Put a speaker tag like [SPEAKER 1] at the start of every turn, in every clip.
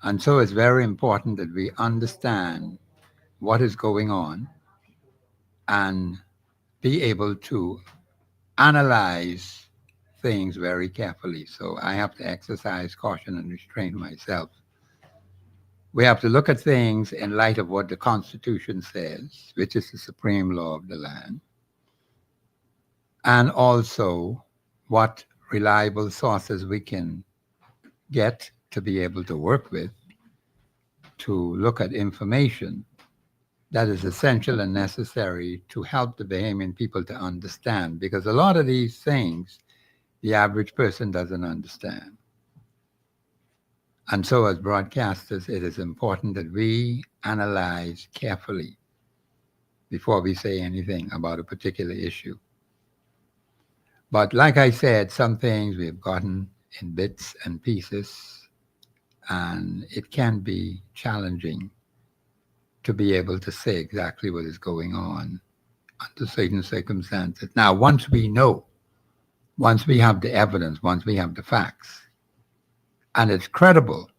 [SPEAKER 1] And so it's very important that we understand what is going on and be able to analyze things very carefully. So I have to exercise caution and restraint myself. We have to look at things in light of what the Constitution says, which is the supreme law of the land, and also what reliable sources we can get to be able to work with to look at information that is essential and necessary to help the Bahamian people to understand, because a lot of these things the average person doesn't understand. And so, as broadcasters, it is important that we analyze carefully before we say anything about a particular issue. But like I said, some things we've gotten in bits and pieces, and it can be challenging to be able to say exactly what is going on under certain circumstances. Now, once we know, once we have the evidence, once we have the facts, and it's credible,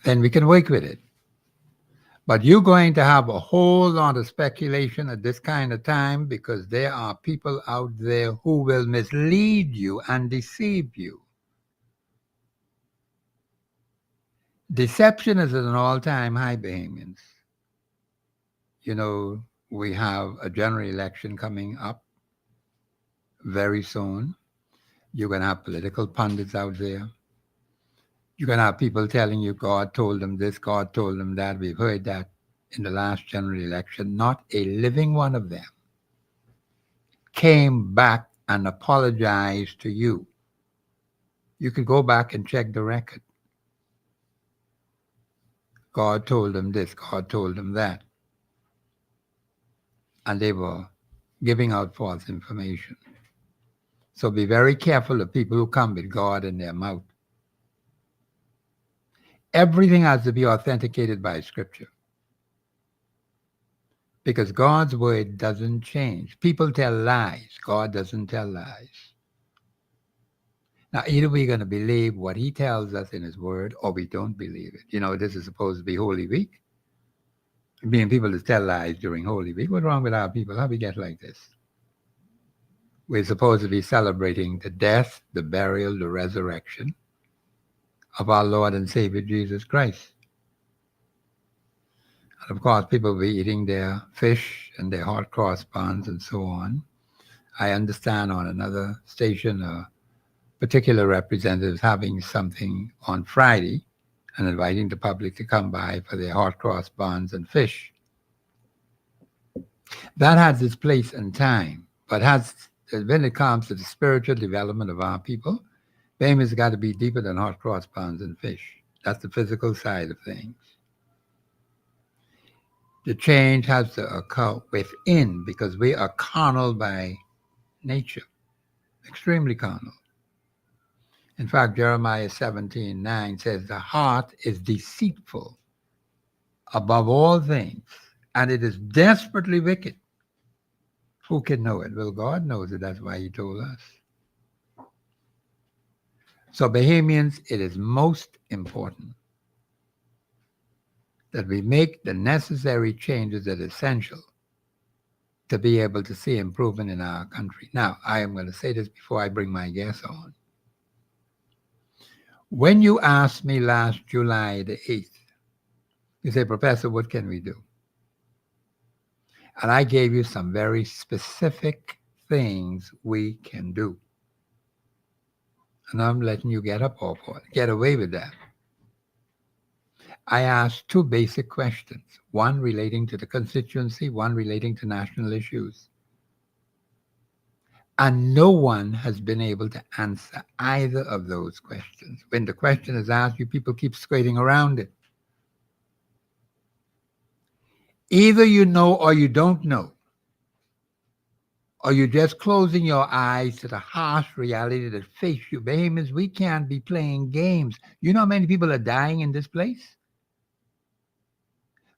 [SPEAKER 1] then we can work with it. But you're going to have a whole lot of speculation at this kind of time because there are people out there who will mislead you and deceive you. Deception is at an all-time high, Bahamians. You know, we have a general election coming up very soon. You're going to have political pundits out there. You're going to have people telling you God told them this, God told them that. We've heard that in the last general election. Not a living one of them came back and apologized to you. You could go back and check the record. God told them this, God told them that. And they were giving out false information. So be very careful of people who come with God in their mouth. Everything has to be authenticated by Scripture. Because God's word doesn't change. People tell lies. God doesn't tell lies. Now, either we're going to believe what he tells us in his word or we don't believe it. You know, this is supposed to be Holy Week. Being people that tell lies during Holy Week. What's wrong with our people? How we get like this? We're supposed to be celebrating the death, the burial, the resurrection of our Lord and Savior Jesus Christ. And of course, people will be eating their fish and their hot cross buns and so on. I understand on another station, particular representatives having something on Friday and inviting the public to come by for their hot cross buns and fish. That has its place and time, but when it comes to the spiritual development of our people, fame has got to be deeper than hot cross buns and fish. That's the physical side of things. The change has to occur within because we are carnal by nature, extremely carnal. In fact, Jeremiah 17:9 says, the heart is deceitful above all things, and it is desperately wicked. Who can know it? Well, God knows it. That's why he told us. So, Bahamians, it is most important that we make the necessary changes that are essential to be able to see improvement in our country. Now, I am going to say this before I bring my guests on. When you asked me last July the 8th, you say, Professor, what can we do? And I gave you some very specific things we can do. And I'm letting you get away with that. I asked two basic questions, one relating to the constituency, one relating to national issues. And no one has been able to answer either of those questions. When the question is asked, you people keep skirting around it. Either you know or you don't know. Or you're just closing your eyes to the harsh reality that face you. Bahamians, we can't be playing games. You know how many people are dying in this place?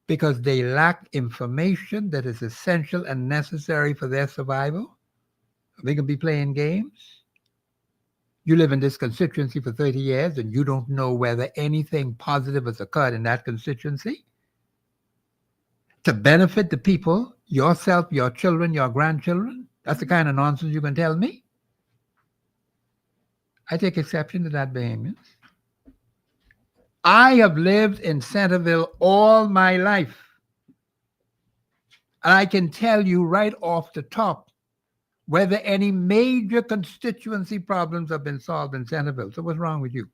[SPEAKER 1] Because they lack information that is essential and necessary for their survival. They can be playing games. You live in this constituency for 30 years and you don't know whether anything positive has occurred in that constituency to benefit the people, yourself, your children, your grandchildren. That's the kind of nonsense you can tell me. I take exception to that, Bahamians. I have lived in Centerville all my life. And I can tell you right off the top whether any major constituency problems have been solved in Centerville. So what's wrong with you?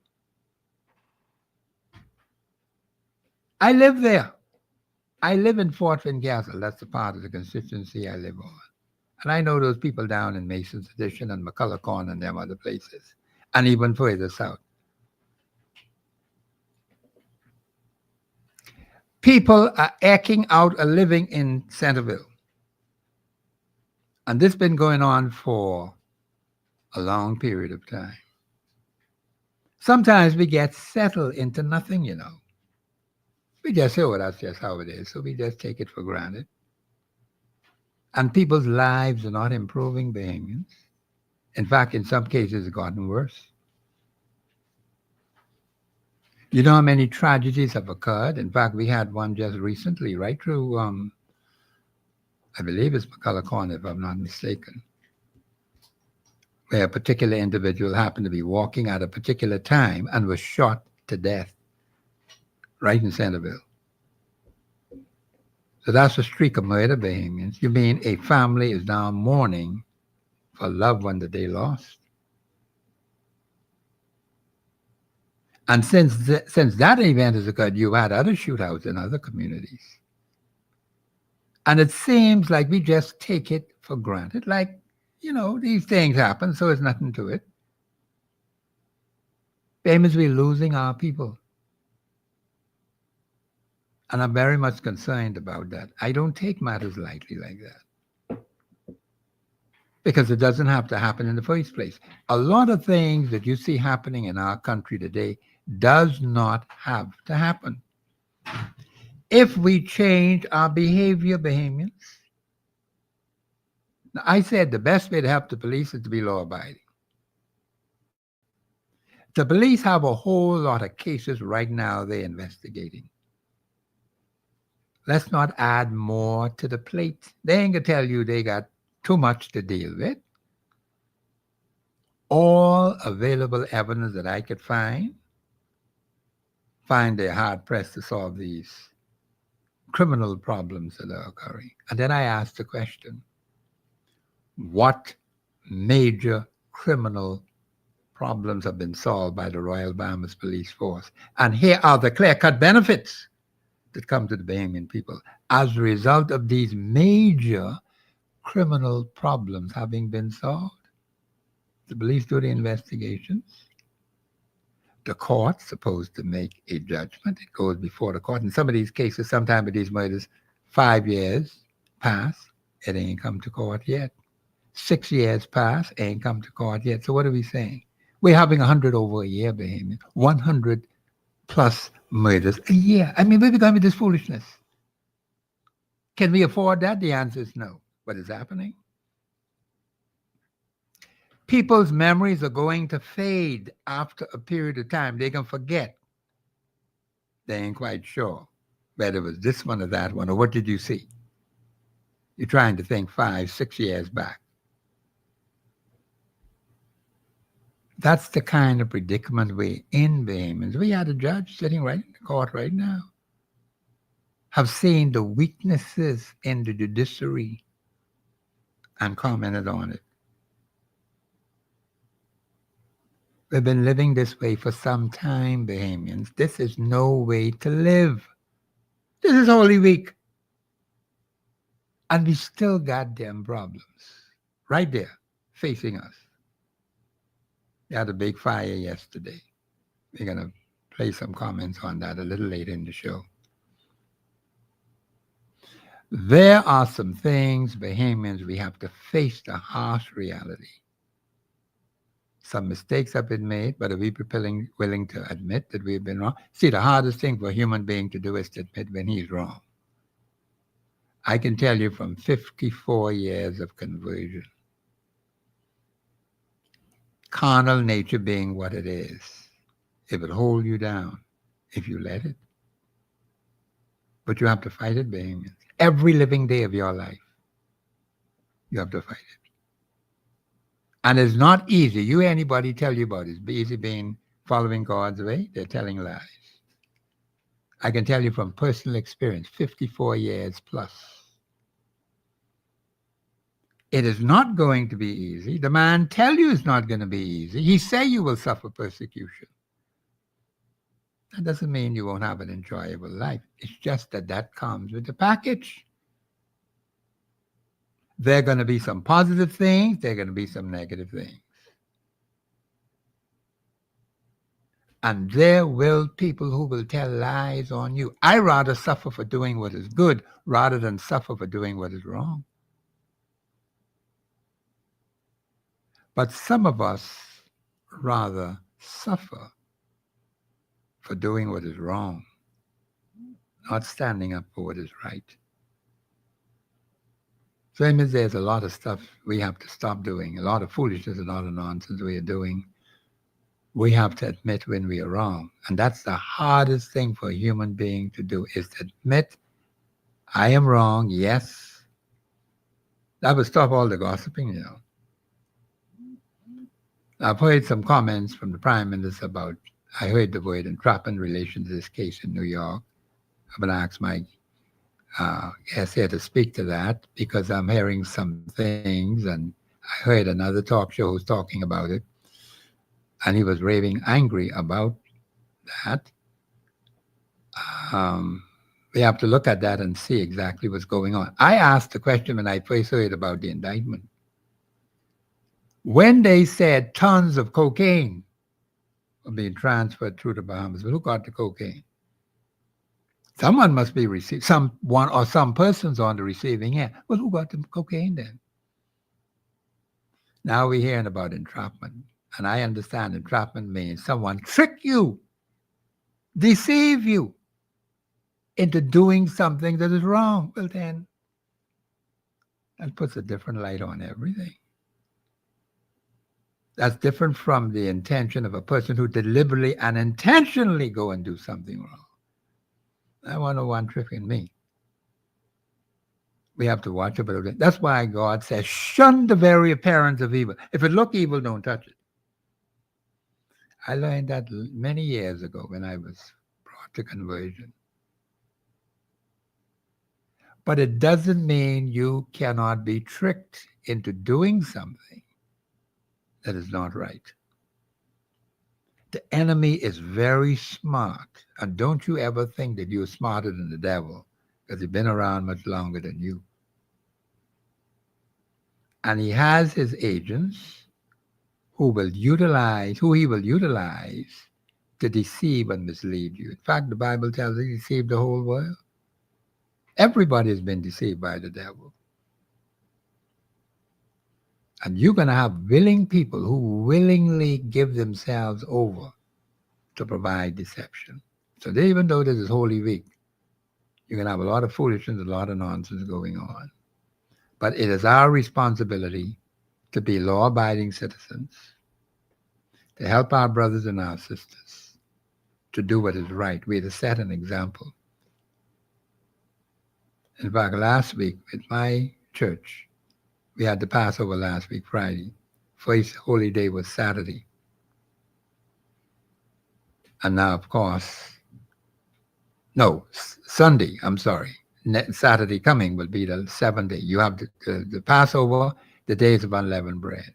[SPEAKER 1] I live there. I live in Fort Fincastle. That's the part of the constituency I live on. And I know those people down in Mason's Addition and McCullough Corner and them other places, and even further south. People are eking out a living in Centerville. And this has been going on for a long period of time. Sometimes we get settled into nothing, you know. We just say, oh, that's just how it is. So we just take it for granted. And people's lives are not improving, Bahamians. In fact, in some cases, it's gotten worse. You know how many tragedies have occurred? In fact, we had one just recently, right through, I believe it's McCullough Corner, if I'm not mistaken, where a particular individual happened to be walking at a particular time and was shot to death right in Centerville. So that's a streak of murder, Bahamians. You mean a family is now mourning for a loved one that they lost? And since that event has occurred, you've had other shootouts in other communities. And it seems like we just take it for granted. Like, you know, these things happen, so there's nothing to it. Bahamians, we're losing our people. And I'm very much concerned about that. I don't take matters lightly like that. Because it doesn't have to happen in the first place. A lot of things that you see happening in our country today does not have to happen. If we change our behavior, Bahamians. Now, I said the best way to help the police is to be law-abiding. The police have a whole lot of cases right now they're investigating. Let's not add more to the plate. They ain't gonna tell you they got too much to deal with. All available evidence that I could find they're hard-pressed to solve these criminal problems that are occurring. And then I asked the question, what major criminal problems have been solved by the Royal Bahamas Police Force? And here are the clear-cut benefits that come to the Bahamian people as a result of these major criminal problems having been solved. The police do the investigations. The court's supposed to make a judgment. It goes before the court. In some of these cases, sometimes with these murders, 5 years pass, it ain't come to court yet. 6 years pass, ain't come to court yet. So what are we saying? We're having 100 over a year, Bahamian. 100 plus murders a year. I mean, where are we going with this foolishness? Can we afford that? The answer is no. What is happening? People's memories are going to fade after a period of time. They can forget. They ain't quite sure whether it was this one or that one, or what did you see? You're trying to think 5, 6 years back. That's the kind of predicament we're in, Bahamians. We had a judge sitting right in the court right now, have seen the weaknesses in the judiciary and commented on it. We've been living this way for some time, Bahamians. This is no way to live. This is Holy Week. And we still got them problems right there facing us. We had a big fire yesterday. We're going to play some comments on that a little later in the show. There are some things, Bahamians, we have to face the harsh reality. Some mistakes have been made, but are we willing to admit that we've been wrong? See, the hardest thing for a human being to do is to admit when he's wrong. I can tell you from 54 years of conversion, Carnal nature being what it is, it will hold you down if you let it. But you have to fight it, Bahamians. Every living day of your life, you have to fight it. And it's not easy. You hear anybody tell you about it. It's easy being following God's way. They're telling lies. I can tell you from personal experience, 54 years plus. It is not going to be easy. The man tell you it's not going to be easy. He say you will suffer persecution. That doesn't mean you won't have an enjoyable life. It's just that that comes with the package. There are going to be some positive things. There are going to be some negative things. And there will people who will tell lies on you. I rather suffer for doing what is good rather than suffer for doing what is wrong. But some of us rather suffer for doing what is wrong, not standing up for what is right. So it means there's a lot of stuff we have to stop doing, a lot of foolishness, a lot of nonsense we are doing. We have to admit when we are wrong. And that's the hardest thing for a human being to do, is to admit, I am wrong, yes. That would stop all the gossiping, you know. I've heard some comments from the Prime Minister about, I heard the word entrapment in relation to this case in New York. I'm going to ask my guest here to speak to that, because I'm hearing some things, and I heard another talk show who's talking about it, and he was raving angry about that. We have to look at that and see exactly what's going on. I asked the question when I first heard about the indictment. When they said tons of cocaine were being transferred through the Bahamas, but who got the cocaine? Someone must be receiving, someone or some persons on the receiving end. Well, who got the cocaine then? Now we're hearing about entrapment. And I understand entrapment means someone trick you, deceive you into doing something that is wrong. Well, then, that puts a different light on everything. That's different from the intention of a person who deliberately and intentionally go and do something wrong. I want no one tricking me. We have to watch about it. That's why God says, shun the very appearance of evil. If it look evil, don't touch it. I learned that many years ago when I was brought to conversion. But it doesn't mean you cannot be tricked into doing something that is not right. The enemy is very smart. And don't you ever think that you're smarter than the devil, because he's been around much longer than you. And he has his agents who he will utilize to deceive and mislead you. In fact, the Bible tells us he deceived the whole world. Everybody has been deceived by the devil. And you're going to have willing people who willingly give themselves over to provide deception. So even though this is Holy Week, you're going to have a lot of foolishness, a lot of nonsense going on. But it is our responsibility to be law-abiding citizens, to help our brothers and our sisters to do what is right. We are to set an example. In fact, last week with my church, we had the Passover last week, Friday. First holy day was Saturday. And now, of course, Sunday, I'm sorry. Saturday coming will be the seventh day. You have the Passover, the days of unleavened bread,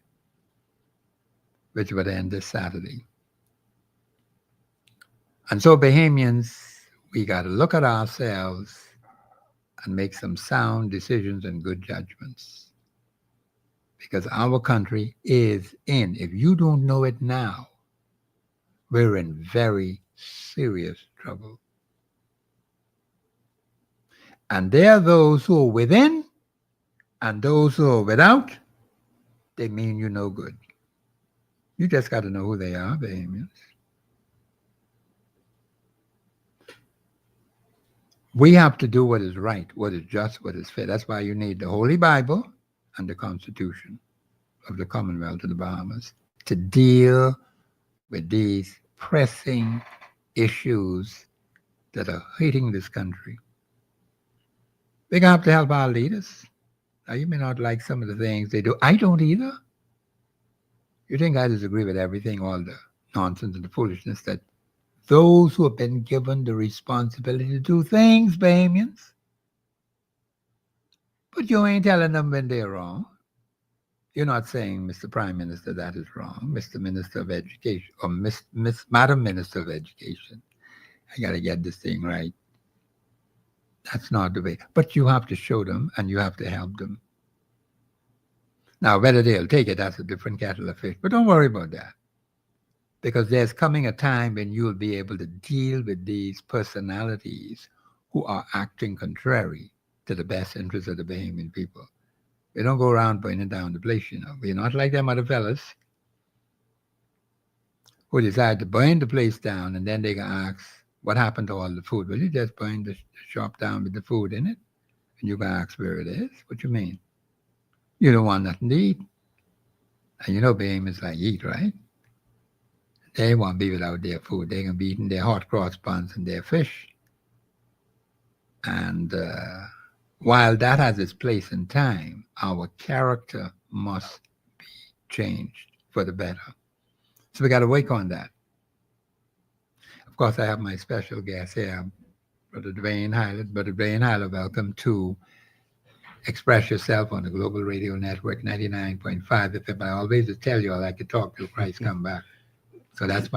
[SPEAKER 1] which would end this Saturday. And so, Bahamians, we got to look at ourselves and make some sound decisions and good judgments. Because our country is in, if you don't know it now, we're in very serious trouble. And there are those who are within and those who are without. They mean you no good. You just got to know who they are, Bahamians. We have to do what is right, what is just, what is fair. That's why you need the Holy Bible and the Constitution of the Commonwealth of the Bahamas. to deal with these pressing issues that are hitting this country. We're going to have to help our leaders. Now, you may not like some of the things they do. I don't either. You think I disagree with everything, all the nonsense and the foolishness that those who have been given the responsibility to do things, Bahamians. But you ain't telling them when they're wrong. You're not saying, Mr. Prime Minister, that is wrong. Mr. Minister of Education, or Madam Minister of Education, I got to get this thing right. That's not the way. But you have to show them and you have to help them. Now, whether they'll take it, that's a different kettle of fish. But don't worry about that. Because there's coming a time when you'll be able to deal with these personalities who are acting contrary to the best interests of the Bahamian people. We don't go around burning down the place, you know. We're not like them other fellas who decide to burn the place down and then they can ask, what happened to all the food? Well, you just burned the shop down with the food in it. And you can ask where it is. What you mean? You don't want nothing to eat. And you know Bahamians like eat, right? They won't be without their food. They're going to be eating their hot cross buns and their fish. And while that has its place in time, our character must be changed for the better. So we got to work on that. Of course, I have my special guest here, Brother Dwayne Hyland. Brother Dwayne Hyland, welcome to Express Yourself on the Global Radio Network 99.5 FM. I always tell you I like to talk till Christ come back. So that's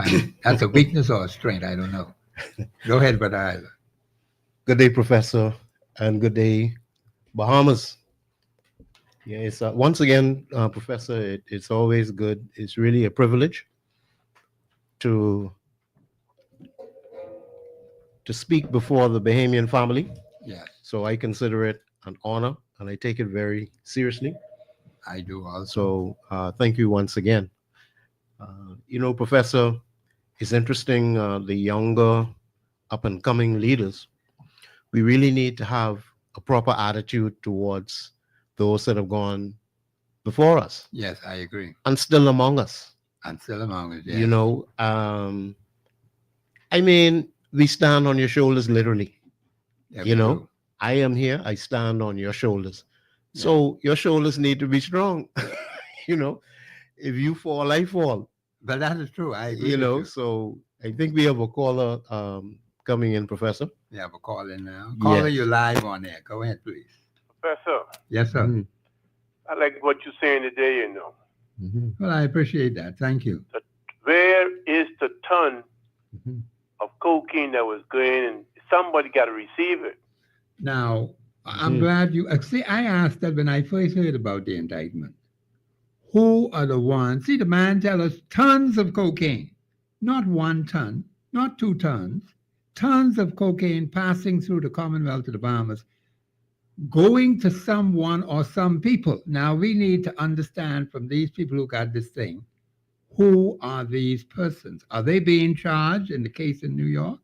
[SPEAKER 1] a weakness or a strength, I don't know. Go ahead, Brother Hyland.
[SPEAKER 2] Good day, Professor, and good day, Bahamas. Yes, once again, Professor, it's always good. It's really a privilege to speak before the Bahamian family.
[SPEAKER 1] Yes.
[SPEAKER 2] So I consider it an honor, and I take it very seriously.
[SPEAKER 1] I do also.
[SPEAKER 2] So thank you once again. Professor, it's interesting, the younger up-and-coming leaders, we really need to have a proper attitude towards those that have gone before us.
[SPEAKER 1] Yes, I agree.
[SPEAKER 2] And still among us.
[SPEAKER 1] And still among us, yes.
[SPEAKER 2] We stand on your shoulders literally.
[SPEAKER 1] Yeah,
[SPEAKER 2] I am here, I stand on your shoulders. Yeah. So your shoulders need to be strong. If you fall, I fall.
[SPEAKER 1] But that is true. I agree.
[SPEAKER 2] So I think we have a caller coming in, Professor.
[SPEAKER 1] We have a call in now. Caller, you're live on air. Go ahead, please.
[SPEAKER 3] Professor.
[SPEAKER 1] Yes, sir. Mm-hmm.
[SPEAKER 3] I like what you're saying today,
[SPEAKER 1] Mm-hmm. Well, I appreciate that. Thank you.
[SPEAKER 3] Where is the ton of cocaine that was going, and somebody got to receive it?
[SPEAKER 1] Now, I'm glad you... See, I asked that when I first heard about the indictment. Who are the ones? See, the man tell us tons of cocaine. Not 1 ton, not 2 tons. Tons of cocaine passing through the Commonwealth of the Bahamas, going to someone or some people. Now, we need to understand from these people who got this thing, who are these persons? Are they being charged in the case in New York?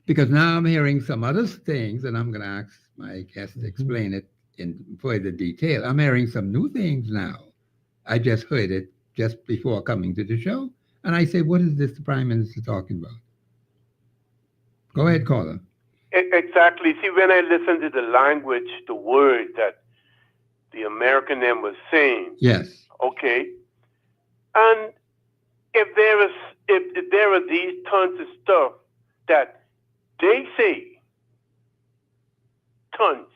[SPEAKER 1] Because now I'm hearing some other things, and I'm going to ask my guest to explain it in further detail. I'm hearing some new things now. I just heard it just before coming to the show. And I say, what is this the Prime Minister talking about? Go ahead, caller.
[SPEAKER 3] Exactly. See, when I listen to the language, the word that the American them was saying.
[SPEAKER 1] Yes.
[SPEAKER 3] Okay. And if there are these tons of stuff that they say, tons.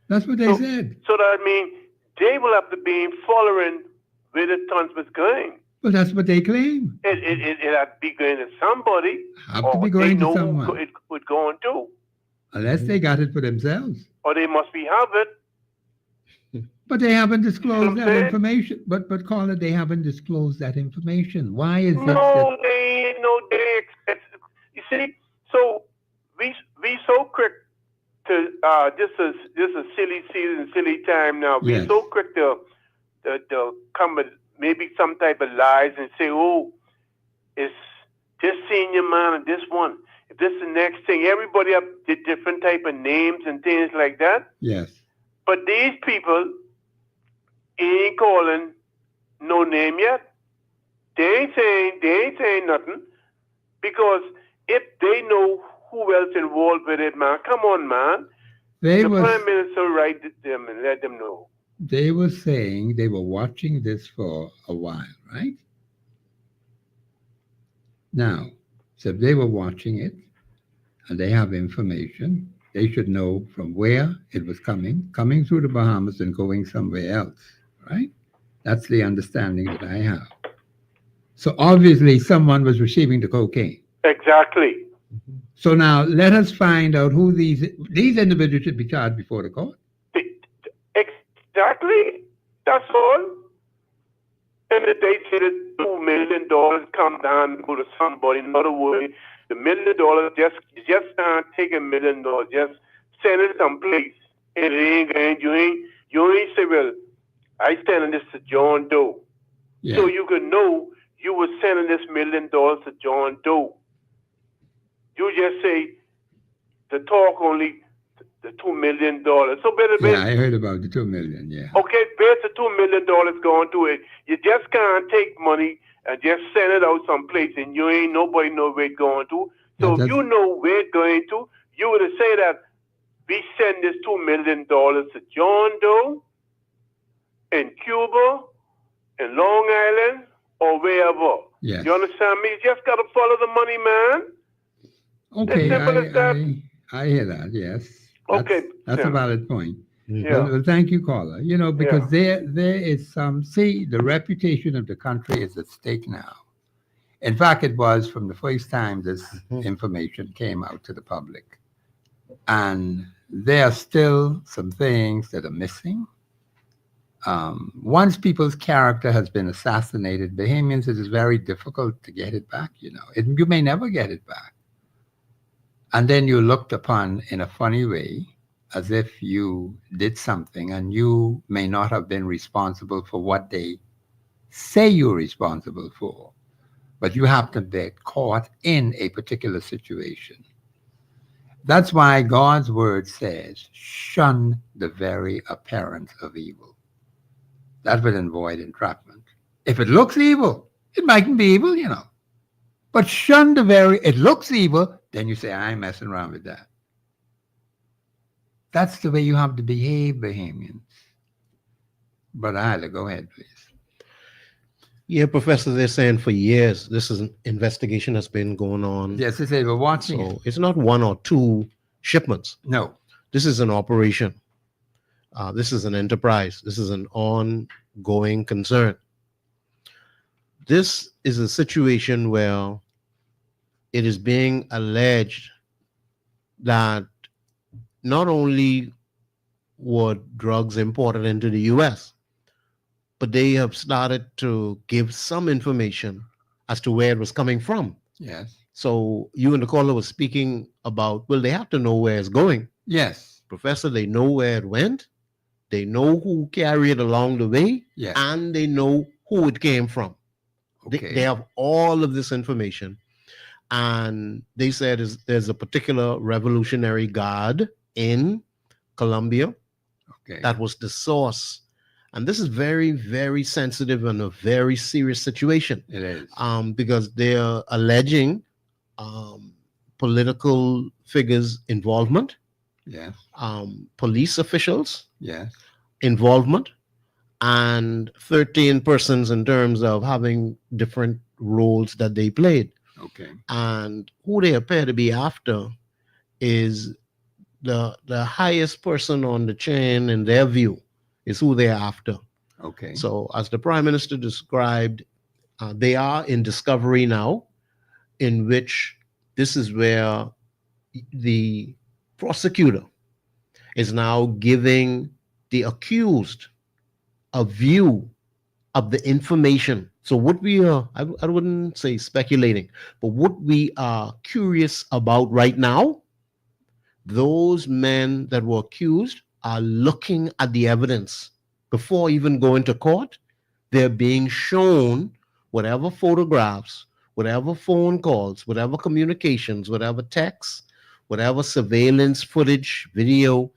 [SPEAKER 1] That's what they said.
[SPEAKER 3] So that means they will have to be following where the tons was going.
[SPEAKER 1] Well, that's what they claim.
[SPEAKER 3] It had to be going to somebody.
[SPEAKER 1] Have to be going to someone.
[SPEAKER 3] Who it would go on to.
[SPEAKER 1] Unless they got it for themselves.
[SPEAKER 3] Or they must be have it.
[SPEAKER 1] But they haven't disclosed that information. But caller, they haven't disclosed that information. Why is it?
[SPEAKER 3] You see, so we so quick to this is silly season, silly time now. We're so quick to come with maybe some type of lies and say, oh, it's this senior man and this one. If this is the next thing, everybody have the different type of names and things like that.
[SPEAKER 1] Yes.
[SPEAKER 3] But these people ain't calling no name yet. They ain't saying nothing, because if they know who else involved with it, man, come on, man. The Prime Minister write them and let them know.
[SPEAKER 1] They were saying they were watching this for a while, right? Now, so if they were watching it and they have information, they should know from where it was coming through the Bahamas and going somewhere else, right? That's the understanding that I have. So obviously someone was receiving the cocaine.
[SPEAKER 3] Exactly.
[SPEAKER 1] So now let us find out who these individuals should be charged before the court.
[SPEAKER 3] Exactly. That's all. And if they say that $2 million come down and go to somebody, in other words, the $1 million just can't take $1 million, just send it someplace. And you ain't say, well, I sending this to John Doe.
[SPEAKER 1] Yeah.
[SPEAKER 3] So you can know you were sending this $1 million to John Doe. You just say the talk only the $2 million. So
[SPEAKER 1] yeah, I heard about the $2 million. Yeah.
[SPEAKER 3] Okay, where's the $2 million going to it? You just can't take money and just send it out someplace, and you ain't nobody know where it's going to. So if you know where it's going to, you would say that we send this $2 million to John Doe in Cuba, in Long Island, or wherever.
[SPEAKER 1] Yes.
[SPEAKER 3] You understand me? You just got to follow the money, man.
[SPEAKER 1] Okay,
[SPEAKER 3] as simple as that.
[SPEAKER 1] I hear that, yes. That's a valid point.
[SPEAKER 3] Yeah.
[SPEAKER 1] Well, thank you, caller. You know, because there is the reputation of the country is at stake now. In fact, it was from the first time this information came out to the public. And there are still some things that are missing. Once people's character has been assassinated, Bahamians, it is very difficult to get it back, you know. You may never get it back. And then you're looked upon in a funny way, as if you did something and you may not have been responsible for what they say you're responsible for, but you have to be caught in a particular situation. That's why God's word says, shun the very appearance of evil. That will avoid entrapment. If it looks evil, it mightn't be evil, you know. But shun it looks evil, then you say, I ain't messing around with that. That's the way you have to behave, Bahamians. But Ida, go ahead, please.
[SPEAKER 2] Yeah, Professor, they're saying for years, this is an investigation that's been going on.
[SPEAKER 1] Yes, they say we're watching it.
[SPEAKER 2] It's not one or two shipments.
[SPEAKER 1] No.
[SPEAKER 2] This is an operation. This is an enterprise. This is an ongoing concern. This is a situation where it is being alleged that not only were drugs imported into the U.S., but they have started to give some information as to where it was coming from.
[SPEAKER 1] Yes.
[SPEAKER 2] So you and the caller was speaking about, well, they have to know where it's going.
[SPEAKER 1] Yes.
[SPEAKER 2] Professor, they know where it went. They know who carried it along the way.
[SPEAKER 1] Yes.
[SPEAKER 2] And they know who it came from.
[SPEAKER 1] Okay.
[SPEAKER 2] They have all of this information. And they said there's a particular Revolutionary Guard in Colombia that was the source. And this is very, very sensitive and a very serious situation.
[SPEAKER 1] It is.
[SPEAKER 2] Because they're alleging political figures' involvement.
[SPEAKER 1] Yes.
[SPEAKER 2] Police officials.
[SPEAKER 1] Yes.
[SPEAKER 2] Involvement. And 13 persons in terms of having different roles that they played.
[SPEAKER 1] Okay.
[SPEAKER 2] And who they appear to be after is the highest person on the chain in their view is who they're after.
[SPEAKER 1] Okay.
[SPEAKER 2] So as the Prime Minister described, they are in discovery now, in which this is where the prosecutor is now giving the accused a view of the information. So what we are, I wouldn't say speculating, but what we are curious about right now, those men that were accused are looking at the evidence before even going to court. They're being shown whatever photographs, whatever phone calls, whatever communications, whatever texts, whatever surveillance footage, video,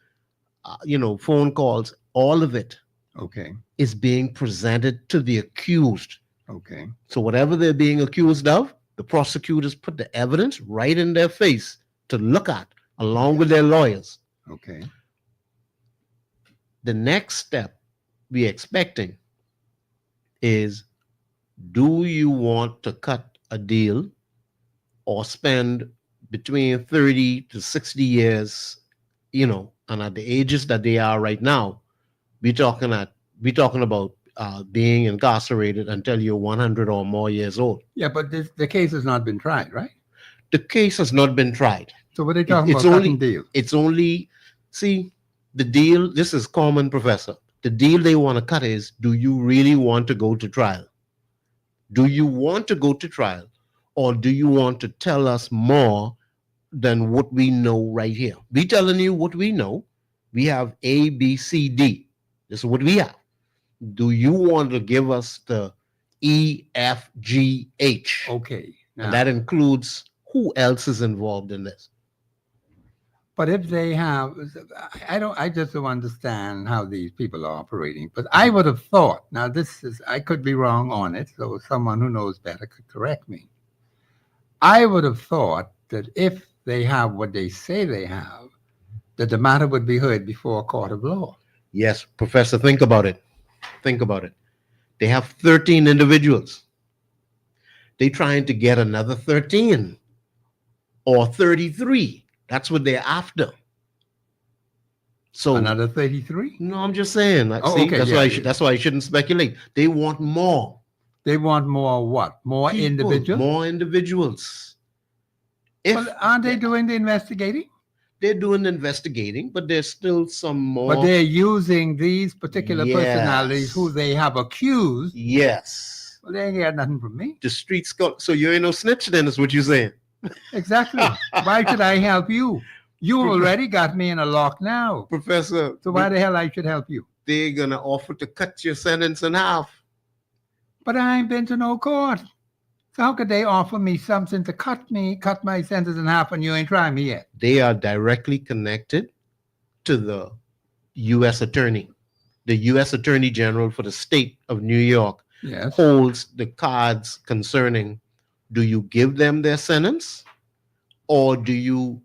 [SPEAKER 2] phone calls, all of it
[SPEAKER 1] Okay.
[SPEAKER 2] is being presented to the accused.
[SPEAKER 1] Okay.
[SPEAKER 2] So whatever they're being accused of, the prosecutors put the evidence right in their face to look at, along with their lawyers.
[SPEAKER 1] Okay.
[SPEAKER 2] The next step we're expecting is, do you want to cut a deal or spend between 30 to 60 years, and at the ages that they are right now, we're talking about being incarcerated until you're 100 or more years old.
[SPEAKER 1] Yeah, but the case has not been tried, right?
[SPEAKER 2] The case has not been tried.
[SPEAKER 1] So what are they talking
[SPEAKER 2] It's
[SPEAKER 1] about
[SPEAKER 2] only
[SPEAKER 1] cutting deal?
[SPEAKER 2] it's only see the deal. This is common, Professor. The deal they want to cut is: do you really want to go to trial? Do you want to go to trial, or do you want to tell us more than what we know right here? We telling you what we know. We have A, B, C, D. This is what we have. Do you want to give us the E, F, G, H?
[SPEAKER 1] Okay. Now,
[SPEAKER 2] And that includes who else is involved in this.
[SPEAKER 1] but if they have, I just don't understand how these people are operating. But I would have thought, now I could be wrong on it, so someone who knows better could correct me. I would have thought that if they have what they say they have, that the matter would be heard before a court of law.
[SPEAKER 2] Yes, Professor, think about it. Think about it. They have 13 individuals. They're trying to get another 13 or 33. That's what they're after. So
[SPEAKER 1] Another 33?
[SPEAKER 2] no, I'm just saying.
[SPEAKER 1] Oh,
[SPEAKER 2] See,
[SPEAKER 1] okay,
[SPEAKER 2] that's
[SPEAKER 1] yeah,
[SPEAKER 2] why
[SPEAKER 1] yeah.
[SPEAKER 2] that's why I shouldn't speculate. They want more.
[SPEAKER 1] They want more what? More
[SPEAKER 2] People,
[SPEAKER 1] individuals?
[SPEAKER 2] more individuals. If
[SPEAKER 1] Well, aren't they doing the investigating?
[SPEAKER 2] they're doing investigating, but there's still some more.
[SPEAKER 1] But they're using these particular personalities who
[SPEAKER 2] Yes.
[SPEAKER 1] they have accused.
[SPEAKER 2] Yes.
[SPEAKER 1] Well, they ain't got nothing from me.
[SPEAKER 2] The streets go. So you ain't no snitch then, is what you're saying.
[SPEAKER 1] Exactly. Why should I help you? You already got me in a lock now.
[SPEAKER 2] Professor,
[SPEAKER 1] So why the hell I should help you?
[SPEAKER 2] they're gonna offer to cut your sentence in half.
[SPEAKER 1] But I ain't been to no court. So how could they offer me something to cut my sentence in half when you ain't trying me yet?
[SPEAKER 2] They are directly connected to the U.S. Attorney. The U.S. Attorney General for the state of New York
[SPEAKER 1] Yes.
[SPEAKER 2] holds the cards concerning, do you give them their sentence or do you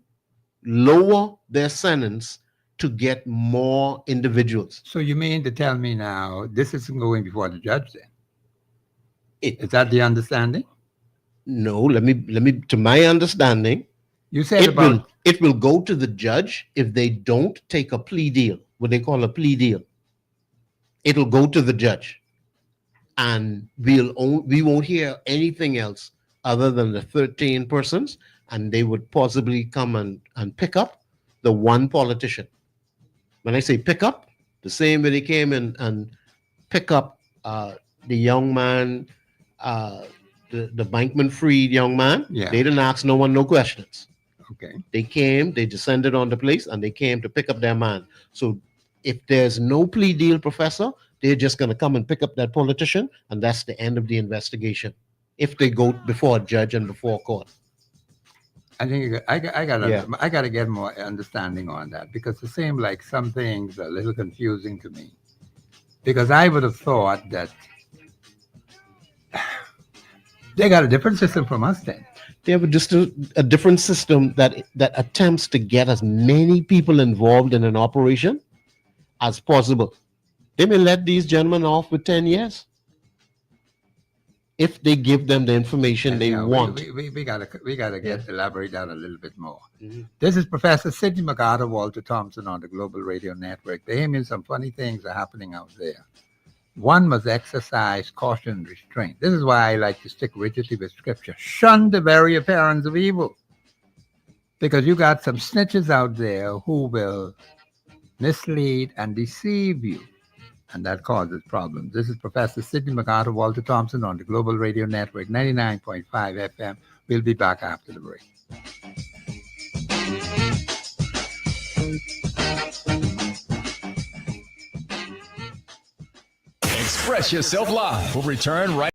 [SPEAKER 2] lower their sentence to get more individuals?
[SPEAKER 1] So you mean to tell me now this isn't going before the judge then?
[SPEAKER 2] It,
[SPEAKER 1] Is that the understanding?
[SPEAKER 2] no, let me to my understanding,
[SPEAKER 1] You said
[SPEAKER 2] it will go to the judge if they don't take a plea deal, what they call a plea deal. It'll go to the judge, and we won't hear anything else other than the 13 persons, and they would possibly come and pick up the one politician. When I say pick up, the same way they came in and pick up the young man, the Bankman-Fried young man.
[SPEAKER 1] Yeah.
[SPEAKER 2] They didn't ask no one no questions.
[SPEAKER 1] okay.
[SPEAKER 2] They came, they descended on the place, and they came to pick up their man. So if there's no plea deal, Professor, they're just going to come and pick up that politician, and that's the end of the investigation. If they go before a judge and before a court.
[SPEAKER 1] I think I
[SPEAKER 2] Yeah.
[SPEAKER 1] got to get more understanding on that because it seems like some things are a little confusing to me. Because I would have thought that they got a different system from us then.
[SPEAKER 2] They have just a different system that attempts to get as many people involved in an operation as possible. They may let these gentlemen off with 10 years if they give them the information they
[SPEAKER 1] Anyhow,
[SPEAKER 2] want.
[SPEAKER 1] We gotta get elaborate that a little bit more.
[SPEAKER 2] Mhm.
[SPEAKER 1] This is Professor Sidney McArthur, Walter Thompson on the Global Radio Network. They hear me some funny things are happening out there. One must exercise caution and restraint. This is why I like to stick rigidly with scripture. Shun the very appearance of evil. Because you got some snitches out there who will mislead and deceive you. And that causes problems. This is Professor Sidney McArthur, Walter Thompson on the Global Radio Network, 99.5 FM. We'll be back after the break.
[SPEAKER 4] Express Yourself Live will return right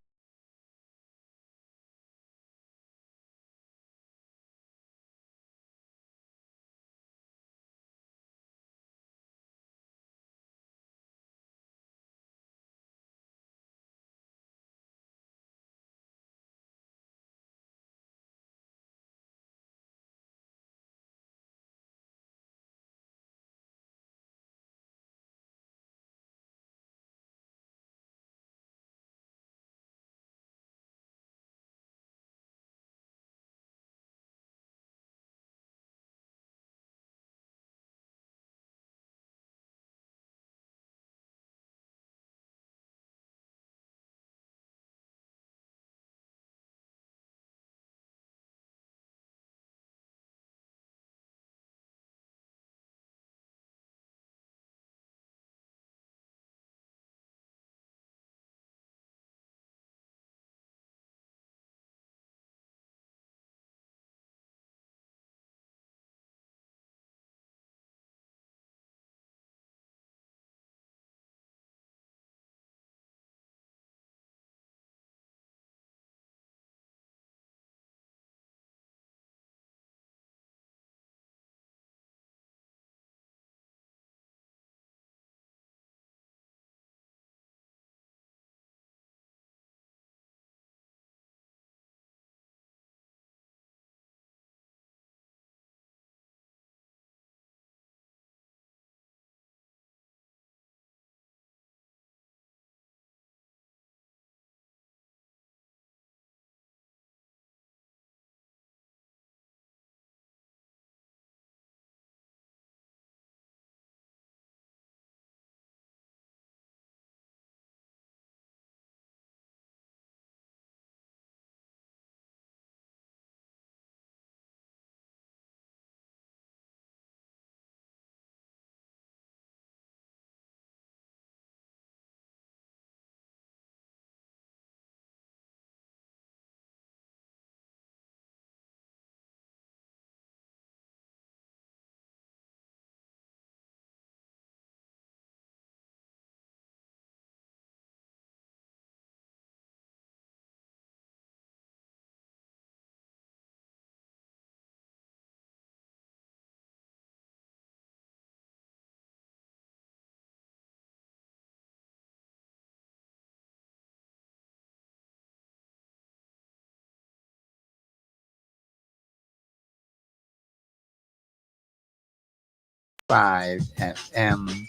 [SPEAKER 1] FM.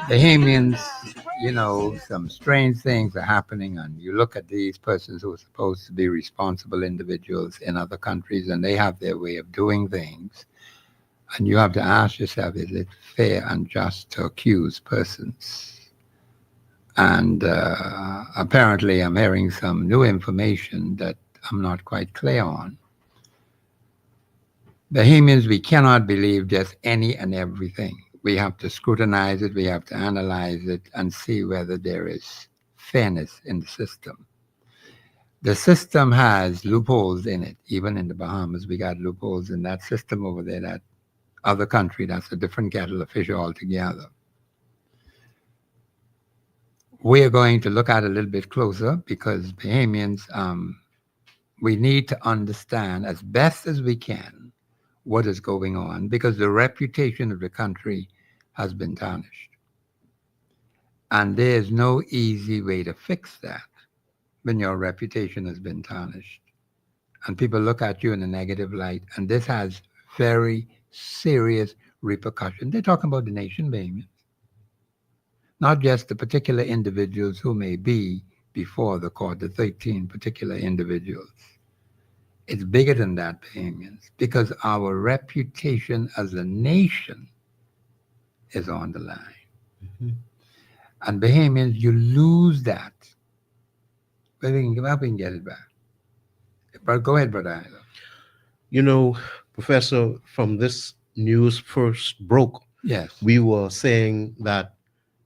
[SPEAKER 1] Bahamians, some strange things are happening, and you look at these persons who are supposed to be responsible individuals in other countries, and they have their way of doing things. And you have to ask yourself, is it fair and just to accuse persons? And apparently, I'm hearing some new information that I'm not quite clear on. Bahamians, we cannot believe just any and everything. We have to scrutinize it, we have to analyze it, and see whether there is fairness in the system. The system has loopholes in it. Even in the Bahamas, we got loopholes in that system over there. That other country, that's a different kettle of fish altogether. We are going to look at it a little bit closer because Bahamians, we need to understand as best as we can what is going on, because the reputation of the country has been tarnished. And there's no easy way to fix that when your reputation has been tarnished. And people look at you in a negative light, and this has very serious repercussions. They're talking about the nation, Bahamians. Not just the particular individuals who may be before the court, the 13 particular individuals. It's bigger than that, Bahamians, because our reputation as a nation is on the line.
[SPEAKER 2] Mhm.
[SPEAKER 1] And Bahamians, you lose that. But we can give up and get it back. But go ahead, Brother Isla.
[SPEAKER 2] You know, Professor, from this news first broke,
[SPEAKER 1] Yes,
[SPEAKER 2] we were saying that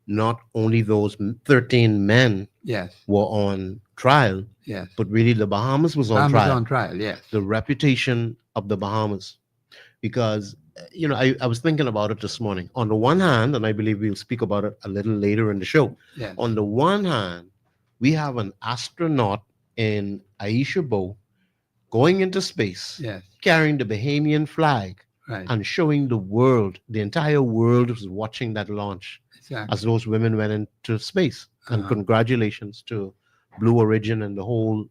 [SPEAKER 2] not only those 13 men
[SPEAKER 1] yes,
[SPEAKER 2] were on trial,
[SPEAKER 1] yes.
[SPEAKER 2] but really the Bahamas was on
[SPEAKER 1] Bahamas
[SPEAKER 2] trial.
[SPEAKER 1] on trial, yes.
[SPEAKER 2] The reputation of the Bahamas. Because, I was thinking about it this morning. On the one hand, and I believe we'll speak about it a little later in the show.
[SPEAKER 1] Yes.
[SPEAKER 2] On the one hand, we have an astronaut in Aisha Bow going into space,
[SPEAKER 1] Yes,
[SPEAKER 2] carrying the Bahamian flag
[SPEAKER 1] right.
[SPEAKER 2] and showing the world, the entire world was watching that launch
[SPEAKER 1] Exactly.
[SPEAKER 2] as those women went into space. And
[SPEAKER 1] Uh-huh.
[SPEAKER 2] congratulations to Blue Origin and the whole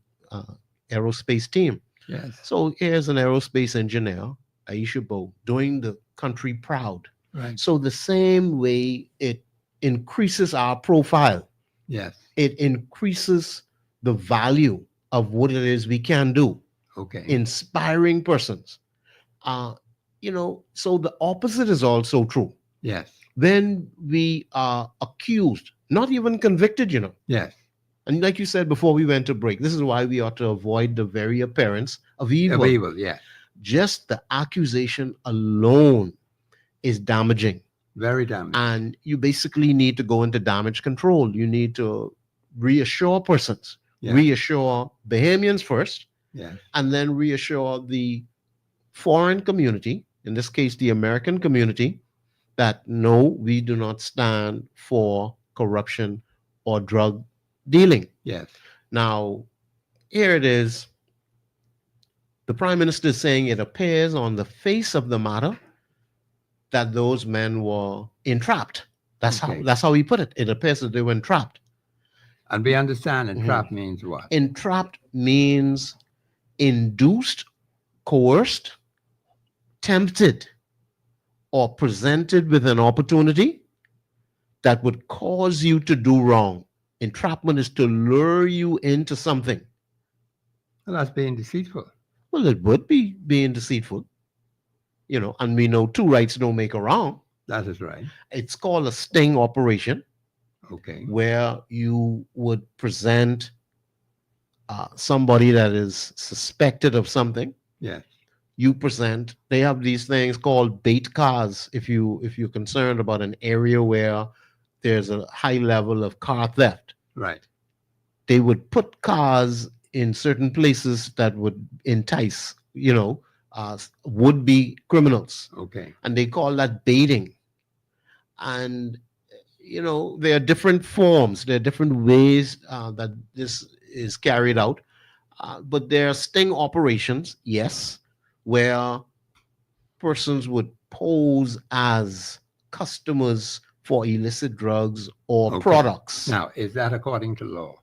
[SPEAKER 2] aerospace team.
[SPEAKER 1] Yes,
[SPEAKER 2] So here's an aerospace engineer, Aisha Bow, doing the country proud.
[SPEAKER 1] right.
[SPEAKER 2] So the same way it increases our profile,
[SPEAKER 1] Yes,
[SPEAKER 2] it increases the value of what it is we can do,
[SPEAKER 1] okay.
[SPEAKER 2] inspiring persons. So the opposite is also true.
[SPEAKER 1] Yes,
[SPEAKER 2] Then we are accused, not even convicted,
[SPEAKER 1] yes.
[SPEAKER 2] And like you said before we went to break, this is why we ought to avoid the very appearance of evil.
[SPEAKER 1] Of evil, yes.
[SPEAKER 2] Just the accusation alone is damaging.
[SPEAKER 1] Very damaging.
[SPEAKER 2] And you basically need to go into damage control. You need to reassure persons,
[SPEAKER 1] Yeah.
[SPEAKER 2] reassure Bahamians first,
[SPEAKER 1] Yes,
[SPEAKER 2] and then reassure the foreign community, in this case, the American community, that no, we do not stand for corruption or drug dealing.
[SPEAKER 1] yes.
[SPEAKER 2] Now, here it is. The Prime Minister is saying it appears on the face of the matter that those men were entrapped.
[SPEAKER 1] Okay.
[SPEAKER 2] That's how he put it. It appears that they were entrapped.
[SPEAKER 1] And we understand
[SPEAKER 2] Mhm.
[SPEAKER 1] entrap means what?
[SPEAKER 2] Entrapped means induced, coerced, tempted, or presented with an opportunity that would cause you to do wrong. Entrapment is to lure you into something.
[SPEAKER 1] Well, that's being deceitful.
[SPEAKER 2] Well, it would be being deceitful, and we know two rights don't make a wrong.
[SPEAKER 1] That is right.
[SPEAKER 2] It's called a sting operation,
[SPEAKER 1] Okay.
[SPEAKER 2] where you would present somebody that is suspected of something.
[SPEAKER 1] Yes.
[SPEAKER 2] They have these things called bait cars. If you're concerned about an area where there's a high level of car theft,
[SPEAKER 1] Right.
[SPEAKER 2] they would put cars in certain places that would entice, would-be criminals.
[SPEAKER 1] Okay.
[SPEAKER 2] And they call that baiting. And, there are different forms, there are different ways that this is carried out. But there are sting operations, yes, where persons would pose as customers for illicit drugs or
[SPEAKER 1] Okay.
[SPEAKER 2] products.
[SPEAKER 1] Now, is that according to law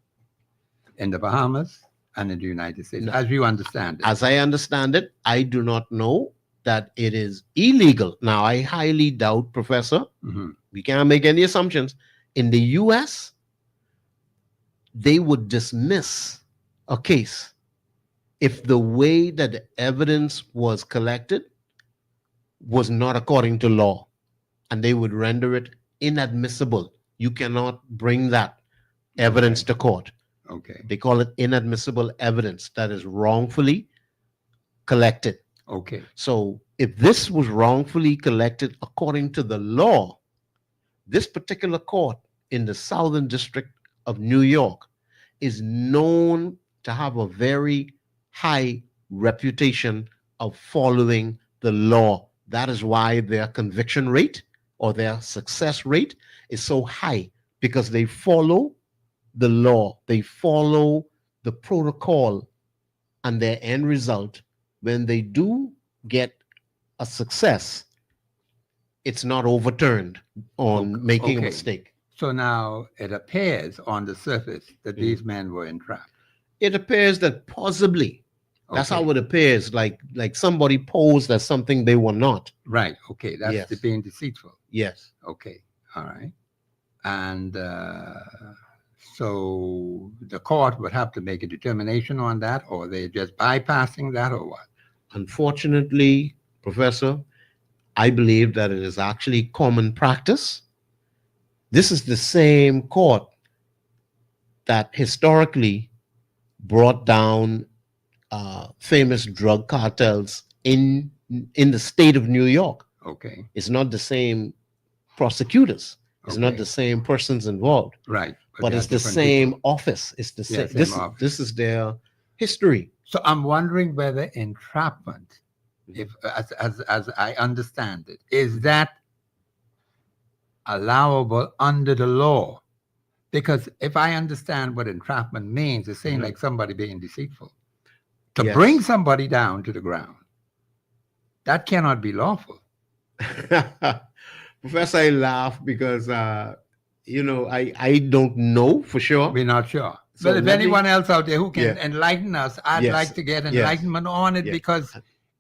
[SPEAKER 1] in the Bahamas and in the United States,
[SPEAKER 2] No.
[SPEAKER 1] as you understand it?
[SPEAKER 2] As I understand it, I do not know that it is illegal. Now, I highly doubt, Professor,
[SPEAKER 1] Mhm.
[SPEAKER 2] we can't make any assumptions. In the US, they would dismiss a case if the way that the evidence was collected was not according to law, and they would render it inadmissible. You cannot bring that evidence to court.
[SPEAKER 1] Okay.
[SPEAKER 2] They call it inadmissible evidence that is wrongfully collected.
[SPEAKER 1] Okay.
[SPEAKER 2] So if this was wrongfully collected according to the law, this particular court in the Southern District of New York is known to have a very high reputation of following the law. That is why their conviction rate or their success rate is so high, because they follow the law, they follow the protocol, and their end result, when they do get a success, it's not overturned on making a
[SPEAKER 1] okay.
[SPEAKER 2] mistake.
[SPEAKER 1] So now it appears on the surface that
[SPEAKER 2] Mhm.
[SPEAKER 1] these men were entrapped.
[SPEAKER 2] It appears that possibly, that's
[SPEAKER 1] Okay.
[SPEAKER 2] how it appears, like somebody posed as something they were not.
[SPEAKER 1] Right. Okay. That's
[SPEAKER 2] Yes.
[SPEAKER 1] being deceitful.
[SPEAKER 2] Yes.
[SPEAKER 1] Okay. All right. And so the court would have to make a determination on that, or they're just bypassing that, or what?
[SPEAKER 2] Unfortunately, Professor, I believe that it is actually common practice. This is the same court that historically brought down famous drug cartels in the state of New York.
[SPEAKER 1] Okay.
[SPEAKER 2] It's not the same prosecutors. It's not
[SPEAKER 1] Okay.
[SPEAKER 2] the same persons involved,
[SPEAKER 1] Right.
[SPEAKER 2] but
[SPEAKER 1] they
[SPEAKER 2] it's
[SPEAKER 1] are
[SPEAKER 2] the
[SPEAKER 1] different
[SPEAKER 2] same
[SPEAKER 1] people.
[SPEAKER 2] office. It's the
[SPEAKER 1] Yeah,
[SPEAKER 2] same.
[SPEAKER 1] same office.
[SPEAKER 2] This is their history.
[SPEAKER 1] So I'm wondering whether entrapment, if as I understand it, is that allowable under the law? Because if I understand what entrapment means, it's saying
[SPEAKER 2] Mhm.
[SPEAKER 1] like somebody being deceitful. To
[SPEAKER 2] Yes.
[SPEAKER 1] bring somebody down to the ground, that cannot be lawful.
[SPEAKER 2] Professor, I laugh because I don't know for sure.
[SPEAKER 1] We're not sure.
[SPEAKER 2] So
[SPEAKER 1] Well, if
[SPEAKER 2] let me-
[SPEAKER 1] anyone else out there who can
[SPEAKER 2] Yeah.
[SPEAKER 1] enlighten us, I'd
[SPEAKER 2] Yes.
[SPEAKER 1] like to get
[SPEAKER 2] Yes.
[SPEAKER 1] enlightenment on it,
[SPEAKER 2] Yeah.
[SPEAKER 1] because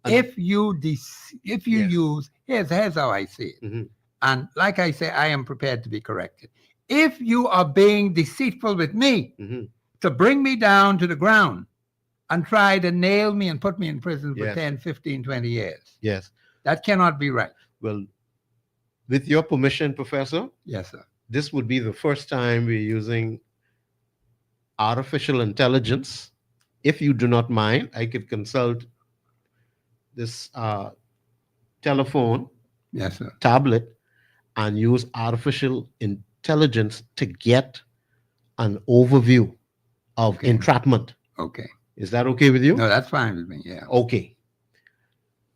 [SPEAKER 2] And-
[SPEAKER 1] if you
[SPEAKER 2] Yes.
[SPEAKER 1] use, here's how I see it.
[SPEAKER 2] Mhm.
[SPEAKER 1] And like I say, I am prepared to be corrected. If you are being deceitful with me
[SPEAKER 2] Mhm.
[SPEAKER 1] to bring me down to the ground and try to nail me and put me in prison for
[SPEAKER 2] Yes.
[SPEAKER 1] 10, 15, 20 years,
[SPEAKER 2] Yes.
[SPEAKER 1] that cannot be right.
[SPEAKER 2] Well, with your permission, Professor,
[SPEAKER 1] Yes, sir.
[SPEAKER 2] this would be the first time we're using artificial intelligence. If you do not mind, I could consult this telephone,
[SPEAKER 1] Yes, sir.
[SPEAKER 2] tablet, and use artificial intelligence to get an overview of
[SPEAKER 1] Okay.
[SPEAKER 2] entrapment.
[SPEAKER 1] Okay.
[SPEAKER 2] Is that okay with you?
[SPEAKER 1] No, that's fine with me. Yeah.
[SPEAKER 2] Okay.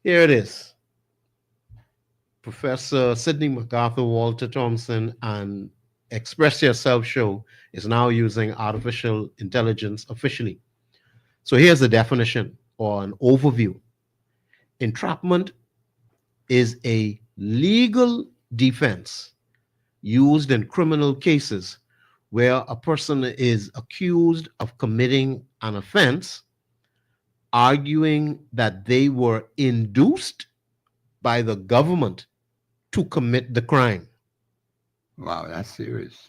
[SPEAKER 2] Here it is. Professor Sidney MacArthur, Walter Thompson, and Express Yourself show is now using artificial intelligence officially. So here's the definition or an overview. Entrapment is a legal defense used in criminal cases where a person is accused of committing an offense, arguing that they were induced by the government to commit the crime.
[SPEAKER 1] Wow, that's serious.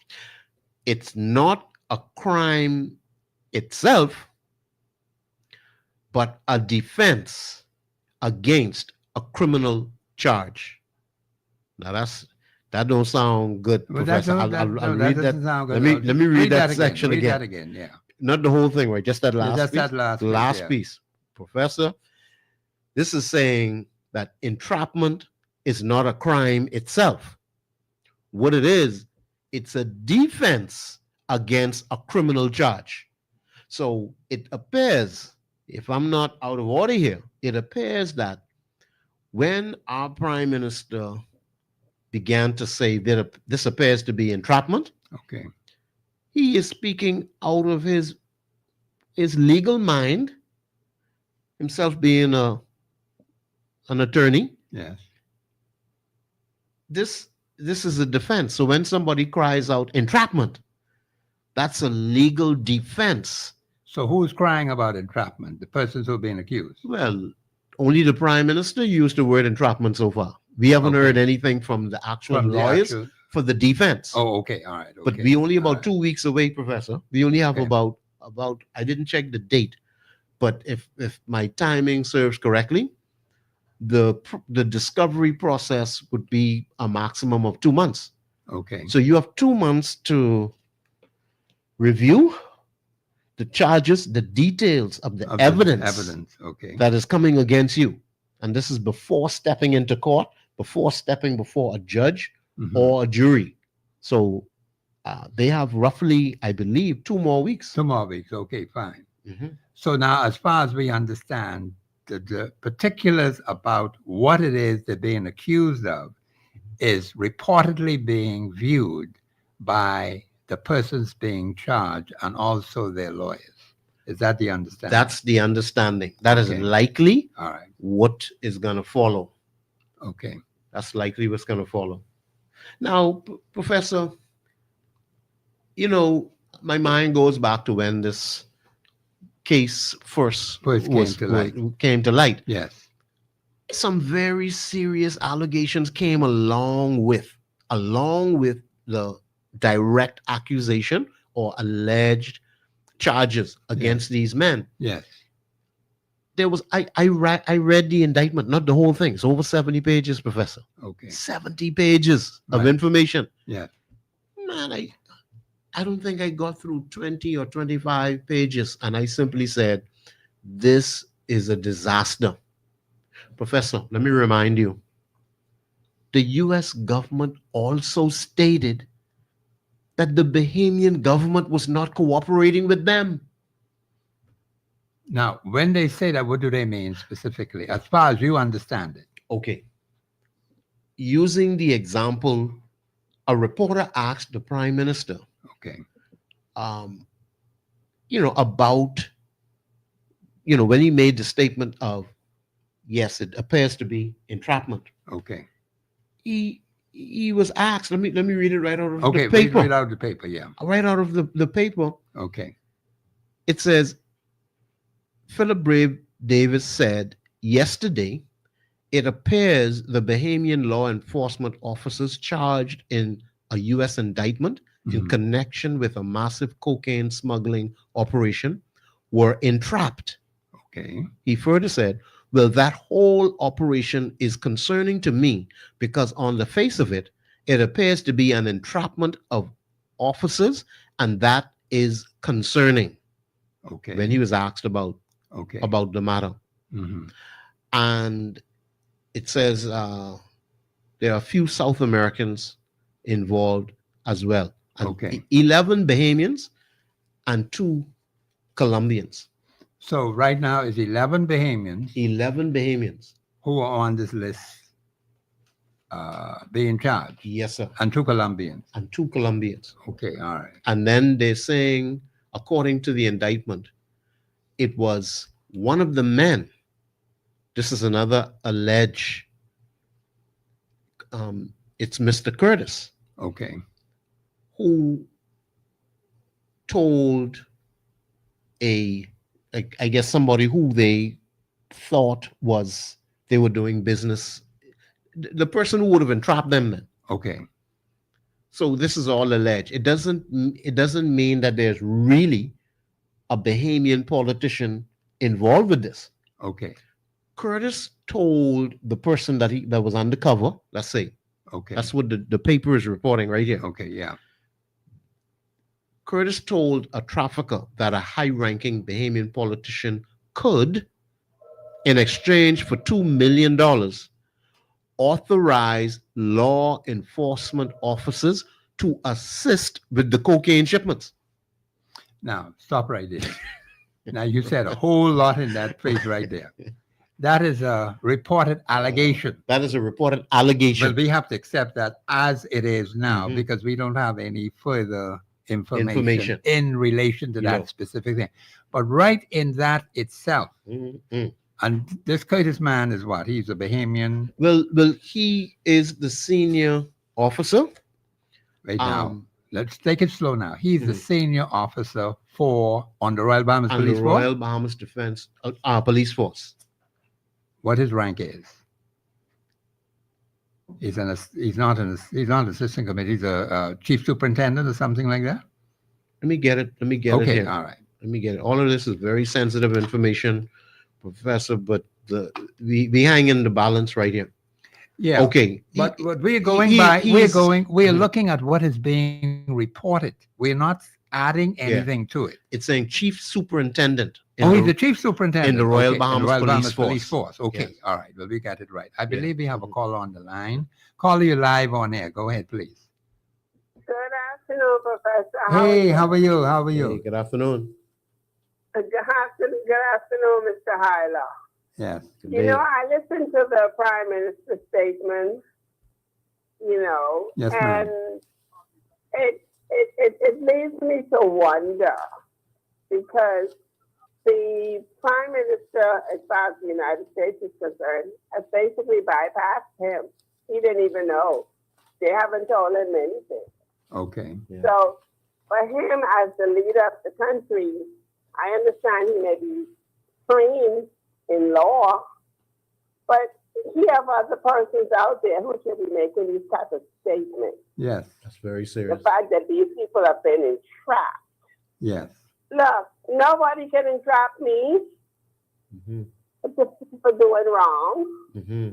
[SPEAKER 2] It's not a crime itself, but a defense against a criminal charge. Now that don't sound good,
[SPEAKER 1] Well,
[SPEAKER 2] Professor. I'll
[SPEAKER 1] that
[SPEAKER 2] read that.
[SPEAKER 1] doesn't sound good.
[SPEAKER 2] Let me read that
[SPEAKER 1] again.
[SPEAKER 2] section
[SPEAKER 1] Read
[SPEAKER 2] again.
[SPEAKER 1] that again. Yeah.
[SPEAKER 2] Not the whole thing, right? Just that last
[SPEAKER 1] Just
[SPEAKER 2] piece.
[SPEAKER 1] that last
[SPEAKER 2] The
[SPEAKER 1] piece,
[SPEAKER 2] last
[SPEAKER 1] yeah.
[SPEAKER 2] piece. Professor, this is saying that entrapment is not a crime itself. What it is, it's a defense against a criminal charge. So it appears, if I'm not out of order here, it appears that when our Prime Minister began to say that this appears to be entrapment,
[SPEAKER 1] Okay.
[SPEAKER 2] he is speaking out of his legal mind, himself being an attorney.
[SPEAKER 1] Yes.
[SPEAKER 2] This is a defense. So when somebody cries out entrapment, that's a legal defense.
[SPEAKER 1] So who's crying about entrapment? The persons who are being accused.
[SPEAKER 2] Well, Only the prime minister used the word entrapment so far. We haven't
[SPEAKER 1] Okay.
[SPEAKER 2] heard anything from the actual
[SPEAKER 1] From the
[SPEAKER 2] lawyers
[SPEAKER 1] actual-
[SPEAKER 2] for the defense.
[SPEAKER 1] Oh, okay. All right.
[SPEAKER 2] But
[SPEAKER 1] okay,
[SPEAKER 2] we only
[SPEAKER 1] all
[SPEAKER 2] about
[SPEAKER 1] right.
[SPEAKER 2] 2 weeks away, Professor. We only have
[SPEAKER 1] Okay.
[SPEAKER 2] about I didn't check the date, but if my timing serves correctly, the discovery process would be a maximum of 2 months.
[SPEAKER 1] Okay.
[SPEAKER 2] So you have 2 months to review the charges, the details of the
[SPEAKER 1] Of the
[SPEAKER 2] evidence
[SPEAKER 1] Evidence. Okay.
[SPEAKER 2] that is coming against you. And this is before stepping into court, before stepping before a judge
[SPEAKER 1] Mhm.
[SPEAKER 2] or a jury. So they have roughly, I believe, 2 more weeks.
[SPEAKER 1] 2 more weeks. Okay, fine.
[SPEAKER 2] Mhm.
[SPEAKER 1] So now, as far as we understand, the particulars about what it is they're being accused of is reportedly being viewed by the persons being charged and also their lawyers. Is that the understanding?
[SPEAKER 2] That's the understanding. That is
[SPEAKER 1] Okay.
[SPEAKER 2] likely
[SPEAKER 1] All right.
[SPEAKER 2] what is going to follow.
[SPEAKER 1] Okay.
[SPEAKER 2] That's likely what's going to follow. Now, Professor, my mind goes back to when this case first came to light.
[SPEAKER 1] Yes.
[SPEAKER 2] Some very serious allegations came along with the direct accusation or alleged charges against these men.
[SPEAKER 1] Yes.
[SPEAKER 2] There was I read the indictment, not the whole thing. It's over 70 pages, Professor.
[SPEAKER 1] Okay.
[SPEAKER 2] 70 pages of
[SPEAKER 1] Right.
[SPEAKER 2] information.
[SPEAKER 1] Yes.
[SPEAKER 2] Man, I don't think I got through 20 or 25 pages, and I simply said, this is a disaster. Professor, let me remind you, the US government also stated that the Bahamian government was not cooperating with them.
[SPEAKER 1] Now, when they say that, what do they mean specifically, as far as you understand it?
[SPEAKER 2] Okay. Using the example, a reporter asked the prime minister,
[SPEAKER 1] Okay.
[SPEAKER 2] about, when he made the statement of, yes, it appears to be entrapment.
[SPEAKER 1] Okay.
[SPEAKER 2] He was asked, let me read it right out of
[SPEAKER 1] Okay.
[SPEAKER 2] the paper.
[SPEAKER 1] Read out the paper. Yeah.
[SPEAKER 2] Right out of the paper.
[SPEAKER 1] Okay.
[SPEAKER 2] It says, Philip Brave Davis said yesterday, it appears the Bahamian law enforcement officers charged in a U.S. indictment in
[SPEAKER 1] Mhm.
[SPEAKER 2] connection with a massive cocaine smuggling operation were entrapped.
[SPEAKER 1] Okay.
[SPEAKER 2] He further said, well, that whole operation is concerning to me because on the face of it, it appears to be an entrapment of officers, and that is concerning.
[SPEAKER 1] Okay.
[SPEAKER 2] When he was asked about
[SPEAKER 1] Okay.
[SPEAKER 2] the matter.
[SPEAKER 1] Mhm.
[SPEAKER 2] And it says there are a few South Americans involved as well. And
[SPEAKER 1] Okay.
[SPEAKER 2] 11 Bahamians and 2 Colombians.
[SPEAKER 1] So right now is 11 Bahamians
[SPEAKER 2] 11 Bahamians.
[SPEAKER 1] who are on this list being charged,
[SPEAKER 2] Yes, sir.
[SPEAKER 1] and 2 Colombians.
[SPEAKER 2] And 2 Colombians.
[SPEAKER 1] Okay. All right.
[SPEAKER 2] And then they're saying, according to the indictment, it was one of the men. This is another alleged. It's Mr. Curtis
[SPEAKER 1] Okay.
[SPEAKER 2] who told I guess somebody who they thought was they were doing business, the person who would have entrapped them then.
[SPEAKER 1] Okay.
[SPEAKER 2] So this is all alleged. It doesn't mean that there's really a Bahamian politician involved with this.
[SPEAKER 1] Okay.
[SPEAKER 2] Curtis told the person that was undercover, let's say.
[SPEAKER 1] Okay.
[SPEAKER 2] That's what the paper is reporting right here.
[SPEAKER 1] Okay. Yeah.
[SPEAKER 2] Curtis told a trafficker that a high-ranking Bahamian politician could, in exchange for $2 million, authorize law enforcement officers to assist with the cocaine shipments.
[SPEAKER 1] Now, stop right there. Now, you said a whole lot in that phrase right there. That is a reported allegation.
[SPEAKER 2] That is a reported allegation.
[SPEAKER 1] But we have to accept that as it is now
[SPEAKER 2] Mhm.
[SPEAKER 1] because we don't have any further information in relation to that specific thing. But right in that itself,
[SPEAKER 2] Mhm.
[SPEAKER 1] and this Curtis man is what? He's a Bahamian
[SPEAKER 2] Well, he is the senior officer.
[SPEAKER 1] right now. Let's take it slow now. He's the
[SPEAKER 2] Mhm.
[SPEAKER 1] senior officer on the Royal Bahamas
[SPEAKER 2] and
[SPEAKER 1] Police
[SPEAKER 2] the
[SPEAKER 1] Force.
[SPEAKER 2] Royal Bahamas Defense Police Force.
[SPEAKER 1] what his rank is. He's not an assistant committee. He's a chief superintendent or something like that.
[SPEAKER 2] Let me get it. Let me get it
[SPEAKER 1] Okay,
[SPEAKER 2] here.
[SPEAKER 1] all right.
[SPEAKER 2] Let me get it. All of this is very sensitive information, Professor, but we hang in the balance right here.
[SPEAKER 1] Yeah.
[SPEAKER 2] Okay.
[SPEAKER 1] But we're going we're looking at what is being reported. We're not adding anything to it.
[SPEAKER 2] It's saying chief superintendent.
[SPEAKER 1] He's the chief superintendent
[SPEAKER 2] in the Royal
[SPEAKER 1] in
[SPEAKER 2] Bahamas
[SPEAKER 1] the Royal
[SPEAKER 2] Police
[SPEAKER 1] Police
[SPEAKER 2] Force.
[SPEAKER 1] Force. Okay,
[SPEAKER 2] Yes.
[SPEAKER 1] all right. Well, we got it right. I believe we have a
[SPEAKER 2] Mhm.
[SPEAKER 1] caller on the line. Caller, you live on air. Go ahead, please.
[SPEAKER 5] Good afternoon, Professor.
[SPEAKER 1] Hey, how are you? How are
[SPEAKER 2] Hey,
[SPEAKER 1] you?
[SPEAKER 2] good afternoon.
[SPEAKER 5] Good afternoon, Mr. Hyla.
[SPEAKER 1] Yes.
[SPEAKER 2] Good
[SPEAKER 5] You
[SPEAKER 2] day.
[SPEAKER 5] know, I listened to the Prime Minister's statement, you know,
[SPEAKER 1] Yes, ma'am.
[SPEAKER 5] and it leads me to wonder because the Prime Minister, as far as the United States is concerned, has basically bypassed him. He didn't even know. They haven't told him anything.
[SPEAKER 1] Okay.
[SPEAKER 2] Yeah.
[SPEAKER 5] So for him as the leader of the country, I understand he may be trained in law, but he have other persons out there who should be making these type of statements.
[SPEAKER 1] Yes.
[SPEAKER 2] That's very
[SPEAKER 5] The
[SPEAKER 2] serious.
[SPEAKER 5] fact that these people have been entrapped.
[SPEAKER 1] Yes.
[SPEAKER 5] Look, nobody can entrap me
[SPEAKER 2] Hmm.
[SPEAKER 5] for doing wrong.
[SPEAKER 2] Hmm.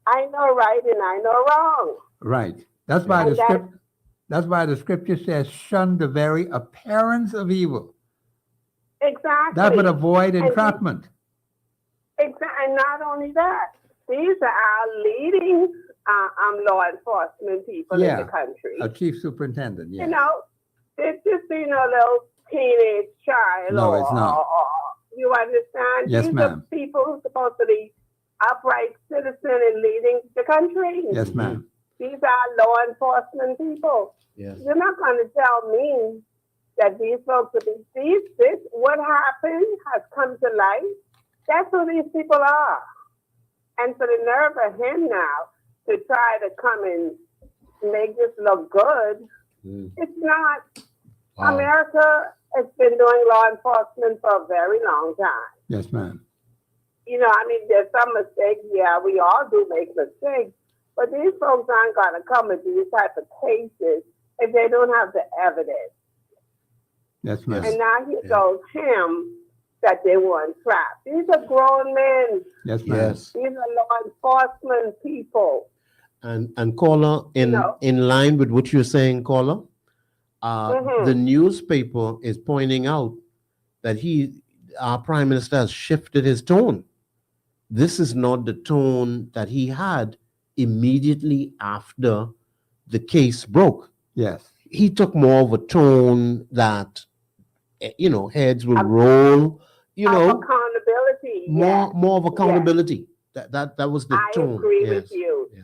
[SPEAKER 5] I know right and I know wrong.
[SPEAKER 1] Right. That's why
[SPEAKER 5] And
[SPEAKER 1] the script. That's why the scripture says, "Shun the very appearance of evil."
[SPEAKER 5] Exactly.
[SPEAKER 1] That would avoid
[SPEAKER 5] And
[SPEAKER 1] entrapment.
[SPEAKER 5] And not only that, these are our leading law enforcement people in
[SPEAKER 1] Yeah.
[SPEAKER 5] the country.
[SPEAKER 1] A chief superintendent.
[SPEAKER 5] You
[SPEAKER 1] Yes.
[SPEAKER 5] know, it's just, you know, little teenage child.
[SPEAKER 1] No, it's not.
[SPEAKER 5] You understand?
[SPEAKER 1] Yes,
[SPEAKER 5] These
[SPEAKER 1] ma'am.
[SPEAKER 5] are people who are supposed to be upright citizen and leading the country.
[SPEAKER 1] Yes, ma'am.
[SPEAKER 5] These are law enforcement people.
[SPEAKER 2] Yes.
[SPEAKER 5] You're not going to tell me that these folks are this what happened has come to light. That's who these people are. And for the nerve of him now to try to come and make this look good,
[SPEAKER 2] Mm.
[SPEAKER 5] it's not.
[SPEAKER 2] Wow.
[SPEAKER 5] America has been doing law enforcement for a very long time.
[SPEAKER 1] Yes, ma'am.
[SPEAKER 5] You know, I mean, there's some mistakes. Yeah, we all do make mistakes. But these folks aren't going to come with these type of cases if they don't have the evidence.
[SPEAKER 1] Yes, ma'am.
[SPEAKER 5] And now here goes him that they were entrapped. These are grown men.
[SPEAKER 1] Yes, ma'am.
[SPEAKER 2] Yes.
[SPEAKER 5] These are law enforcement people.
[SPEAKER 2] And caller, in line with what you're saying, caller, the newspaper is pointing out that our prime minister has shifted his tone. This is not the tone that he had immediately after the case broke.
[SPEAKER 1] Yes.
[SPEAKER 2] He took more of a tone that, you know, heads will roll, you know,
[SPEAKER 5] Accountability.
[SPEAKER 2] more of accountability. That was the
[SPEAKER 5] I
[SPEAKER 2] tone.
[SPEAKER 5] agree
[SPEAKER 2] Yes.
[SPEAKER 5] with you.
[SPEAKER 2] Yeah.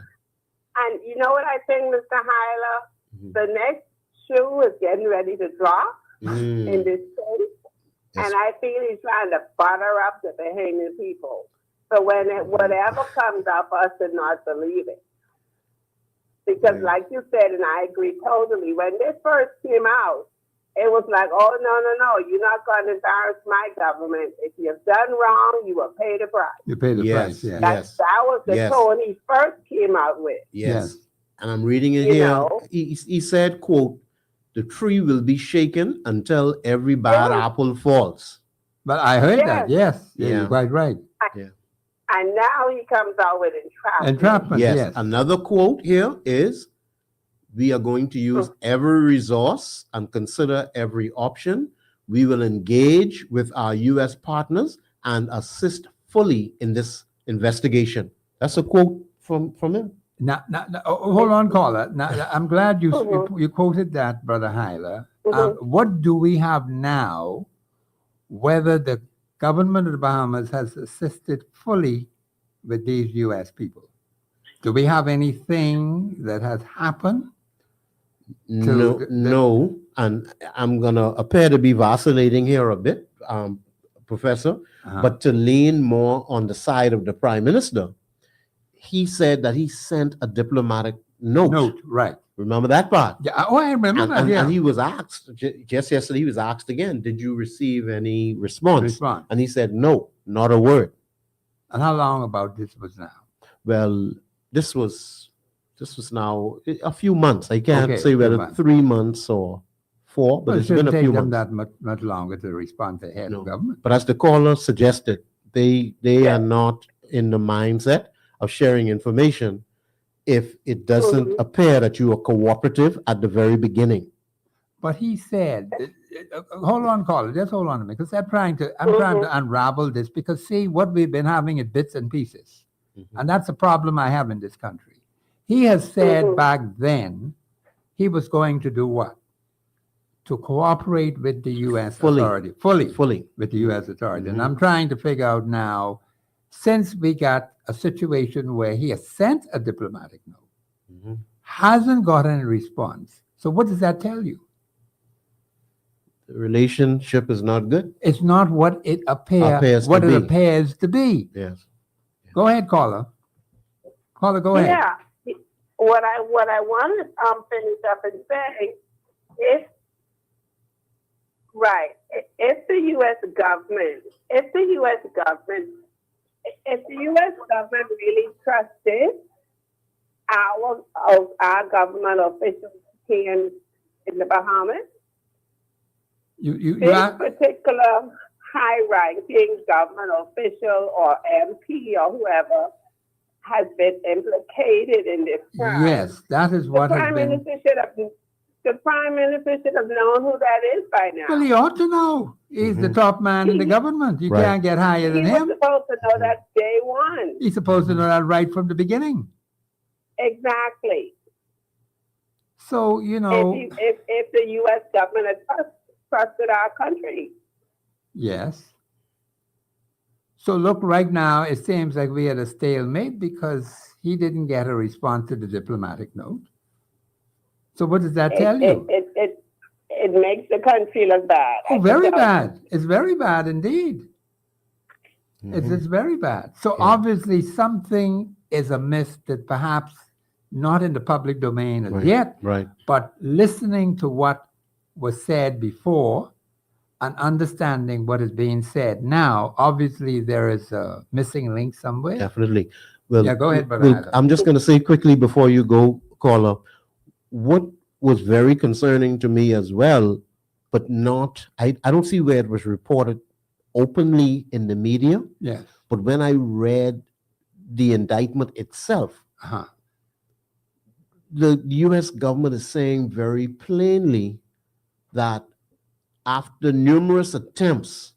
[SPEAKER 5] And you know what I think, Mr. Hyla?
[SPEAKER 2] Mhm.
[SPEAKER 5] The next shoe is getting ready to drop in
[SPEAKER 2] Mm.
[SPEAKER 5] this state.
[SPEAKER 2] Yes.
[SPEAKER 5] And I feel he's trying to butter up the Bahamian people. So when whatever comes out for us to not believe it. Because
[SPEAKER 2] Yeah.
[SPEAKER 5] like you said, and I agree totally, when this first came out, it was like, oh, no, you're not going to embarrass my government. If you've done wrong, you will pay the price.
[SPEAKER 1] You pay the
[SPEAKER 2] Yes.
[SPEAKER 1] price. Yeah.
[SPEAKER 2] Yes.
[SPEAKER 5] That was the
[SPEAKER 2] Yes.
[SPEAKER 5] tone he first came out with.
[SPEAKER 2] Yes. And I'm reading it
[SPEAKER 5] You
[SPEAKER 2] here.
[SPEAKER 5] know.
[SPEAKER 2] He said, quote, "The tree will be shaken until every bad
[SPEAKER 5] Yeah.
[SPEAKER 2] apple falls."
[SPEAKER 1] But I heard that. Yes. Yeah.
[SPEAKER 2] Yeah.
[SPEAKER 1] You're quite right.
[SPEAKER 5] And now he comes out with entrapment.
[SPEAKER 1] Entrapment.
[SPEAKER 2] Yes.
[SPEAKER 1] Yes.
[SPEAKER 2] Another quote here is, "We are going to use every resource and consider every option. We will engage with our U.S. partners and assist fully in this investigation." That's a quote from him.
[SPEAKER 1] Now, hold on, caller. Now, I'm glad you quoted that, Brother Hyla. What do we have now? Whether the government of the Bahamas has assisted fully with these U.S. people? Do we have anything that has happened?
[SPEAKER 2] No, and I'm gonna appear to be vacillating here a bit, Professor, but to lean more on the side of the Prime Minister, he said that he sent a diplomatic note.
[SPEAKER 1] Right.
[SPEAKER 2] Remember that part?
[SPEAKER 1] Yeah. Oh, I remember that. Yeah.
[SPEAKER 2] And he was asked just yesterday. He was asked again, "Did you receive any response?" And he said, "No, not a word."
[SPEAKER 1] And how long about this was now?
[SPEAKER 2] Well, this was now a few months. I can't
[SPEAKER 1] Okay,
[SPEAKER 2] say
[SPEAKER 1] few
[SPEAKER 2] whether
[SPEAKER 1] months.
[SPEAKER 2] 3 months or 4, but
[SPEAKER 1] Well, it
[SPEAKER 2] it's been
[SPEAKER 1] shouldn't
[SPEAKER 2] a
[SPEAKER 1] take
[SPEAKER 2] few
[SPEAKER 1] them
[SPEAKER 2] months.
[SPEAKER 1] that much longer to respond to head
[SPEAKER 2] No.
[SPEAKER 1] of government.
[SPEAKER 2] But as the caller suggested, they are not in the mindset of sharing information if it doesn't
[SPEAKER 5] Mhm.
[SPEAKER 2] appear that you are cooperative at the very beginning.
[SPEAKER 1] But he said, hold on, caller, just hold on a minute, because I'm trying to unravel this, because see, what we've been having is bits and pieces. And that's a problem I have in this country. He has said back then he was going to do what? To cooperate with the U.S. authority. Fully with the U.S. authority. And I'm trying to figure out now, since we got a situation where he has sent a diplomatic note, hasn't got any response. So what does that tell you?
[SPEAKER 2] The relationship is not good.
[SPEAKER 1] It's not what it
[SPEAKER 2] Appears to be.
[SPEAKER 1] appears to be.
[SPEAKER 2] Yes.
[SPEAKER 1] Go ahead, caller. Caller, go ahead.
[SPEAKER 5] Yeah. What I want to finish up and say, if the U.S. government really trusted our government officials here in the Bahamas, this particular high-ranking government official or MP or whoever has been implicated in this crime.
[SPEAKER 1] Yes, that is what
[SPEAKER 5] the
[SPEAKER 1] has
[SPEAKER 5] prime
[SPEAKER 1] been.
[SPEAKER 5] The prime minister should have known who that is by now.
[SPEAKER 1] Well, he ought to know. He's the top man in the government. You
[SPEAKER 2] Right.
[SPEAKER 1] can't get higher than
[SPEAKER 5] He was
[SPEAKER 1] him.
[SPEAKER 5] supposed to know that day one.
[SPEAKER 1] He's supposed to know that right from the beginning.
[SPEAKER 5] Exactly.
[SPEAKER 1] So,
[SPEAKER 5] If the U.S. government had trusted our country.
[SPEAKER 1] yes. So look, right now, it seems like we had a stalemate because he didn't get a response to the diplomatic note. So what does that tell you?
[SPEAKER 5] It makes the country look bad.
[SPEAKER 1] Oh, very bad. It's very bad indeed. It's very bad. So obviously something is amiss that perhaps not in the public domain as yet,
[SPEAKER 2] Right.
[SPEAKER 1] but listening to what was said before and understanding what is being said now, obviously there is a missing link somewhere.
[SPEAKER 2] Definitely. Well,
[SPEAKER 1] Yeah, go ahead, Brother Adam.
[SPEAKER 2] I'm just going to say quickly before you go, caller, what was very concerning to me as well, but I don't see where it was reported openly in the media,
[SPEAKER 1] Yes.
[SPEAKER 2] but when I read the indictment itself,
[SPEAKER 1] Uh-huh.
[SPEAKER 2] the U.S. government is saying very plainly that after numerous attempts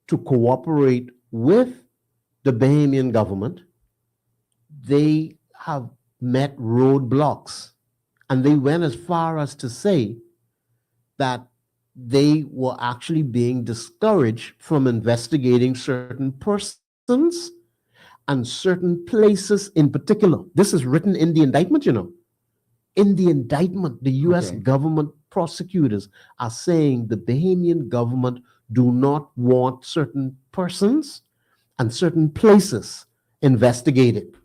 [SPEAKER 2] to cooperate with the Bahamian government, they have met roadblocks. And they went as far as to say that they were actually being discouraged from investigating certain persons and certain places in particular. This is written in the indictment, In the indictment, the U.S. government prosecutors are saying the Bahamian government do not want certain persons and certain places investigated.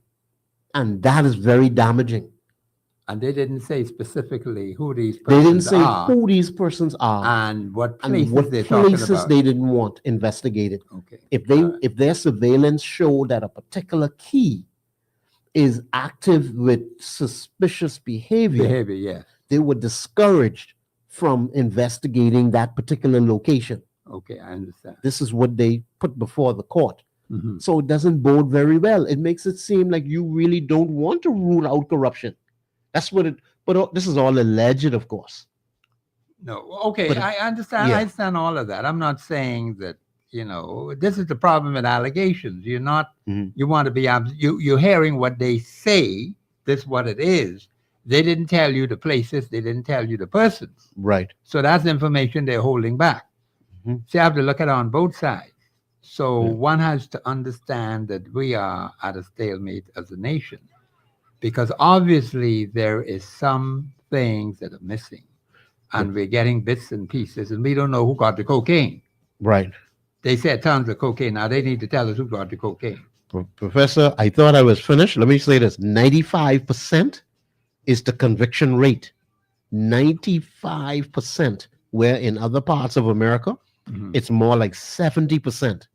[SPEAKER 2] And that is very damaging.
[SPEAKER 1] And they didn't say specifically who these
[SPEAKER 2] They didn't
[SPEAKER 1] persons
[SPEAKER 2] say
[SPEAKER 1] are
[SPEAKER 2] who these persons are
[SPEAKER 1] and what
[SPEAKER 2] and
[SPEAKER 1] places
[SPEAKER 2] what
[SPEAKER 1] they're talking
[SPEAKER 2] places
[SPEAKER 1] about.
[SPEAKER 2] they didn't want investigated.
[SPEAKER 1] Okay.
[SPEAKER 2] If their surveillance showed that a particular key is active with suspicious behavior,
[SPEAKER 1] Yes.
[SPEAKER 2] they were discouraged from investigating that particular location.
[SPEAKER 1] Okay, I understand.
[SPEAKER 2] This is what they put before the court.
[SPEAKER 1] Mhm.
[SPEAKER 2] So it doesn't bode very well. It makes it seem like you really don't want to rule out corruption. That's what but this is all alleged, of course.
[SPEAKER 1] No, okay,
[SPEAKER 2] But
[SPEAKER 1] I understand.
[SPEAKER 2] yeah.
[SPEAKER 1] I understand all of that. I'm not saying that, this is the problem with allegations. You're not, you want to be, you're hearing what they say. This is what it is. They didn't tell you the places. They didn't tell you the persons.
[SPEAKER 2] Right.
[SPEAKER 1] So that's information they're holding back. So you have to look at it on both sides. So one has to understand that we are at a stalemate as a nation, because obviously there is some things that are missing, and we're getting bits and pieces, and we don't know who got the cocaine.
[SPEAKER 2] Right.
[SPEAKER 1] They said tons of cocaine. Now they need to tell us who got the cocaine.
[SPEAKER 2] Professor, I thought I was finished. Let me say this. 95% is the conviction rate. 95%, where in other parts of America, it's more like 70%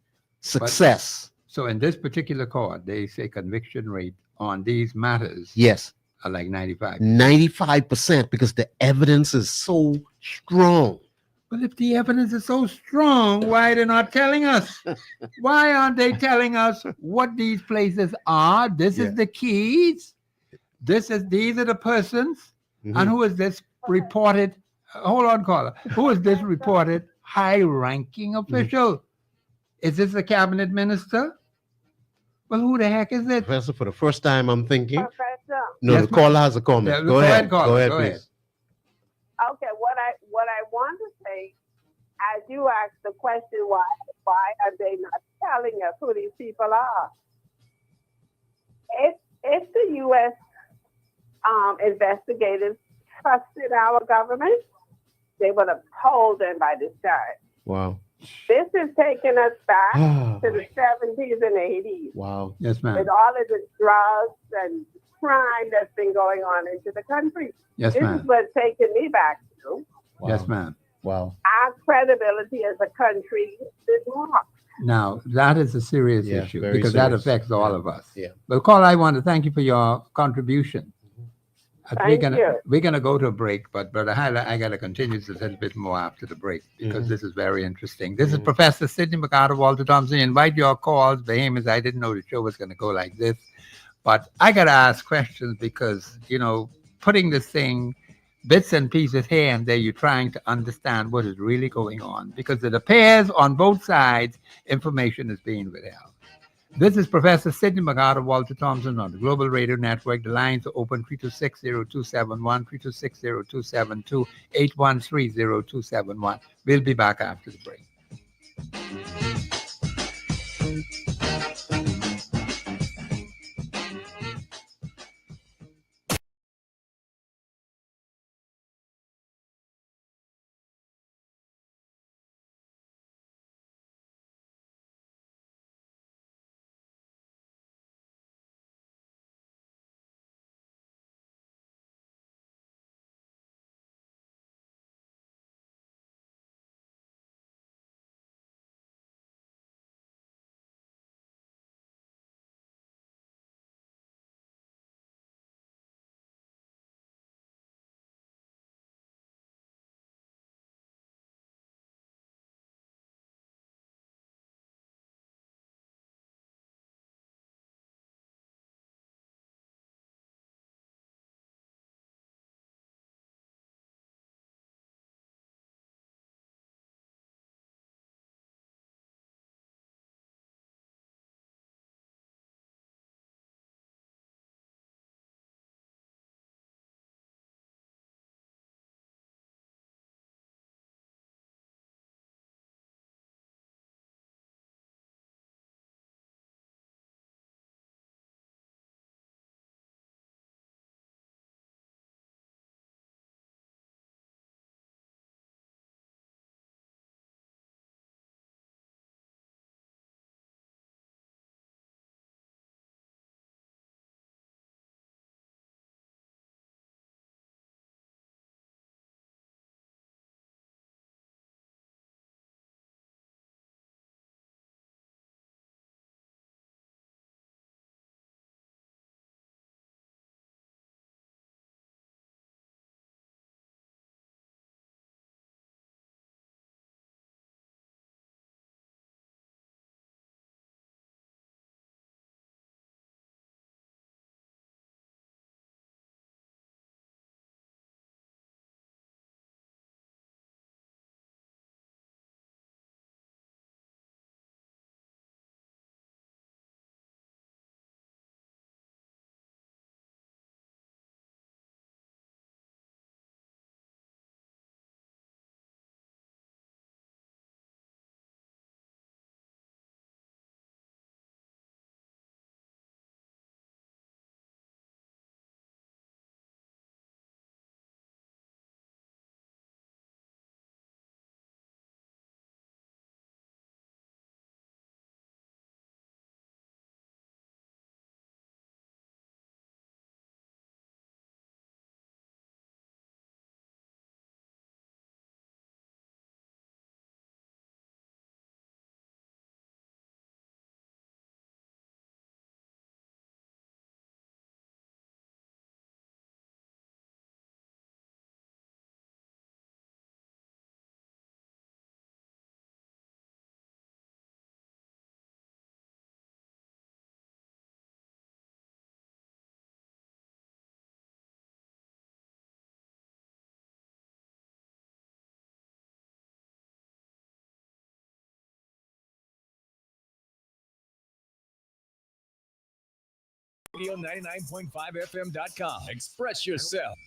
[SPEAKER 2] success.
[SPEAKER 1] So in this particular court, they say conviction rate on these matters
[SPEAKER 2] Yes,
[SPEAKER 1] are like 95.
[SPEAKER 2] 95% because the evidence is so strong.
[SPEAKER 1] Well, if the evidence is so strong, why are they not telling us? Why aren't they telling us what these places are? This
[SPEAKER 2] Yeah.
[SPEAKER 1] is the keys. These are the persons.
[SPEAKER 2] Mhm.
[SPEAKER 1] And who is this reported? Hold on, caller. Who is this reported high-ranking official? Is this a cabinet minister? Well, who the heck is it?
[SPEAKER 2] Professor, for the first time, I'm thinking.
[SPEAKER 5] Professor.
[SPEAKER 2] No,
[SPEAKER 1] Yes,
[SPEAKER 2] the caller has a comment.
[SPEAKER 1] Yeah,
[SPEAKER 2] Go ahead.
[SPEAKER 1] caller.
[SPEAKER 2] Go ahead,
[SPEAKER 1] Go
[SPEAKER 2] please.
[SPEAKER 1] ahead.
[SPEAKER 5] Okay, what I want to say, as you asked the question, why are they not telling us who these people are? If the U.S. Investigators trusted our government, they would have told them by this time.
[SPEAKER 2] Wow.
[SPEAKER 5] This is taking us back to the 70s and 80s
[SPEAKER 2] Wow.
[SPEAKER 1] Yes, ma'am.
[SPEAKER 5] with all of the drugs and crime that's been going on into the country.
[SPEAKER 1] Yes,
[SPEAKER 5] This is
[SPEAKER 1] ma'am.
[SPEAKER 5] what's taking me back to.
[SPEAKER 2] Wow.
[SPEAKER 1] Yes, ma'am.
[SPEAKER 2] Wow.
[SPEAKER 5] Our credibility as a country is lost.
[SPEAKER 1] Now, that is a serious
[SPEAKER 2] Yeah,
[SPEAKER 1] issue
[SPEAKER 2] very
[SPEAKER 1] because that
[SPEAKER 2] serious.
[SPEAKER 1] affects all
[SPEAKER 2] Yeah.
[SPEAKER 1] of us.
[SPEAKER 2] Yeah.
[SPEAKER 1] Well, Carl, I want to thank you for your contribution.
[SPEAKER 5] Thank you.
[SPEAKER 1] We're gonna go to a break, but Brother Hyla, I gotta continue this a little bit more after the break because
[SPEAKER 2] Mhm.
[SPEAKER 1] this is very interesting. This is
[SPEAKER 2] Mhm.
[SPEAKER 1] Professor Sidney McCarter, Walter Thompson. Invite your calls. Behemoths, I didn't know the show was gonna go like this, but I gotta ask questions because putting this thing bits and pieces here and there, you're trying to understand what is really going on because it appears on both sides information is being withheld. This is Professor Sidney McCarter, Walter Thompson on the Global Radio Network. The lines are open 326-0271, 326-0272, 813-0271. We'll be back after the break.
[SPEAKER 4] Radio 99.5FM.com. Express yourself.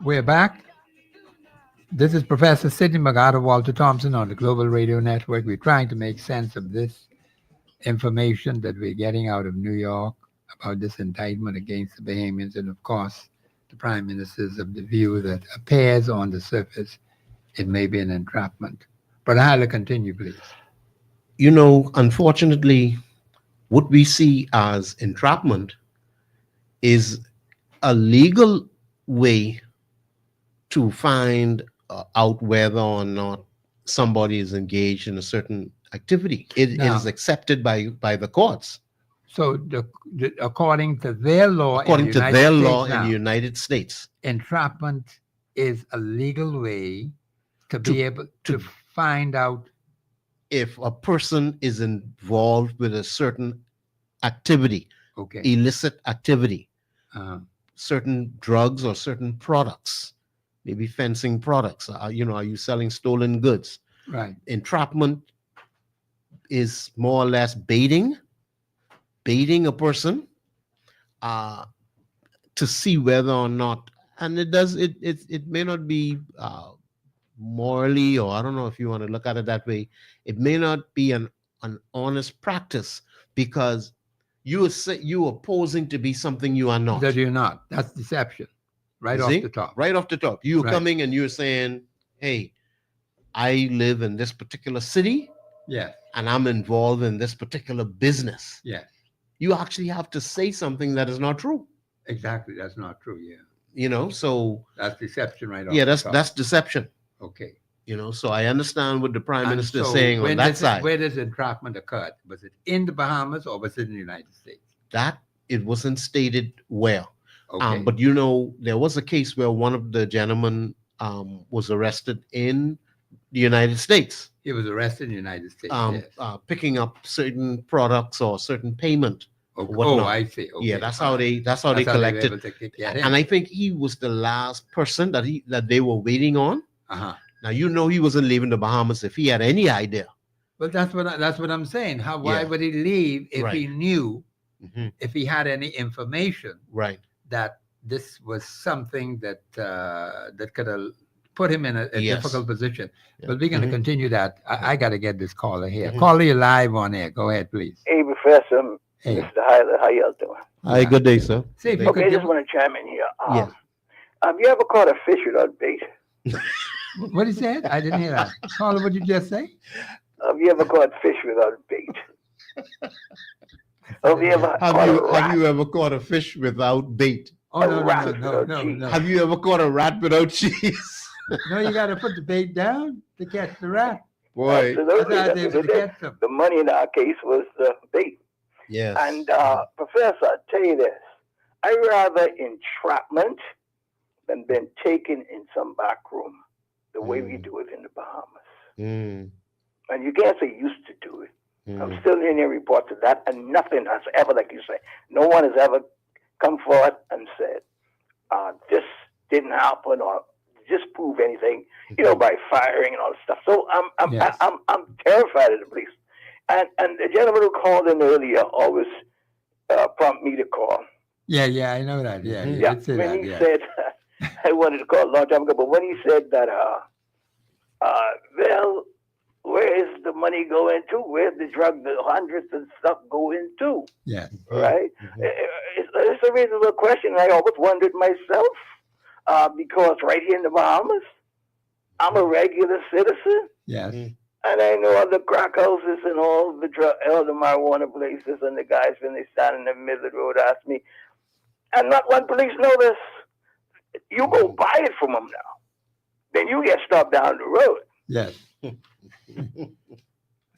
[SPEAKER 1] We're back. This is Professor Sidney McArthur, Walter Thompson on the Global Radio Network. We're trying to make sense of this information that we're getting out of New York about this indictment against the Bahamians. And of course, the Prime Minister is of the view that appears on the surface it may be an entrapment. But I'll continue, please.
[SPEAKER 2] You know, unfortunately, what we see as entrapment is a legal way to find out whether or not somebody is engaged in a certain activity. It is accepted by the courts.
[SPEAKER 1] So, according to their law,
[SPEAKER 2] According to their law in the United States,
[SPEAKER 1] entrapment is a legal way to be able to find out
[SPEAKER 2] if a person is involved with a certain activity, illicit activity, certain drugs or certain products, maybe fencing products. Are you selling stolen goods?
[SPEAKER 1] Right.
[SPEAKER 2] Entrapment is more or less baiting a person to see whether or not, and it may not be morally, or I don't know if you want to look at it that way, it may not be an honest practice, because you are posing to be something you are not.
[SPEAKER 1] That you're not. That's deception. Right off the top.
[SPEAKER 2] Right off the top. You're coming and you're saying, hey, I live in this particular city.
[SPEAKER 1] Yes.
[SPEAKER 2] And I'm involved in this particular business.
[SPEAKER 1] Yes.
[SPEAKER 2] You actually have to say something that is not true.
[SPEAKER 1] Exactly. That's not true. Yeah.
[SPEAKER 2] So
[SPEAKER 1] that's deception right off.
[SPEAKER 2] Yeah, that's deception.
[SPEAKER 1] Okay.
[SPEAKER 2] So I understand what the Prime Minister is saying on that side.
[SPEAKER 1] Where does entrapment occur? Was it in the Bahamas or was it in the United States?
[SPEAKER 2] That it wasn't stated where.
[SPEAKER 1] Okay.
[SPEAKER 2] But there was a case where one of the gentlemen was arrested in the United States.
[SPEAKER 1] He was arrested in the United States. Yes.
[SPEAKER 2] Picking up certain products or certain payment.
[SPEAKER 1] Okay. Oh, I see. Okay.
[SPEAKER 2] Yeah, that's how they collected. And I think he was the last person that they were waiting on.
[SPEAKER 1] Uh-huh.
[SPEAKER 2] Now he wasn't leaving the Bahamas if he had any idea.
[SPEAKER 1] Well, that's what I'm saying. Why would he leave if he knew, if he had any information, that this was something that could have put him in a difficult position? Yeah. But we're going to continue that. I got to get this caller here. Caller, you live on air. Go ahead, please.
[SPEAKER 6] Hey, Professor.
[SPEAKER 1] Hey.
[SPEAKER 6] Mr. Hyler, how y'all doing?
[SPEAKER 2] Hi, good day, sir.
[SPEAKER 6] I just want to chime in here. Have you ever caught a fish without bait?
[SPEAKER 1] What he said? I didn't hear that. Caller, what did you just say?
[SPEAKER 6] Have you ever caught fish without bait? Have
[SPEAKER 2] you ever caught a fish without bait?
[SPEAKER 1] Oh, no.
[SPEAKER 2] Have you ever caught a rat without cheese?
[SPEAKER 1] No, you got to put the bait down to catch the rat.
[SPEAKER 2] Boy.
[SPEAKER 6] The money in our case was the bait.
[SPEAKER 2] Yes.
[SPEAKER 6] And Professor, I'll tell you this. I rather entrapment than been taken in some back room the way we do it in the Bahamas. And you can't say used to do it. I'm still hearing reports of that, and nothing has ever, like you say, no one has ever come forward and said, this didn't happen or disprove anything, by firing and all this stuff. So I'm terrified of the police. And the gentleman who called in earlier always prompt me to call.
[SPEAKER 1] Yeah, I know that. Yeah.
[SPEAKER 6] When he said, I wanted to call a long time ago, but when he said that, well, where is the money going to? Where's the drug, the hundreds and stuff going to?
[SPEAKER 1] Yeah.
[SPEAKER 6] Right? It's a reasonable question. I always wondered myself, because right here in the Bahamas, I'm a regular citizen.
[SPEAKER 1] Yes.
[SPEAKER 6] And I know all the crack houses and all the marijuana places, and the guys, when they stand in the middle of the road, ask me, and not one police know this. You go buy it from them now. Then you get stopped down the road.
[SPEAKER 1] Yes.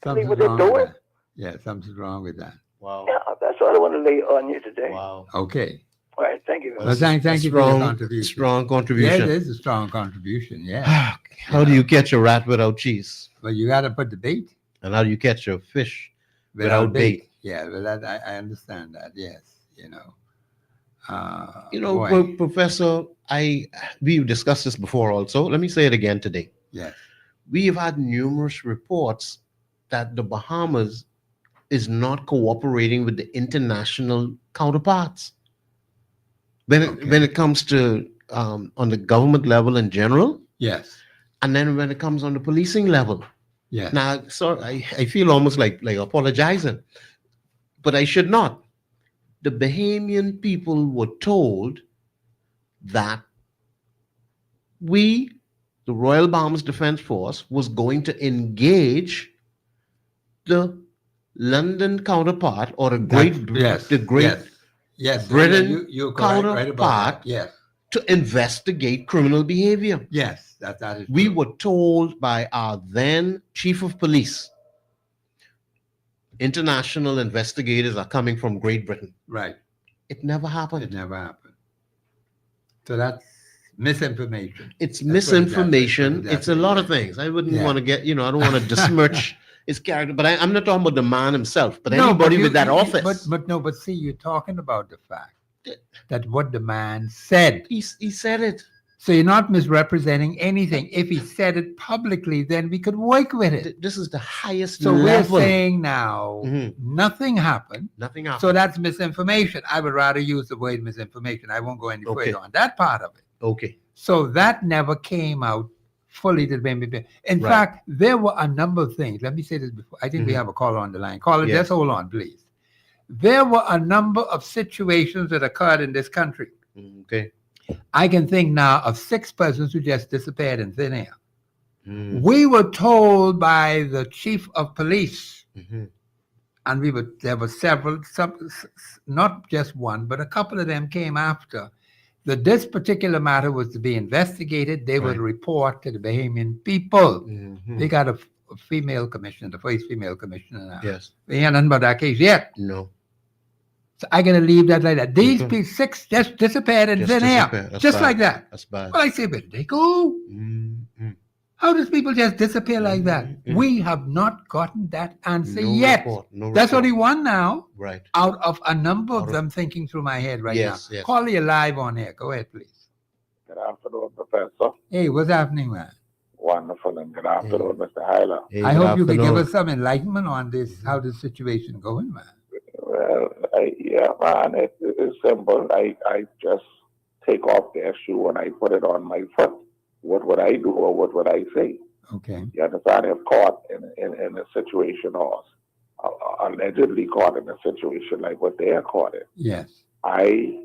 [SPEAKER 6] Something's wrong with that.
[SPEAKER 1] Yeah, something's wrong with that.
[SPEAKER 2] Wow.
[SPEAKER 6] Yeah, that's all I want to lay on you today.
[SPEAKER 2] Wow.
[SPEAKER 1] Okay.
[SPEAKER 6] All right, thank you.
[SPEAKER 1] Well, thank you for your contribution.
[SPEAKER 2] Strong contribution.
[SPEAKER 1] Yeah, it is a strong contribution, yeah.
[SPEAKER 2] How do you catch a rat without cheese?
[SPEAKER 1] Well, you got to put the bait.
[SPEAKER 2] And how do you catch a fish without bait?
[SPEAKER 1] Yeah, well, I understand that, yes,
[SPEAKER 2] Professor, we've discussed this before also. Let me say it again today.
[SPEAKER 1] Yes.
[SPEAKER 2] we have had numerous reports that the Bahamas is not cooperating with the international counterparts. When it comes to on the government level in general,
[SPEAKER 1] Yes.
[SPEAKER 2] and then when it comes on the policing level.
[SPEAKER 1] Yes.
[SPEAKER 2] Now, so I feel almost like apologizing, but I should not. The Bahamian people were told that we, the Royal Bahamas Defense Force, was going to engage the London counterpart or the Great
[SPEAKER 1] Yes.
[SPEAKER 2] Britain
[SPEAKER 1] you're correct, right about
[SPEAKER 2] counterpart
[SPEAKER 1] that. Yes.
[SPEAKER 2] to investigate criminal behavior.
[SPEAKER 1] Yes. That is
[SPEAKER 2] We
[SPEAKER 1] true.
[SPEAKER 2] were told by our then chief of police, international investigators are coming from Great Britain.
[SPEAKER 1] Right.
[SPEAKER 2] It never happened.
[SPEAKER 1] It never happened. So that's misinformation.
[SPEAKER 2] It's
[SPEAKER 1] Let's put it that way.
[SPEAKER 2] misinformation. It's a lot of things. I wouldn't want to get, I don't want to besmirch his character, but I'm not talking about the man himself, but anybody with that office.
[SPEAKER 1] But see, you're talking about the fact that what the man said.
[SPEAKER 2] He said it.
[SPEAKER 1] So you're not misrepresenting anything. If he said it publicly, then we could work with it.
[SPEAKER 2] This is the highest
[SPEAKER 1] So
[SPEAKER 2] level.
[SPEAKER 1] we're saying now nothing happened.
[SPEAKER 2] Nothing happened.
[SPEAKER 1] So that's misinformation. I would rather use the word misinformation. I won't go any further on that part of it.
[SPEAKER 2] Okay.
[SPEAKER 1] So that never came out fully to the Bahamian. In fact, there were a number of things. Let me say this before. I think we have a caller on the line. Caller, just hold on, please. There were a number of situations that occurred in this country.
[SPEAKER 2] Okay.
[SPEAKER 1] I can think now of 6 persons who just disappeared in thin air. We were told by the chief of police, and there were several, not just one, but a couple of them came after, that this particular matter was to be investigated. They would report to the Bahamian people. They got a female commissioner, the first female commissioner now.
[SPEAKER 2] Yes.
[SPEAKER 1] We ain't nothing about that case yet.
[SPEAKER 2] No.
[SPEAKER 1] So I'm going to leave that like that. These people, 6 just disappeared in thin air. Just like that.
[SPEAKER 2] That's bad.
[SPEAKER 1] Well, I say, where did they go? How does people just disappear like that? We have not gotten that answer yet. That's only one now.
[SPEAKER 2] Right.
[SPEAKER 1] Out of a number of them thinking through my head right now.
[SPEAKER 2] Yes.
[SPEAKER 1] Call you live on air. Go ahead, please.
[SPEAKER 6] Good afternoon, Professor.
[SPEAKER 1] Hey, what's happening, man?
[SPEAKER 6] Wonderful, and good afternoon, Mr. Hyler.
[SPEAKER 2] Hey,
[SPEAKER 1] I hope you can give us some enlightenment on this, how this situation going, man.
[SPEAKER 6] Well, man, it's simple. I just take off the shoe and I put it on my foot. What would I do, or what would I say?
[SPEAKER 1] Okay.
[SPEAKER 6] You understand? If caught in a situation, or allegedly caught in a situation like what they are caught in.
[SPEAKER 1] Yes.
[SPEAKER 6] I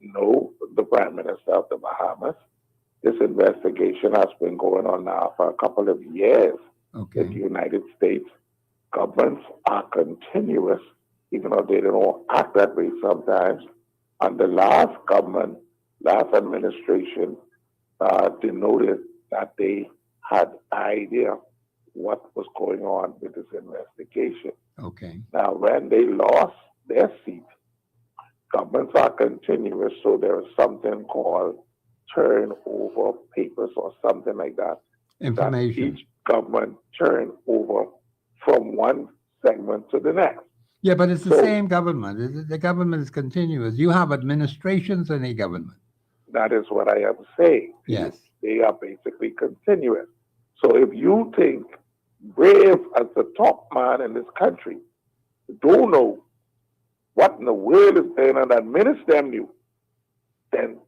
[SPEAKER 6] know the Prime Minister of the Bahamas. This investigation has been going on now for a couple of years.
[SPEAKER 1] Okay.
[SPEAKER 6] In the United States, governments are continuous, even though they don't act that way sometimes. And the last administration denoted that they had idea what was going on with this investigation.
[SPEAKER 1] Okay.
[SPEAKER 6] Now, when they lost their seat, governments are continuous, so there is something called turnover papers or something like that.
[SPEAKER 1] Information.
[SPEAKER 6] That each government turn over from one segment to the next.
[SPEAKER 1] Yeah, but it's the same government. The government is continuous. You have administrations in a government.
[SPEAKER 6] That is what I am saying.
[SPEAKER 1] Yes.
[SPEAKER 6] They are basically continuous. So if you think Brave, as the top man in this country, don't know what in the world is going on that minister them knew, then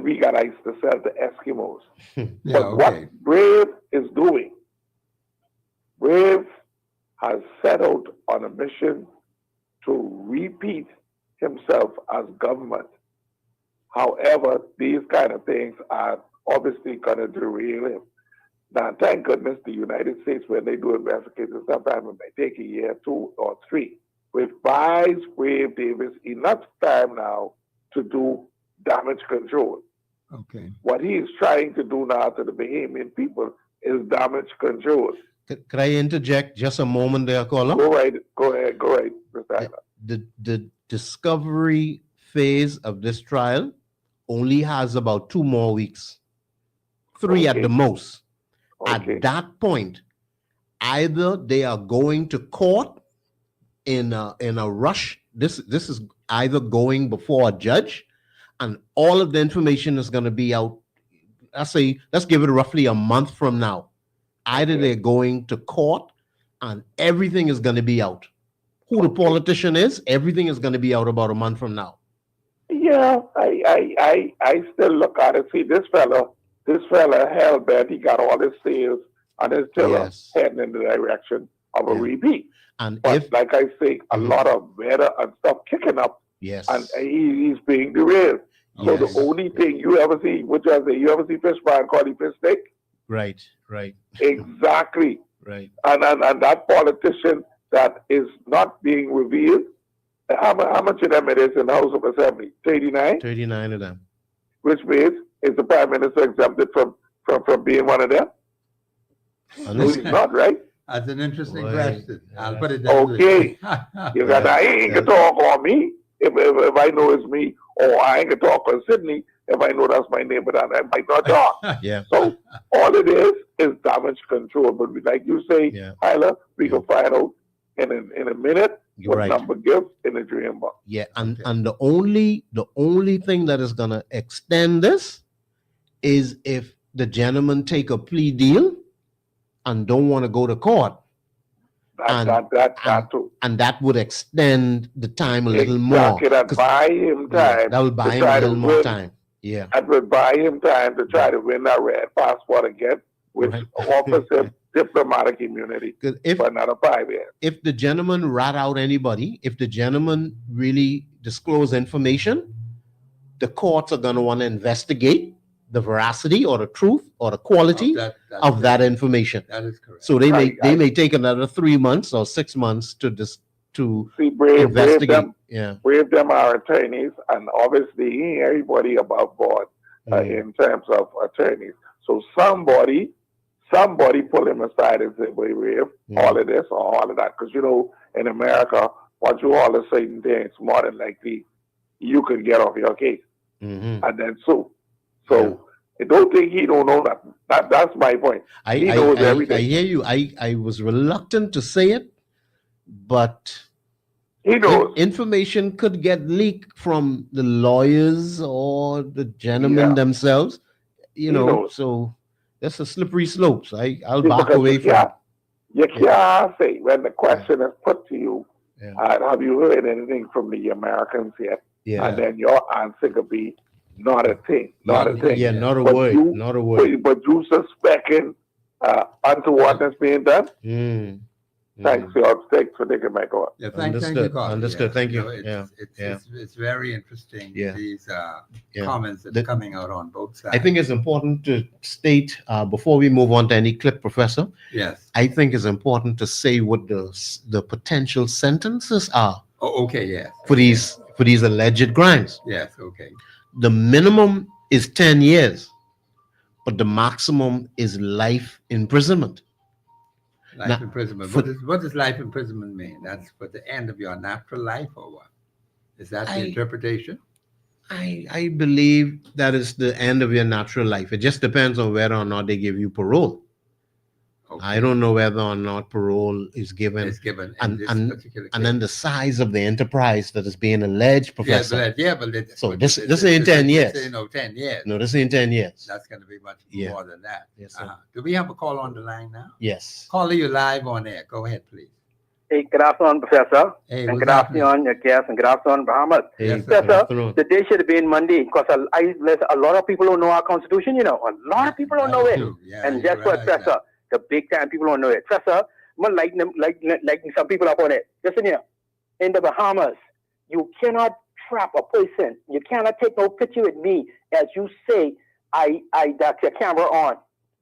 [SPEAKER 6] we got ice to sell to Eskimos. But what Brave is doing, Brave has set out on a mission to repeat himself as government. However, these kind of things are obviously going to derail him. Now, thank goodness the United States, when they do investigations, sometimes it may take a year, 2 or 3, which buys Brave Davis enough time now to do damage control.
[SPEAKER 1] Okay.
[SPEAKER 6] What he is trying to do now to the Bahamian people is damage control.
[SPEAKER 2] Could I interject just a moment there, caller?
[SPEAKER 6] Go ahead, Mr. Hyler.
[SPEAKER 2] The discovery phase of this trial only has about 2 more weeks, 3 at the most.
[SPEAKER 6] Okay.
[SPEAKER 2] At that point, either they are going to court in a rush. This is either going before a judge, and all of the information is going to be out. Let's give it roughly a month from now. Either they're going to court and everything is going to be out. Who the politician is, everything is going to be out about a month from now.
[SPEAKER 7] Yeah, I still look at it. See, this fella hell bent. He got all his sales and his tiller heading in the direction of a repeat.
[SPEAKER 2] And
[SPEAKER 7] but
[SPEAKER 2] if,
[SPEAKER 7] like I say, a lot of weather and stuff kicking up.
[SPEAKER 2] Yes.
[SPEAKER 7] And he's being derailed. So the only thing you ever see, which I say, you ever see fish fry and call it fish steak?
[SPEAKER 2] Right.
[SPEAKER 7] Exactly.
[SPEAKER 2] Right.
[SPEAKER 7] And that politician that is not being revealed, how much of them it is in the House of Assembly? 39?
[SPEAKER 2] 39 of them.
[SPEAKER 7] Which means, is the Prime Minister exempted from being one of them? No, he's not, right?
[SPEAKER 1] That's an interesting question. I'll put it that way.
[SPEAKER 7] Okay. You got I ain't gonna talk on me if I know it's me, or I ain't gonna talk on Sidney if I know that's my neighbor and I might not talk.
[SPEAKER 2] Yeah.
[SPEAKER 7] So all it is damage control. But like you say, Hyla, we can find out in a minute what number gives in the dream box.
[SPEAKER 2] Yeah, and the only thing that is gonna extend this is if the gentleman take a plea deal and don't want to go to court. And that would extend the time a little more.
[SPEAKER 7] That buy him time.
[SPEAKER 2] That will buy him a little more time. Yeah.
[SPEAKER 7] That would buy him time to try to win that red passport again, which offers him diplomatic immunity for another 5 years.
[SPEAKER 2] If the gentleman rat out anybody, if the gentleman really disclose information, the courts are going to want to investigate the veracity or the truth or the quality of that information.
[SPEAKER 1] That is correct.
[SPEAKER 2] So they may take another 3 months or 6 months to investigate.
[SPEAKER 7] Brave them are attorneys, and obviously everybody above board in terms of attorneys. So somebody pull him aside and say, wait, Brave, all of this or all of that. Because, in America, once you all of certain things, more than likely, you can get off your case.
[SPEAKER 2] Mm-hmm.
[SPEAKER 7] And then sue. So I don't think he don't know that. That's my point. He knows everything.
[SPEAKER 2] I hear you. I was reluctant to say it, but
[SPEAKER 7] he knows.
[SPEAKER 2] Information could get leaked from the lawyers or the gentlemen themselves. So that's a slippery slope. So I'll back away from it.
[SPEAKER 7] You can't say when the question is put to you, have you heard anything from the Americans yet?
[SPEAKER 2] Yeah.
[SPEAKER 7] And then your answer could be, not a thing. Not a thing.
[SPEAKER 2] Yeah, not a word. Not a word.
[SPEAKER 7] But you suspecting untoward that's being done? Thanks for taking my call.
[SPEAKER 1] Yeah, thank you, Carl.
[SPEAKER 2] Understood. Thank you.
[SPEAKER 1] It's very interesting. These comments that are coming out on both sides.
[SPEAKER 2] I think it's important to state before we move on to any clip, Professor.
[SPEAKER 1] Yes.
[SPEAKER 2] I think it's important to say what the potential sentences are.
[SPEAKER 1] Oh, okay. Yes.
[SPEAKER 2] For these alleged crimes.
[SPEAKER 1] Yes. Okay.
[SPEAKER 2] The minimum is 10 years, but the maximum is life imprisonment.
[SPEAKER 1] Life imprisonment. What does life imprisonment mean? That's for the end of your natural life, or what? Is that the interpretation?
[SPEAKER 2] I believe that is the end of your natural life. It just depends on whether or not they give you parole. Okay. I don't know whether or not parole is given.
[SPEAKER 1] It's given
[SPEAKER 2] and then the size of the enterprise that is being alleged, Professor. This ain't 10 years.
[SPEAKER 1] 10 years.
[SPEAKER 2] No, this ain't 10 years.
[SPEAKER 1] That's going to be much more than that.
[SPEAKER 2] Yes, sir.
[SPEAKER 1] Do we have a call on the line now?
[SPEAKER 2] Yes.
[SPEAKER 1] Caller, you live on air. Go ahead, please.
[SPEAKER 8] Hey, good afternoon, Professor.
[SPEAKER 1] Hey,
[SPEAKER 8] and good afternoon, your guest, and good afternoon, Bahamas.
[SPEAKER 2] Hey,
[SPEAKER 8] Professor, the day should have been Monday because a lot of people don't know our Constitution, A lot of people don't know it.
[SPEAKER 1] Yeah,
[SPEAKER 8] and guess what, Professor? The big time people don't know it. Professor, I'm lighting some people up on it. Listen here. In the Bahamas, you cannot trap a person. You cannot take no picture with me as you say I got your camera on.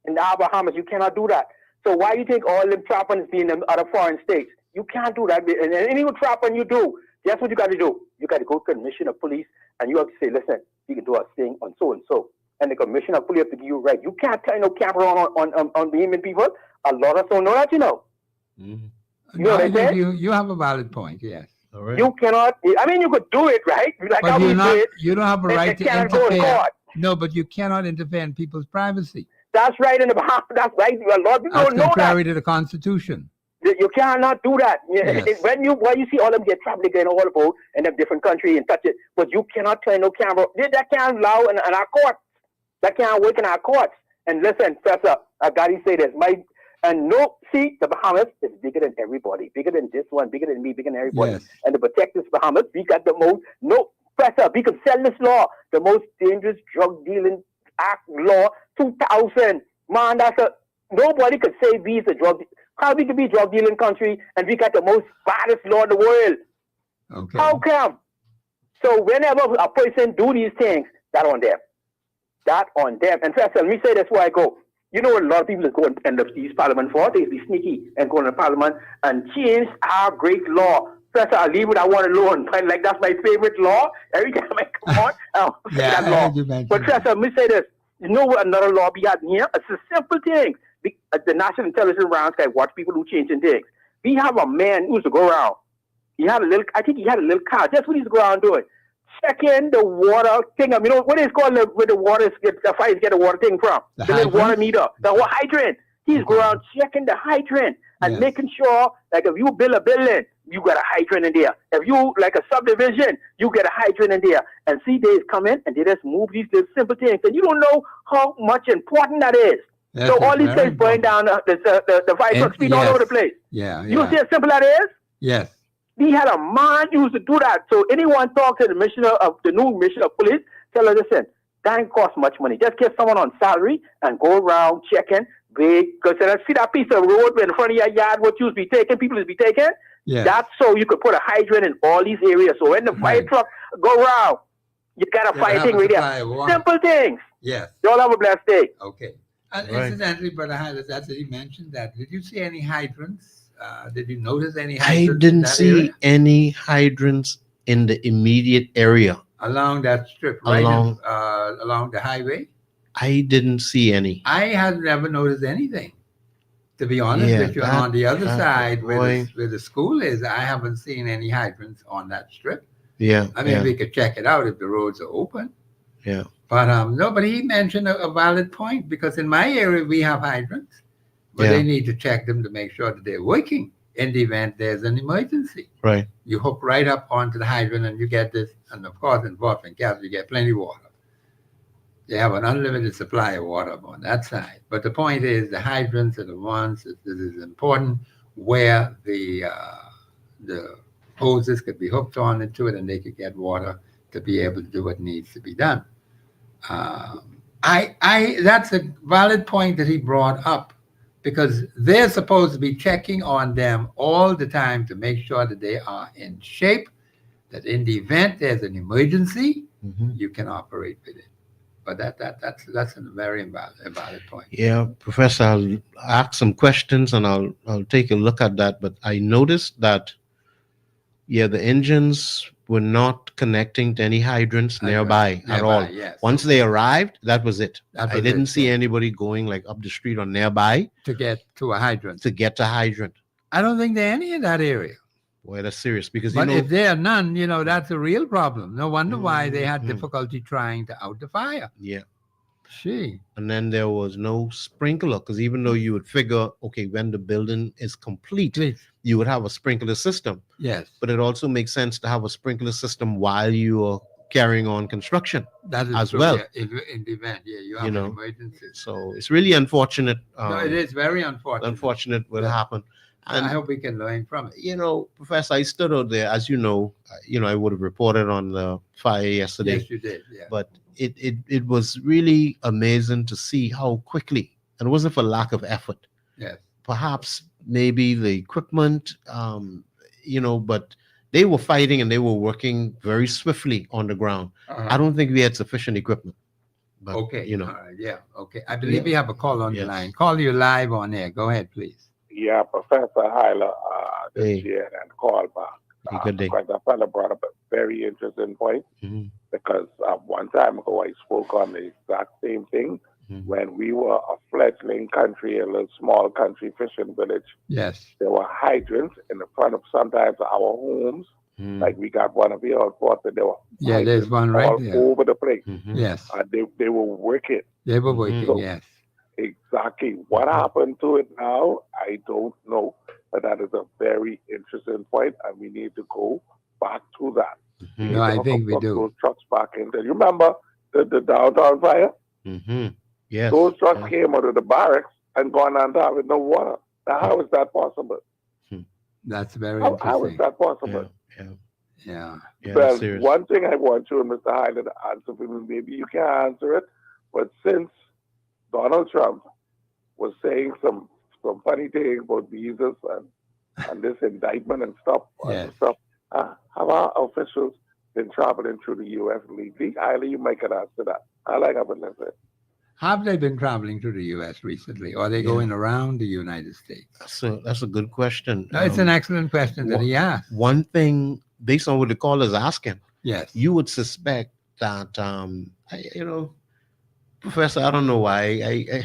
[SPEAKER 8] In the Bahamas, you cannot do that. So why do you think all them trappings be in other foreign states? You can't do that. And any trapping you do, guess what you got to do? You got to go to the commissioner of police and you have to say, listen, you can do a thing on so and so. And the commissioner of police have to give you right. You can't turn no camera on the human people. A lot of us don't know that,
[SPEAKER 2] Mm-hmm.
[SPEAKER 8] You know what I said?
[SPEAKER 1] You have a valid point, yes.
[SPEAKER 2] All right.
[SPEAKER 8] You cannot, you could do it, right? Like
[SPEAKER 1] but
[SPEAKER 8] how we do it.
[SPEAKER 1] You don't have a right to interfere. No, but you cannot interfere in people's privacy.
[SPEAKER 8] That's right in the Bahamas. That's right. A lot of people don't know that.
[SPEAKER 1] Contrary to the Constitution.
[SPEAKER 8] You cannot do that.
[SPEAKER 1] Yes.
[SPEAKER 8] When you see all of them get trapped again all about in a different country and touch it, but you cannot turn no camera. That can't allow in our court. That can't work in our courts. And listen, Professor, I got to say this. And no, see, the Bahamas is bigger than everybody, bigger than this one, bigger than me, bigger than everybody.
[SPEAKER 1] Yes.
[SPEAKER 8] And to protect this Bahamas, we got the most, no, pressure, we could sell this law, the most dangerous drug dealing act law, 2000. Man, nobody could say we's a drug, how we could be a drug dealing country and we got the most baddest law in the world.
[SPEAKER 1] Okay.
[SPEAKER 8] How come? So whenever a person do these things, that on them. That on them. And first, let me say that's where I go. You know what a lot of people is going to end up use Parliament for? They be sneaky and go to Parliament and change our great law. First, I'll leave it, I want alone. Like, that's my favorite law. Every time I come on, I'll say
[SPEAKER 1] Yeah,
[SPEAKER 8] that
[SPEAKER 1] I
[SPEAKER 8] law.
[SPEAKER 1] heard you mention
[SPEAKER 8] But first, let me say this. You know what another law we have here? It's a simple thing. The National Intelligence Branch guy watch people who changing things. We have a man who used to go around. He had a little, I think he had a little car. That's what he's go around doing. Checking the water thing. You know, what is called where the water, the fires get the water thing from?
[SPEAKER 1] The
[SPEAKER 8] little water
[SPEAKER 1] hydrant?
[SPEAKER 8] meter. The hydrant. He's go around checking the hydrant and
[SPEAKER 1] Yes.
[SPEAKER 8] making sure, like, if you build a building, you got a hydrant in there. If you, like a subdivision, you get a hydrant in there. And see, they come in and they just move these little simple things. And you don't know how much important that is.
[SPEAKER 1] Yes,
[SPEAKER 8] So
[SPEAKER 1] it's
[SPEAKER 8] all these
[SPEAKER 1] very
[SPEAKER 8] things burn
[SPEAKER 1] important.
[SPEAKER 8] down the fire truck speed all
[SPEAKER 1] yes.
[SPEAKER 8] over the place.
[SPEAKER 1] Yeah,
[SPEAKER 8] You
[SPEAKER 1] yeah.
[SPEAKER 8] see how simple that is?
[SPEAKER 1] Yes.
[SPEAKER 8] We had a man used to do that. So anyone talk to the new commissioner of police, tell her, listen, that ain't cost much money. Just get someone on salary and go around checking. Because see that piece of road in front of your yard, what you be taking, people is be taking?
[SPEAKER 1] Yes.
[SPEAKER 8] That's so you could put a hydrant in all these areas. So when the fire
[SPEAKER 1] Right.
[SPEAKER 8] truck go around, you got a
[SPEAKER 1] Yeah,
[SPEAKER 8] fire
[SPEAKER 1] have
[SPEAKER 8] thing
[SPEAKER 1] a
[SPEAKER 8] right
[SPEAKER 1] supply
[SPEAKER 8] there.
[SPEAKER 1] of water.
[SPEAKER 8] Simple things.
[SPEAKER 1] Yes.
[SPEAKER 8] Y'all have a blessed day.
[SPEAKER 1] Okay. And
[SPEAKER 2] Right.
[SPEAKER 1] incidentally, Brother Hylas, that's what he mentioned that. Did you see any hydrants? Did you notice any
[SPEAKER 2] I
[SPEAKER 1] hydrants in
[SPEAKER 2] didn't
[SPEAKER 1] that
[SPEAKER 2] see
[SPEAKER 1] area?
[SPEAKER 2] any hydrants in the immediate area.
[SPEAKER 1] Along that strip, right
[SPEAKER 2] Along-
[SPEAKER 1] along the highway?
[SPEAKER 2] I didn't see any.
[SPEAKER 1] I have never noticed anything. To be honest
[SPEAKER 2] Yeah,
[SPEAKER 1] with you, and on the other
[SPEAKER 2] that-
[SPEAKER 1] side
[SPEAKER 2] boy.
[SPEAKER 1] where the school is, I haven't seen any hydrants on that strip.
[SPEAKER 2] Yeah.
[SPEAKER 1] I mean,
[SPEAKER 2] yeah,
[SPEAKER 1] we could check it out if the roads are open.
[SPEAKER 2] yeah.
[SPEAKER 1] But no, but he mentioned a valid point because in my area we have hydrants, but
[SPEAKER 2] Yeah.
[SPEAKER 1] they need to check them to make sure that they're working in the event there's an emergency.
[SPEAKER 2] Right.
[SPEAKER 1] You hook right up onto the hydrant and you get this, and of course in Boston Gas you get plenty of water. They have an unlimited supply of water on that side. But the point is the hydrants are the ones that is important where the hoses could be hooked on into it and they could get water to be able to do what needs to be done. That's a valid point that he brought up because they're supposed to be checking on them all the time to make sure that they are in shape, that in the event there's an emergency,
[SPEAKER 2] Mhm.
[SPEAKER 1] you can operate with it. But that's a very valid point.
[SPEAKER 2] Yeah, Professor, I'll ask some questions and I'll take a look at that. But I noticed that, yeah, the engines were not connecting to any hydrants nearby at all.
[SPEAKER 1] Yes.
[SPEAKER 2] Once they arrived, that was it.
[SPEAKER 1] That
[SPEAKER 2] I
[SPEAKER 1] was
[SPEAKER 2] didn't
[SPEAKER 1] it,
[SPEAKER 2] see
[SPEAKER 1] yeah.
[SPEAKER 2] anybody going like up the street or nearby
[SPEAKER 1] To get to a hydrant.
[SPEAKER 2] to get to hydrant.
[SPEAKER 1] I don't think there are any in that area.
[SPEAKER 2] Boy, that's serious because
[SPEAKER 1] But
[SPEAKER 2] you know,
[SPEAKER 1] if there are none, that's a real problem. No wonder why they had
[SPEAKER 2] Mhm.
[SPEAKER 1] difficulty trying to out the fire.
[SPEAKER 2] yeah.
[SPEAKER 1] She.
[SPEAKER 2] And then there was no sprinkler because even though you would figure, okay, when the building is complete,
[SPEAKER 1] Please.
[SPEAKER 2] you would have a sprinkler system.
[SPEAKER 1] Yes.
[SPEAKER 2] But it also makes sense to have a sprinkler system while you are carrying on construction.
[SPEAKER 1] That is
[SPEAKER 2] as
[SPEAKER 1] true,
[SPEAKER 2] well.
[SPEAKER 1] yeah. In the event, you have
[SPEAKER 2] You know,
[SPEAKER 1] an emergency.
[SPEAKER 2] So it's really unfortunate.
[SPEAKER 1] No, it is very unfortunate.
[SPEAKER 2] Unfortunate what
[SPEAKER 1] Yeah.
[SPEAKER 2] happened.
[SPEAKER 1] And I hope we can learn from it.
[SPEAKER 2] Professor, I stood out there, as you know, I would have reported on the fire yesterday.
[SPEAKER 1] Yes, you did. Yeah.
[SPEAKER 2] But it was really amazing to see how quickly, and it wasn't for lack of effort.
[SPEAKER 1] Yes.
[SPEAKER 2] Perhaps maybe the equipment, but they were fighting and they were working very swiftly on the ground. I don't think we had sufficient equipment. But,
[SPEAKER 1] Okay.
[SPEAKER 2] All
[SPEAKER 1] right. Yeah. Okay. I believe we have a call on the line. Call you live on air. Go ahead, please.
[SPEAKER 7] Yeah, Professor Hyla, this
[SPEAKER 2] Hey.
[SPEAKER 7] year and call back.
[SPEAKER 2] Hey, good day.
[SPEAKER 7] Because that fella brought up a very interesting point
[SPEAKER 2] Mhm.
[SPEAKER 7] because one time ago I spoke on the exact same thing
[SPEAKER 2] Mhm.
[SPEAKER 7] when we were a fledgling country, a little small country fishing village.
[SPEAKER 1] Yes.
[SPEAKER 7] There were hydrants in the front of sometimes our homes.
[SPEAKER 2] Mhm.
[SPEAKER 7] Like we got one of here, but there were
[SPEAKER 1] Yeah, there's
[SPEAKER 7] hydrants
[SPEAKER 1] one right
[SPEAKER 7] all
[SPEAKER 1] there.
[SPEAKER 7] over the place.
[SPEAKER 2] Mhm.
[SPEAKER 1] Yes.
[SPEAKER 7] They were working.
[SPEAKER 1] They were
[SPEAKER 2] Mhm.
[SPEAKER 1] working.
[SPEAKER 7] So-
[SPEAKER 1] Yes.
[SPEAKER 7] Exactly. What happened to it now, I don't know. But that is a very interesting point, and we need to go back to that. We need
[SPEAKER 1] No,
[SPEAKER 7] to
[SPEAKER 1] I
[SPEAKER 7] hook
[SPEAKER 1] think
[SPEAKER 7] up
[SPEAKER 1] we do.
[SPEAKER 7] Those trucks back in there. You remember the downtown fire?
[SPEAKER 2] Mhm. Yes.
[SPEAKER 7] Those trucks
[SPEAKER 2] yes.
[SPEAKER 7] came out of the barracks and gone on to having no water. Now, how is that possible?
[SPEAKER 1] That's very
[SPEAKER 7] How
[SPEAKER 1] interesting.
[SPEAKER 7] is that possible?
[SPEAKER 1] Yeah.
[SPEAKER 7] Well,
[SPEAKER 2] serious.
[SPEAKER 7] one thing I want you and Mr. Hyde to answer for me, maybe you can answer it, but since Donald Trump was saying some funny things about visas and this indictment and stuff,
[SPEAKER 1] Yes.
[SPEAKER 7] have our officials been traveling through the U.S. legally? Highly, you might could answer that. I like how it listen.
[SPEAKER 1] Have they been traveling to the U.S. recently, or are they going around the United States?
[SPEAKER 2] That's a good question.
[SPEAKER 1] No, it's an excellent question that he asked.
[SPEAKER 2] One thing, based on what the caller is asking,
[SPEAKER 1] Yes.
[SPEAKER 2] you would suspect that, Professor, I don't know why,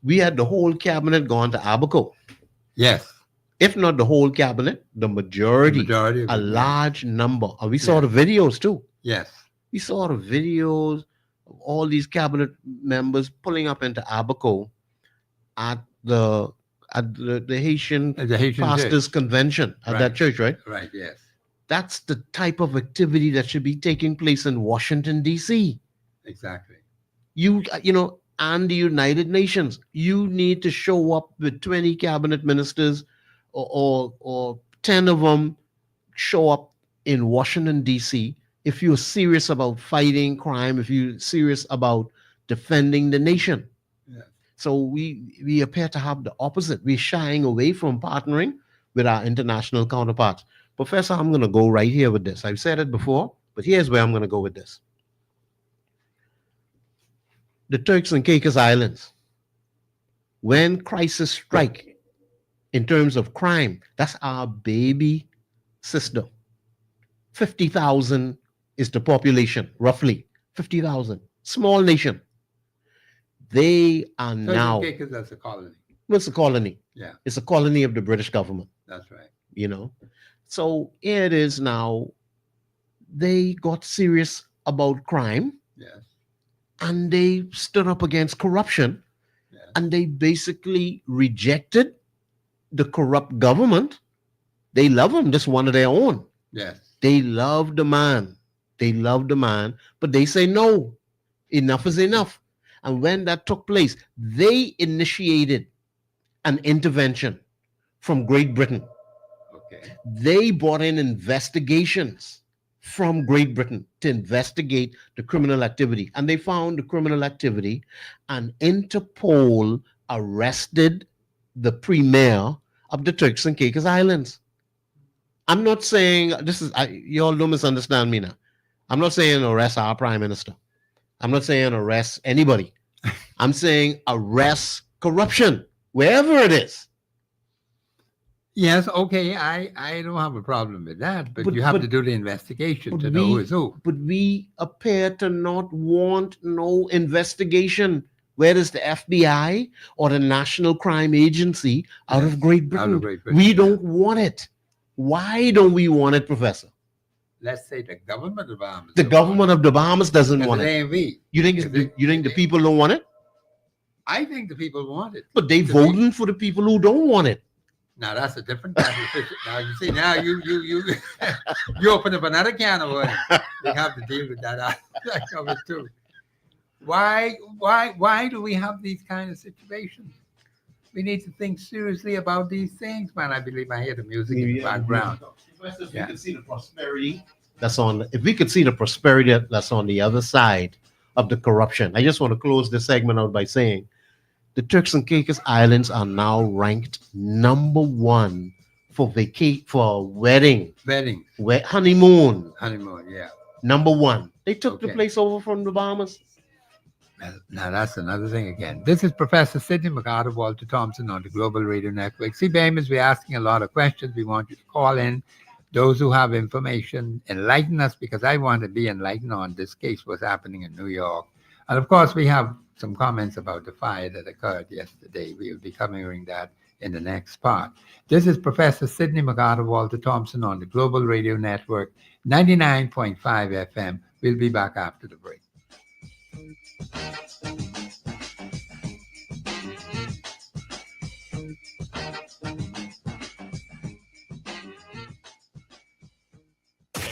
[SPEAKER 2] we had the whole cabinet gone to Abaco.
[SPEAKER 1] Yes.
[SPEAKER 2] If not the whole cabinet, the majority
[SPEAKER 1] of
[SPEAKER 2] a
[SPEAKER 1] it,
[SPEAKER 2] large number. And we saw the videos too.
[SPEAKER 1] Yes.
[SPEAKER 2] We saw the videos of all these cabinet members pulling up into Abaco at the Haitian Pastors
[SPEAKER 1] Church.
[SPEAKER 2] Convention at
[SPEAKER 1] Right.
[SPEAKER 2] that church, right?
[SPEAKER 1] Right, yes.
[SPEAKER 2] That's the type of activity that should be taking place in Washington, D.C.
[SPEAKER 1] Exactly.
[SPEAKER 2] And the United Nations. You need to show up with 20 cabinet ministers or 10 of them show up in Washington, D.C. if you're serious about fighting crime, if you're serious about defending the nation.
[SPEAKER 1] Yeah.
[SPEAKER 2] So we appear to have the opposite. We're shying away from partnering with our international counterparts. Professor, I'm going to go right here with this. I've said it before, but here's where I'm going to go with this. The Turks and Caicos Islands, when crisis strike in terms of crime, that's our baby sister. 50,000 is the population, roughly 50,000. Small nation. They are now.
[SPEAKER 1] Turks and Caicos, that's a colony.
[SPEAKER 2] It's a colony.
[SPEAKER 1] Yeah.
[SPEAKER 2] It's a colony of the British government.
[SPEAKER 1] That's right.
[SPEAKER 2] So here it is now. They got serious about crime.
[SPEAKER 1] Yes.
[SPEAKER 2] And they stood up against corruption.
[SPEAKER 1] Yes.
[SPEAKER 2] And they basically rejected the corrupt government. They love him, just one of their own.
[SPEAKER 1] Yes.
[SPEAKER 2] They love the man. But they say, no, enough is enough. And when that took place, they initiated an intervention from Great Britain.
[SPEAKER 1] Okay.
[SPEAKER 2] They brought in investigations from Great Britain to investigate the criminal activity. And they found the criminal activity, and Interpol arrested the premier of the Turks and Caicos Islands. I'm not saying you all don't misunderstand me now. I'm not saying arrest our prime minister. I'm not saying arrest anybody. I'm saying arrest corruption, wherever it is.
[SPEAKER 1] Yes, okay, I don't have a problem with that, but you have to do the investigation to know who is who.
[SPEAKER 2] But we appear to not want no investigation. Where is the FBI or the National Crime Agency out of Great Britain? We don't want it. Why don't we want it, Professor?
[SPEAKER 1] Let's say the government of Bahamas.
[SPEAKER 2] The government of the Bahamas doesn't want it.
[SPEAKER 1] AMV.
[SPEAKER 2] You think the people don't want it?
[SPEAKER 1] I think the people want it.
[SPEAKER 2] But they voting for the people who don't want it.
[SPEAKER 1] Now that's a different type of issue. Now you see, now you you open up another can of worms. We have to deal with that aspect of it too. Why do we have these kind of situations? We need to think seriously about these things, man. I believe I hear the music in the background.
[SPEAKER 2] If we could see the prosperity if we could see the prosperity that's on the other side of the corruption. I just want to close this segment out by saying the Turks and Caicos Islands are now ranked number 1 for weddings, honeymoon,
[SPEAKER 1] yeah.
[SPEAKER 2] Number 1. They took the place over from the Bahamas.
[SPEAKER 1] Now that's another thing again. This is Professor Sidney MacArthur, Walter Thompson on the Global Radio Network. See, Bahamas, we're asking a lot of questions. We want you to call in. Those who have information, enlighten us, because I want to be enlightened on this case, what's happening in New York. And of course, we have some comments about the fire that occurred yesterday. We will be covering that in the next part. This is Professor Sidney MacArthur, Walter Thompson on the Global Radio Network, 99.5 FM. We'll be back after the break.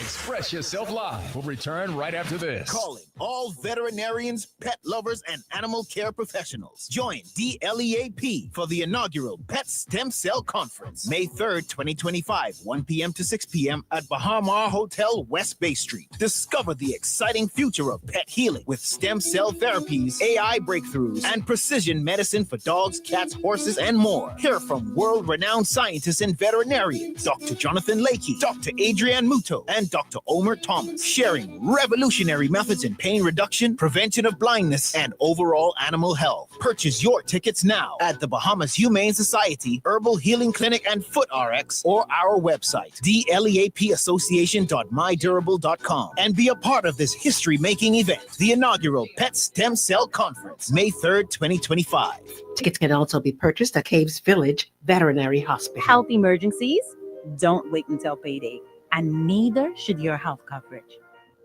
[SPEAKER 4] Express Yourself Live will return right after this.
[SPEAKER 9] Calling all veterinarians, pet lovers, and animal care professionals. Join DLEAP for the inaugural Pet Stem Cell Conference, May 3rd, 2025, 1 p.m. to 6 p.m. at Bahama Hotel, West Bay Street. Discover the exciting future of pet healing with stem cell therapies, AI breakthroughs, and precision medicine for dogs, cats, horses, and more. Hear from world-renowned scientists and veterinarians, Dr. Jonathan Lakey, Dr. Adrian Muto, and Dr. Omer Thomas, sharing revolutionary methods in pain reduction, prevention of blindness, and overall animal health. Purchase your tickets now at the Bahamas Humane Society, Herbal Healing Clinic, and Foot RX, or our website, dleapassociation.mydurable.com, and be a part of this history-making event, the inaugural Pet Stem Cell Conference, May 3rd, 2025.
[SPEAKER 10] Tickets can also be purchased at Caves Village Veterinary Hospital.
[SPEAKER 11] Health emergencies? Don't wait until payday, and neither should your health coverage.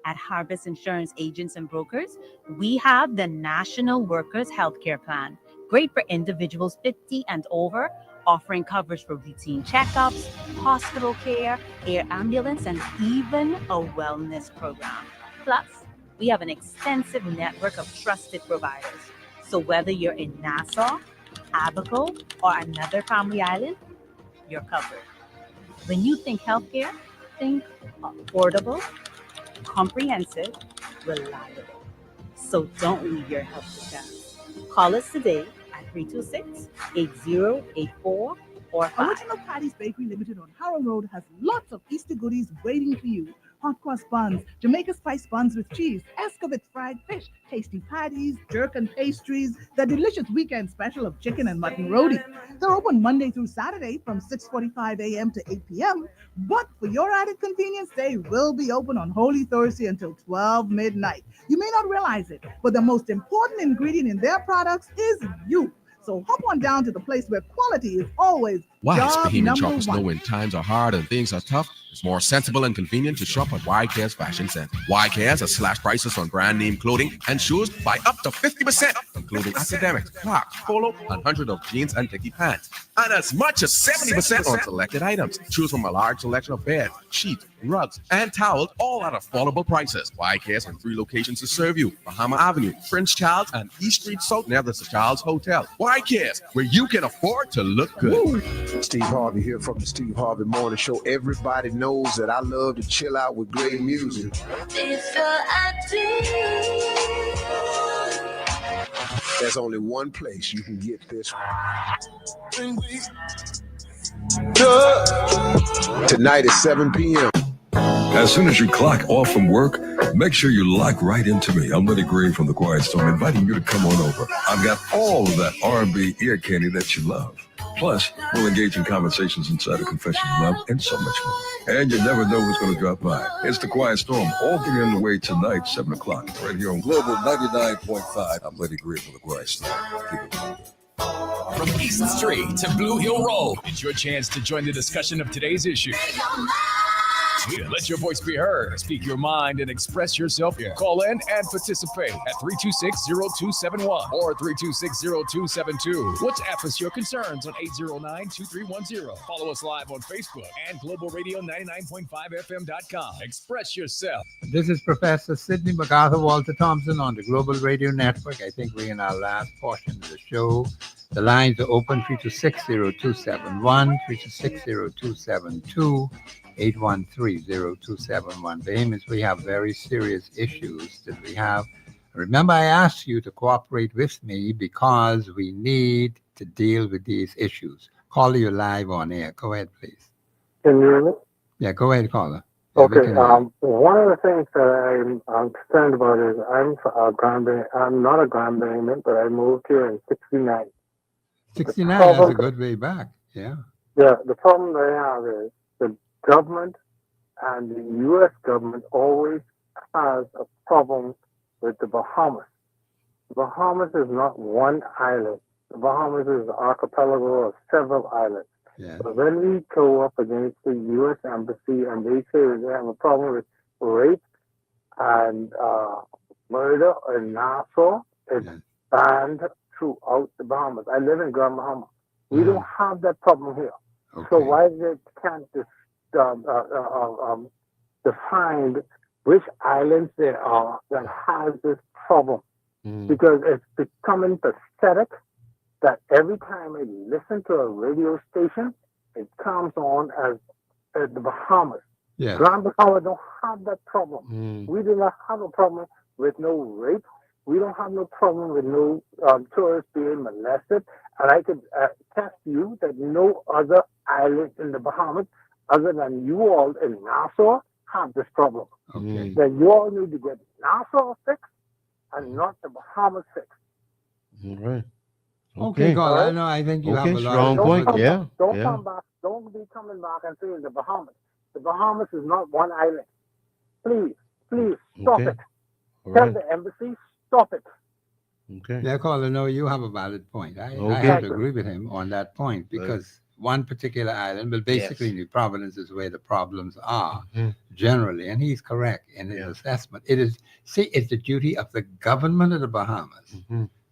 [SPEAKER 11] At Harvest Insurance Agents and Brokers, we have the National Workers Healthcare Plan, great for individuals 50 and over, offering coverage for routine checkups, hospital care, air ambulance, and even a wellness program. Plus, we have an extensive network of trusted providers. So whether you're in Nassau, Abaco, or another family island, you're covered. When you think healthcare, think affordable, comprehensive, reliable. So don't leave your health to chance. Call us today at 326-8084 or 5.
[SPEAKER 12] Original Patty's Bakery Limited on Harrow Road has lots of Easter goodies waiting for you. Hot cross buns, Jamaica spice buns with cheese, escovitch fried fish, tasty patties, jerk and pastries, the delicious weekend special of chicken and mutton roti. They're open Monday through Saturday from 6:45 a.m. to 8 p.m. But for your added convenience, they will be open on Holy Thursday until 12 midnight. You may not realize it, but the most important ingredient in their products is you. So hop on down to the place where quality is always
[SPEAKER 13] Wise
[SPEAKER 12] job
[SPEAKER 13] Bohemian
[SPEAKER 12] number
[SPEAKER 13] shoppers know
[SPEAKER 12] one.
[SPEAKER 13] when times are hard and things are tough, it's more sensible and convenient to shop at Y-Cares Fashion Center. Y-Cares has slashed prices on brand name clothing and shoes by up to 50%, including academics, Clarks, polo, and hundreds of jeans and dicky pants. And as much as 70% on selected items. Choose from a large selection of beds, sheets, rugs, and towels, all at affordable prices. Y-Cares in 3 locations to serve you: Bahama Avenue, Prince Charles, and East Street South near the Sir Charles Hotel. Y-Cares, where you can afford to look good.
[SPEAKER 14] Steve Harvey here from the Steve Harvey Morning Show. Everybody knows that I love to chill out with great music. There's only one place you can get this. Tonight at 7 p.m.
[SPEAKER 15] As soon as you clock off from work, make sure you lock right into me. I'm Buddy Green from The Quiet Storm, inviting you to come on over. I've got all of that R&B ear candy that you love. Plus, we'll engage in conversations inside of Confessions of Love and so much more. And you never know who's going to drop by. It's The Quiet Storm, all getting underway tonight, 7 o'clock, right here on Global 99.5. I'm Buddy Green from The Quiet Storm. Keep it going.
[SPEAKER 4] From East Street to Blue Hill Road, it's your chance to join the discussion of today's issue. Yeah, let your voice be heard. Speak your mind and express yourself. Call in and participate at 326-0271 or 326-0272. WhatsApp us your concerns on 809-2310. Follow us live on Facebook and globalradio99.5fm.com. Express yourself.
[SPEAKER 1] This is Professor Sidney MacArthur Walter Thompson on the Global Radio Network. I think we're in our last portion of the show. The lines are open 326-0271, 326-0272. 813-0271. Bahamas, we have very serious issues that we have. Remember, I asked you to cooperate with me because we need to deal with these issues. Caller, you live on air. Go ahead, please.
[SPEAKER 16] Can you hear me?
[SPEAKER 1] Yeah, go ahead, caller.
[SPEAKER 16] Yeah, okay. One of the things that I'm concerned about is I'm not a Grand Bahamian, but I moved here in 69.
[SPEAKER 1] 69, that's a good way back. Yeah.
[SPEAKER 16] Yeah, the problem they have is the government and the U.S. government always has a problem with the Bahamas. The Bahamas is not one island. The Bahamas is an archipelago of several islands.
[SPEAKER 1] Yeah.
[SPEAKER 16] So when we go up against the U.S. Embassy and they say they have a problem with rape and murder in Nassau, it's banned throughout the Bahamas. I live in Grand Bahama. We don't have that problem here.
[SPEAKER 1] Okay.
[SPEAKER 16] So why they can't just to find which islands there are that has this problem. Because it's becoming pathetic that every time I listen to a radio station, it comes on as the Bahamas.
[SPEAKER 1] Yes.
[SPEAKER 16] Grand Bahama don't have that problem. We do not have a problem with no rape. We don't have no problem with no tourists being molested. And I could attest to you that no other island in the Bahamas, other than you all in Nassau, have this problem.
[SPEAKER 1] Okay.
[SPEAKER 16] That you all need to get Nassau fixed and not the Bahamas fixed.
[SPEAKER 2] All right.
[SPEAKER 1] Okay, Carl. I know. I think you have a lot
[SPEAKER 2] strong
[SPEAKER 1] of
[SPEAKER 2] point. Yeah.
[SPEAKER 16] Don't come back. Don't be coming back and saying the Bahamas. The Bahamas is not one island. Please stop it. Tell the embassy, stop it.
[SPEAKER 2] Okay.
[SPEAKER 1] Yeah, Carl, no, you have a valid point. I
[SPEAKER 2] Okay.
[SPEAKER 1] have to agree with him on that point because one particular island, well, basically New Providence is where the problems are generally, and he's correct in his assessment. It's the duty of the government of the Bahamas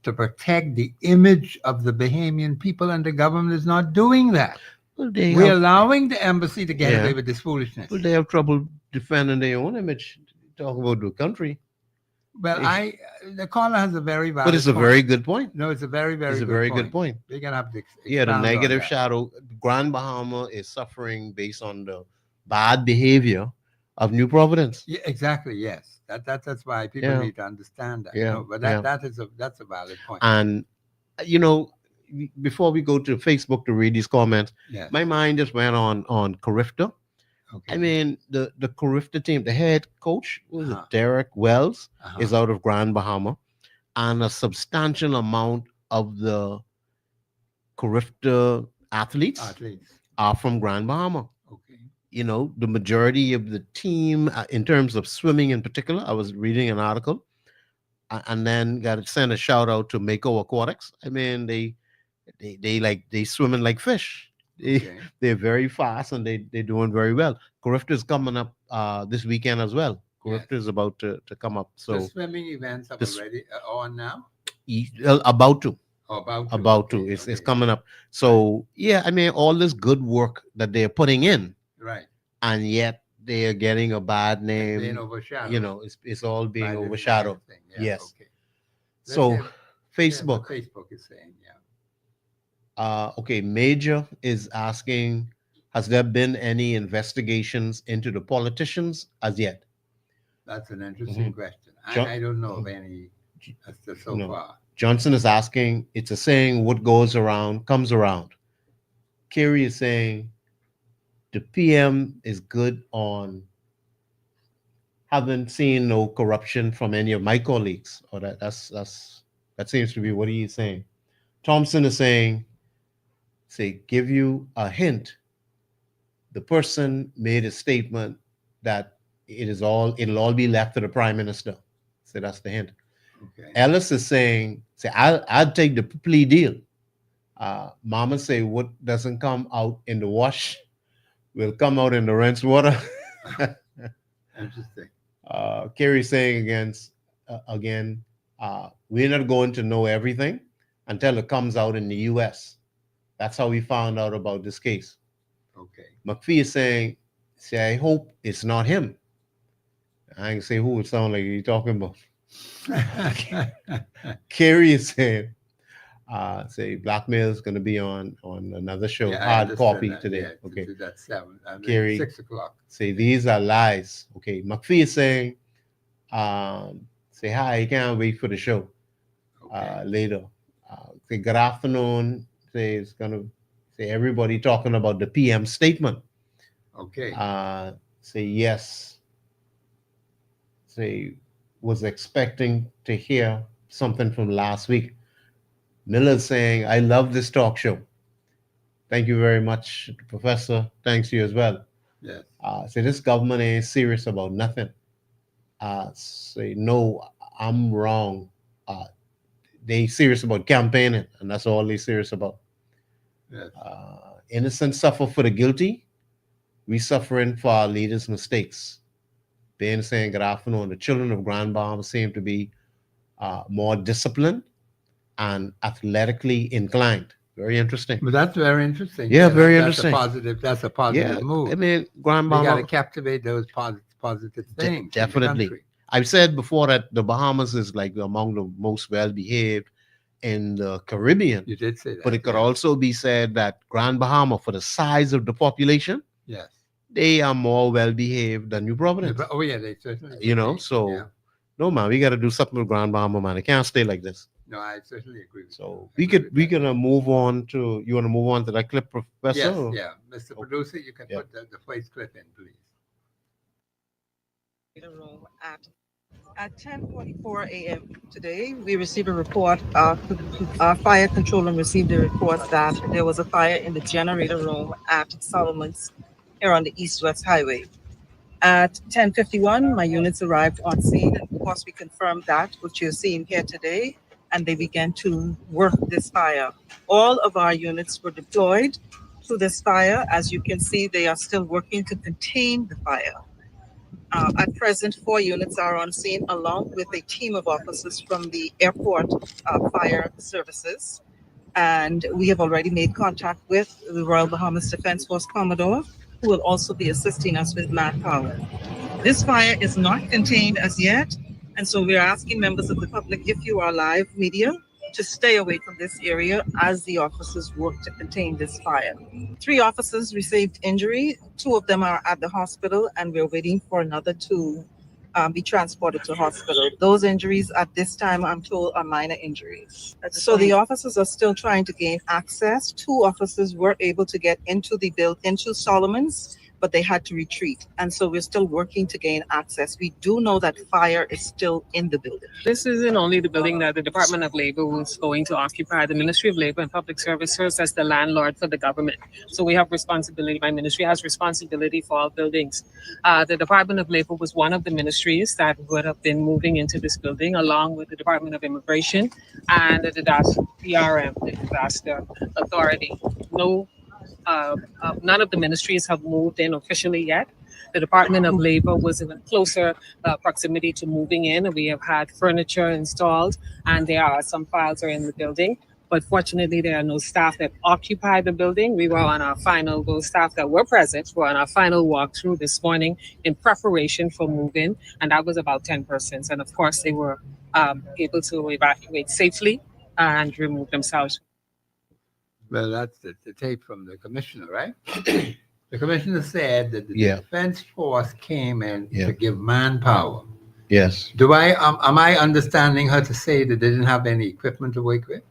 [SPEAKER 1] to protect the image of the Bahamian people, and the government is not doing that.
[SPEAKER 2] Well,
[SPEAKER 1] We're allowing the embassy to get away with this foolishness.
[SPEAKER 2] Well, they have trouble defending their own image. Talk about the country.
[SPEAKER 1] Well, the caller has a very valid
[SPEAKER 2] But it's a
[SPEAKER 1] point.
[SPEAKER 2] very good point.
[SPEAKER 1] No, it's a very, very
[SPEAKER 2] It's a
[SPEAKER 1] good
[SPEAKER 2] very
[SPEAKER 1] point.
[SPEAKER 2] good point.
[SPEAKER 1] We're going to have to
[SPEAKER 2] The
[SPEAKER 1] expound on
[SPEAKER 2] negative
[SPEAKER 1] that.
[SPEAKER 2] shadow. Grand Bahama is suffering based on the bad behavior of New Providence.
[SPEAKER 1] Yeah, exactly. Yes, that's why people need to understand that.
[SPEAKER 2] Yeah,
[SPEAKER 1] But that's a valid point.
[SPEAKER 2] And before we go to Facebook to read these comments, my mind just went on Carifta.
[SPEAKER 1] Okay.
[SPEAKER 2] I mean, the Carifta team, the head coach, was it Derek Wells, is out of Grand Bahama, and a substantial amount of the Carifta athletes are from Grand Bahama.
[SPEAKER 1] Okay.
[SPEAKER 2] The majority of the team, in terms of swimming in particular, I was reading an article, and then got to send a shout out to Mako Aquatics. I mean, they swimming like fish. They're very fast and they're doing very well. Carifta is coming up this weekend as well. Carifta is about to come up. So
[SPEAKER 1] the swimming events are already on now.
[SPEAKER 2] About to.
[SPEAKER 1] About to.
[SPEAKER 2] It's coming up. So I mean, all this good work that they're putting in,
[SPEAKER 1] right?
[SPEAKER 2] And yet they are getting a bad name.
[SPEAKER 1] Being overshadowed.
[SPEAKER 2] It's all being overshadowed. Yes.
[SPEAKER 1] Okay.
[SPEAKER 2] So Facebook.
[SPEAKER 1] Facebook is saying,
[SPEAKER 2] okay, Major is asking, has there been any investigations into the politicians as yet?
[SPEAKER 1] That's an interesting question. I don't know of any so far.
[SPEAKER 2] Johnson is asking, it's a saying, what goes around comes around. Kerry is saying, the PM is good on haven't seen no corruption from any of my colleagues. Or that seems to be what he is saying. Thompson is saying, give you a hint. The person made a statement that it'll all be left to the prime minister. So that's the hint.
[SPEAKER 1] Okay.
[SPEAKER 2] Ellis is saying, I'll take the plea deal. Mama say what doesn't come out in the wash will come out in the rinse water.
[SPEAKER 1] Interesting.
[SPEAKER 2] Kerry saying again, we're not going to know everything until it comes out in the U.S. That's how we found out about this case.
[SPEAKER 1] Okay.
[SPEAKER 2] McPhee is saying, I hope it's not him. I can say who it sounds like you're talking about. Kerry is saying, blackmail is going to be on another show, hard copy today. Okay.
[SPEAKER 1] That's 7.
[SPEAKER 2] Kerry,
[SPEAKER 1] 6 o'clock.
[SPEAKER 2] Say these are lies. Okay. McPhee is saying, say hi, you can't wait for the show later. Say good afternoon. Say it's gonna say everybody talking about the PM statement.
[SPEAKER 1] Okay.
[SPEAKER 2] Say yes. Say was expecting to hear something from last week. Miller's saying, I love this talk show. Thank you very much, Professor. Thanks to you as well.
[SPEAKER 1] Yes.
[SPEAKER 2] Say this government ain't serious about nothing. Say no, I'm wrong. They serious about campaigning, and that's all they serious about.
[SPEAKER 1] Yes.
[SPEAKER 2] Innocent suffer for the guilty. We suffering for our leaders' mistakes. Ben saying good afternoon. The children of Grand Bahama seem to be more disciplined and athletically inclined. Very interesting.
[SPEAKER 1] But that's very interesting.
[SPEAKER 2] Yeah, very interesting.
[SPEAKER 1] That's a positive move.
[SPEAKER 2] I mean, Grand
[SPEAKER 1] You
[SPEAKER 2] Bahama.
[SPEAKER 1] got to captivate those positive things.
[SPEAKER 2] Definitely. I've said before that the Bahamas is like among the most well-behaved in the Caribbean.
[SPEAKER 1] You did say that.
[SPEAKER 2] But it could also be said that Grand Bahama, for the size of the population,
[SPEAKER 1] yes,
[SPEAKER 2] they are more well-behaved than New Providence.
[SPEAKER 1] Oh yeah, they certainly.
[SPEAKER 2] You know, so
[SPEAKER 1] yeah.
[SPEAKER 2] No man, we got to do something with Grand Bahama, man. It can't stay like this.
[SPEAKER 1] No, I certainly agree.
[SPEAKER 2] So we gonna move on to. You want to move on to that clip, Professor?
[SPEAKER 1] Yes,
[SPEAKER 2] or?
[SPEAKER 1] yeah, Mr. Producer, you can put the first clip in, please.
[SPEAKER 17] At 10:44 a.m. today, we received a report. Our fire controller received a report that there was a fire in the generator room at Solomon's here on the East-West Highway. At 10:51, my units arrived on scene. Of course, we confirmed that, which you're seeing here today, and they began to work this fire. All of our units were deployed to this fire. As you can see, they are still working to contain the fire. At present, 4 units are on scene along with a team of officers from the airport fire services. And we have already made contact with the Royal Bahamas Defense Force Commodore, who will also be assisting us with manpower. This fire is not contained as yet, and so we are asking members of the public, if you are live media, to stay away from this area as the officers work to contain this fire. 3 officers received injury. 2 of them are at the hospital, and we're waiting for another 2 be transported to hospital. Those injuries at this time, I'm told, are minor injuries. So the officers are still trying to gain access. 2 officers were able to get into Solomon's, but they had to retreat. And so we're still working to gain access. We do know that fire is still in the building.
[SPEAKER 18] This isn't only the building that the Department of Labor was going to occupy. The Ministry of Labor and Public Service serves as the landlord for the government. So we have responsibility. My ministry has responsibility for all buildings. The Department of Labor was one of the ministries that would have been moving into this building, along with the Department of Immigration and the DRM, the Disaster Authority. None of the ministries have moved in officially yet. The Department of Labor was in a closer proximity to moving in. We have had furniture installed, and there are some files are in the building. But fortunately, there are no staff that occupy the building. We were on our final, those staff that were present were on our final walkthrough this morning in preparation for move-in, and that was about 10 persons. And of course, they were able to evacuate safely and remove themselves.
[SPEAKER 1] Well, that's the tape from the commissioner, right? The commissioner said that the defense force came in to give manpower.
[SPEAKER 2] Yes.
[SPEAKER 1] Am I understanding her to say that they didn't have any equipment to work with?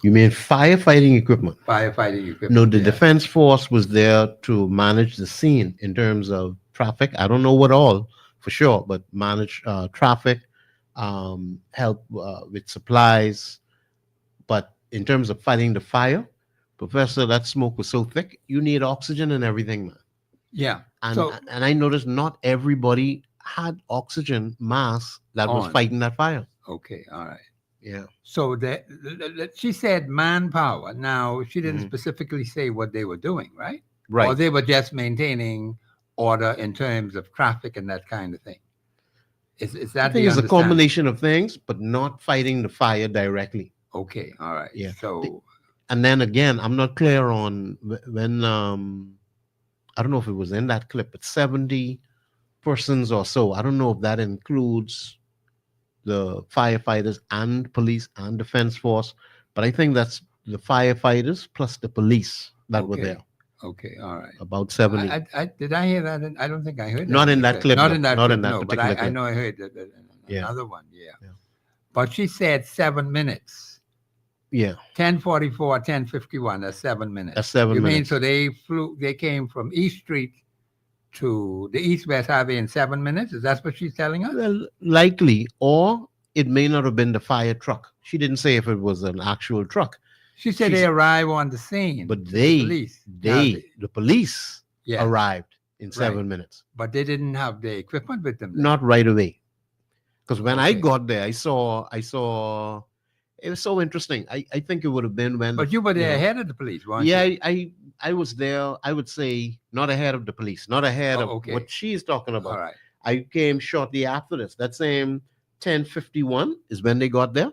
[SPEAKER 2] You mean firefighting equipment?
[SPEAKER 1] Firefighting equipment.
[SPEAKER 2] No, the defense force was there to manage the scene in terms of traffic. I don't know what all for sure, but manage traffic, help with supplies. But in terms of fighting the fire, Professor, that smoke was so thick, you need oxygen and everything, man.
[SPEAKER 1] Yeah.
[SPEAKER 2] And I noticed not everybody had oxygen masks that was fighting that fire.
[SPEAKER 1] Okay, all right.
[SPEAKER 2] Yeah.
[SPEAKER 1] So she said manpower. Now, she didn't specifically say what they were doing, right?
[SPEAKER 2] Right.
[SPEAKER 1] Or they were just maintaining order in terms of traffic and that kind of thing. Is that
[SPEAKER 2] I think it's a combination of things, but not fighting the fire directly.
[SPEAKER 1] Okay, all right.
[SPEAKER 2] Yeah.
[SPEAKER 1] So,
[SPEAKER 2] and then again, I'm not clear on when I don't know if it was in that clip, but 70 persons or so. I don't know if that includes the firefighters and police and defense force, but I think that's the firefighters plus the police that were there.
[SPEAKER 1] Okay, all right.
[SPEAKER 2] About 70.
[SPEAKER 1] Did I hear that? I don't think I heard that.
[SPEAKER 2] Not in that clip.
[SPEAKER 1] Not in that clip,
[SPEAKER 2] particular
[SPEAKER 1] but I
[SPEAKER 2] clip.
[SPEAKER 1] know I heard another one, yeah. But she said 7 minutes.
[SPEAKER 2] Yeah.
[SPEAKER 1] 10:44, 10:51, that's 7 minutes.
[SPEAKER 2] That's 7
[SPEAKER 1] You mean
[SPEAKER 2] minutes.
[SPEAKER 1] so they came from East Street to the East-West Highway in 7 minutes? Is that what she's telling us?
[SPEAKER 2] Well, likely, or it may not have been the fire truck. She didn't say if it was an actual truck.
[SPEAKER 1] She said they arrived on the scene.
[SPEAKER 2] But
[SPEAKER 1] the
[SPEAKER 2] police
[SPEAKER 1] Yes.
[SPEAKER 2] arrived in 7
[SPEAKER 1] Right.
[SPEAKER 2] minutes.
[SPEAKER 1] But they didn't have the equipment with them. then.
[SPEAKER 2] Not right away. Because when I got there, I saw it was so interesting. I think it would have been when.
[SPEAKER 1] But you were there ahead of the police, weren't
[SPEAKER 2] Yeah,
[SPEAKER 1] you?
[SPEAKER 2] I was there, I would say, not ahead of the police, not ahead of
[SPEAKER 1] okay.
[SPEAKER 2] what she's talking about.
[SPEAKER 1] All right.
[SPEAKER 2] I came shortly after this. That same 10:51 is when they got there.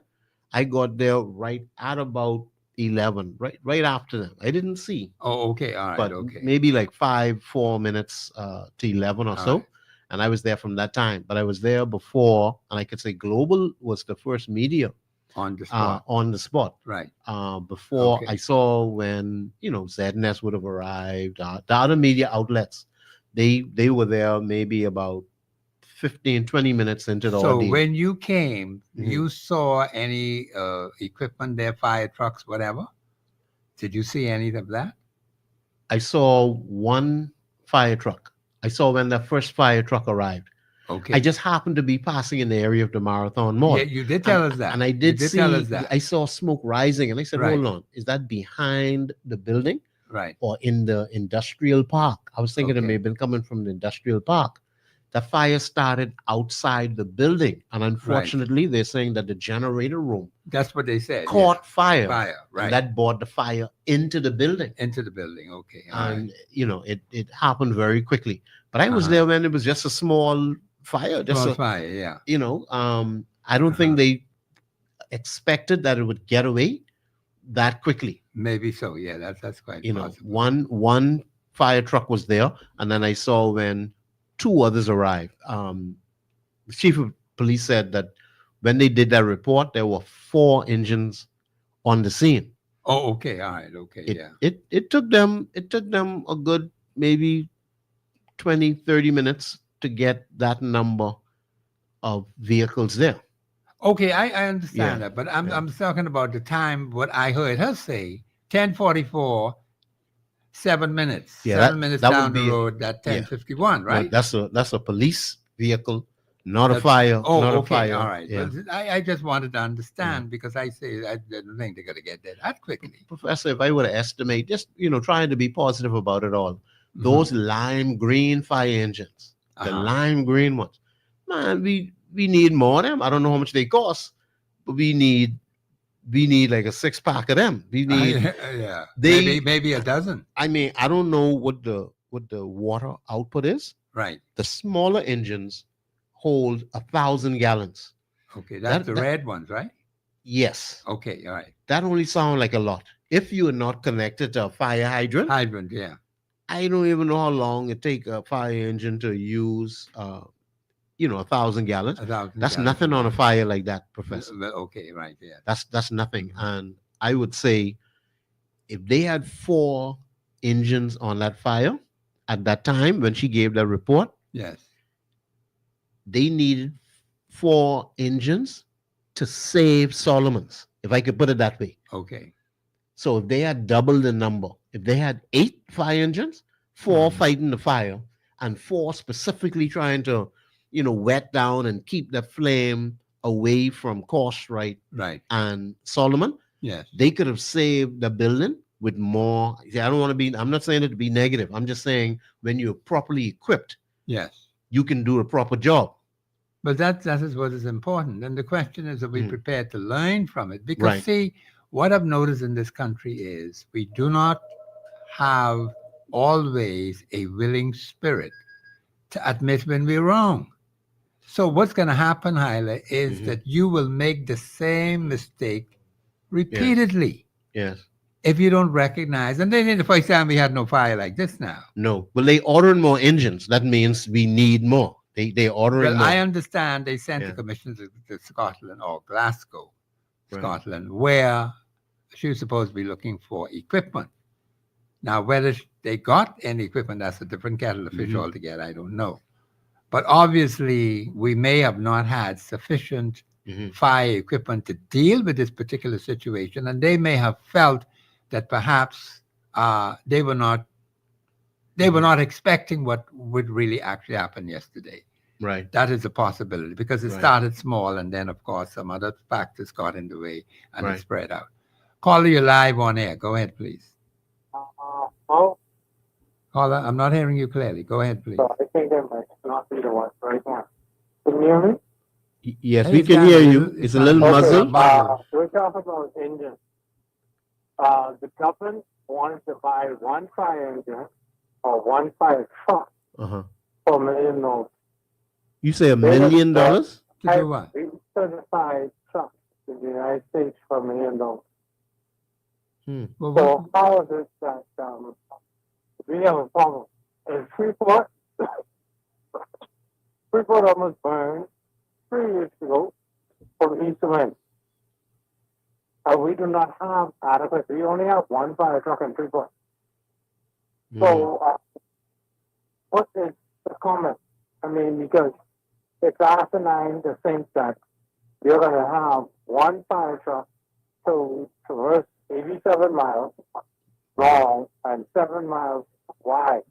[SPEAKER 2] I got there right at about 11, right after them. I didn't see.
[SPEAKER 1] Oh, okay, all right,
[SPEAKER 2] But
[SPEAKER 1] okay.
[SPEAKER 2] maybe like 4 minutes to 11 or
[SPEAKER 1] All
[SPEAKER 2] so.
[SPEAKER 1] right.
[SPEAKER 2] And I was there from that time. But I was there before, and I could say Global was the first media
[SPEAKER 1] On the spot.
[SPEAKER 2] on the spot.
[SPEAKER 1] Right.
[SPEAKER 2] Before
[SPEAKER 1] Okay.
[SPEAKER 2] I saw when, ZNS would have arrived, the other media outlets, they were there maybe about 15, 20 minutes into the
[SPEAKER 1] So
[SPEAKER 2] ordeal.
[SPEAKER 1] when you came,
[SPEAKER 2] Mhm.
[SPEAKER 1] you saw any equipment there, fire trucks, whatever? Did you see any of that?
[SPEAKER 2] I saw one fire truck. I saw when the first fire truck arrived.
[SPEAKER 1] Okay.
[SPEAKER 2] I just happened to be passing in the area of the Marathon Mall.
[SPEAKER 1] Yeah, you did tell us that.
[SPEAKER 2] And I
[SPEAKER 1] You
[SPEAKER 2] did
[SPEAKER 1] did
[SPEAKER 2] see,
[SPEAKER 1] tell us that.
[SPEAKER 2] I saw smoke rising, and I said,
[SPEAKER 1] Right.
[SPEAKER 2] hold on, is that behind the building
[SPEAKER 1] Right.
[SPEAKER 2] or in the industrial park? I was thinking it may have been coming from the industrial park. The fire started outside the building, and unfortunately, they're saying that the generator room
[SPEAKER 1] That's what they said.
[SPEAKER 2] caught fire.
[SPEAKER 1] Fire, right.
[SPEAKER 2] And that brought the fire into the building.
[SPEAKER 1] Into the building, okay. All
[SPEAKER 2] And,
[SPEAKER 1] right.
[SPEAKER 2] it happened very quickly. But I was
[SPEAKER 1] Uh-huh.
[SPEAKER 2] there when it was just a small fire. Just
[SPEAKER 1] Small
[SPEAKER 2] a,
[SPEAKER 1] fire, yeah.
[SPEAKER 2] I don't think they expected that it would get away that quickly.
[SPEAKER 1] Maybe so, yeah. That's quite possible.
[SPEAKER 2] One fire truck was there, and then I saw when two others arrived. The chief of police said that when they did that report, there were 4 engines on the scene.
[SPEAKER 1] Oh, okay, all right, okay, yeah.
[SPEAKER 2] It took them a good maybe 20, 30 minutes to get that number of vehicles there.
[SPEAKER 1] Okay, I understand
[SPEAKER 2] Yeah,
[SPEAKER 1] that, but I'm talking about the time. What I heard her say, 10:44, 7 minutes,
[SPEAKER 2] Yeah,
[SPEAKER 1] 7 minutes
[SPEAKER 2] that would
[SPEAKER 1] down the
[SPEAKER 2] be-
[SPEAKER 1] road. That
[SPEAKER 2] yeah.
[SPEAKER 1] 10:51,
[SPEAKER 2] No,
[SPEAKER 1] right?
[SPEAKER 2] that's a police vehicle, not a
[SPEAKER 1] That's-
[SPEAKER 2] fire.
[SPEAKER 1] Oh,
[SPEAKER 2] not
[SPEAKER 1] okay,
[SPEAKER 2] a fire.
[SPEAKER 1] all right.
[SPEAKER 2] Yeah.
[SPEAKER 1] But I just wanted to understand because I say I don't think they're gonna get there that quickly.
[SPEAKER 2] Professor, if I were to estimate, just trying to be positive about it all,
[SPEAKER 1] Mm-hmm.
[SPEAKER 2] those lime green fire engines, the
[SPEAKER 1] Uh-huh.
[SPEAKER 2] lime green ones, man, we need more of them. I don't know how much they cost, but we need like a 6-pack of them. We need
[SPEAKER 1] Yeah,
[SPEAKER 2] they
[SPEAKER 1] maybe a dozen.
[SPEAKER 2] I mean, I don't know what the water output is.
[SPEAKER 1] Right.
[SPEAKER 2] The smaller engines hold 1,000 gallons.
[SPEAKER 1] Okay, that's
[SPEAKER 2] That-
[SPEAKER 1] the red ones, right?
[SPEAKER 2] Yes.
[SPEAKER 1] Okay, all right.
[SPEAKER 2] That only sounds like a lot. If you are not connected to a fire hydrant,
[SPEAKER 1] Yeah.
[SPEAKER 2] I don't even know how long it take a fire engine to use, 1,000 gallons.
[SPEAKER 1] 1,000
[SPEAKER 2] That's
[SPEAKER 1] gallons.
[SPEAKER 2] nothing on a fire like that, Professor.
[SPEAKER 1] Well, okay, right, yeah.
[SPEAKER 2] That's nothing. And I would say if they had 4 engines on that fire at that time when she gave that report,
[SPEAKER 1] Yes.
[SPEAKER 2] they needed 4 engines to save Solomon's, if I could put it that way.
[SPEAKER 1] Okay.
[SPEAKER 2] So if they had doubled the number, if they had 8 fire engines, 4 fighting the fire, and 4 specifically trying to, wet down and keep the flame away from Cartwright
[SPEAKER 1] Right.
[SPEAKER 2] and Solomon,
[SPEAKER 1] Yes.
[SPEAKER 2] they could have saved the building with more. See, I don't want to be, I'm not saying it to be negative. I'm just saying when you're properly equipped,
[SPEAKER 1] Yes.
[SPEAKER 2] you can do a proper job.
[SPEAKER 1] But that is what is important. And the question is, are we prepared to learn from it? Because
[SPEAKER 2] Right.
[SPEAKER 1] see, what I've noticed in this country is we do not have always a willing spirit to admit when we're wrong. So what's going to happen, Hyla, is that you will make the same mistake repeatedly.
[SPEAKER 2] Yes.
[SPEAKER 1] If you don't recognize, and then the first time we had no fire like this now.
[SPEAKER 2] No. Well, they ordering more engines. That means we need more. They ordering
[SPEAKER 1] Well,
[SPEAKER 2] more.
[SPEAKER 1] I understand they sent the commission to Scotland or Glasgow, Scotland, where she was supposed to be looking for equipment. Now, whether they got any equipment, that's a different kettle of fish altogether. I don't know. But obviously, we may have not had sufficient fire equipment to deal with this particular situation, and they may have felt that perhaps they were not expecting what would really actually happen yesterday.
[SPEAKER 2] Right.
[SPEAKER 1] That is a possibility because it
[SPEAKER 2] Right.
[SPEAKER 1] started small, and then, of course, some other factors got in the way, and it
[SPEAKER 2] Right.
[SPEAKER 1] spread out. Caller, you're live on air. Go ahead, please. Caller, I'm not hearing you clearly. Go ahead, please.
[SPEAKER 16] I think I might not be the one right now. Can you hear me?
[SPEAKER 2] Yes,
[SPEAKER 1] Hey,
[SPEAKER 2] we
[SPEAKER 1] it's
[SPEAKER 2] can
[SPEAKER 1] kind
[SPEAKER 2] hear
[SPEAKER 1] of-
[SPEAKER 2] you.
[SPEAKER 1] it's
[SPEAKER 2] It's a
[SPEAKER 1] kind
[SPEAKER 2] little
[SPEAKER 1] of-
[SPEAKER 2] muzzled.
[SPEAKER 16] We're talking about engines. The government wanted to buy one fire engine or one fire truck
[SPEAKER 2] Uh-huh.
[SPEAKER 16] for $1 million.
[SPEAKER 2] You say $1 million?
[SPEAKER 1] To do what?
[SPEAKER 16] Certified trucks in the United States for $1 million. So how is it that we have a problem? In Freeport, Freeport almost burned 3 years ago from east to west. We do not have adequate. We only have one fire truck in Freeport. So what is the comment? I mean, because it's asinine to think that you're going to have one fire truck to traverse 87 miles long and 7 miles wide.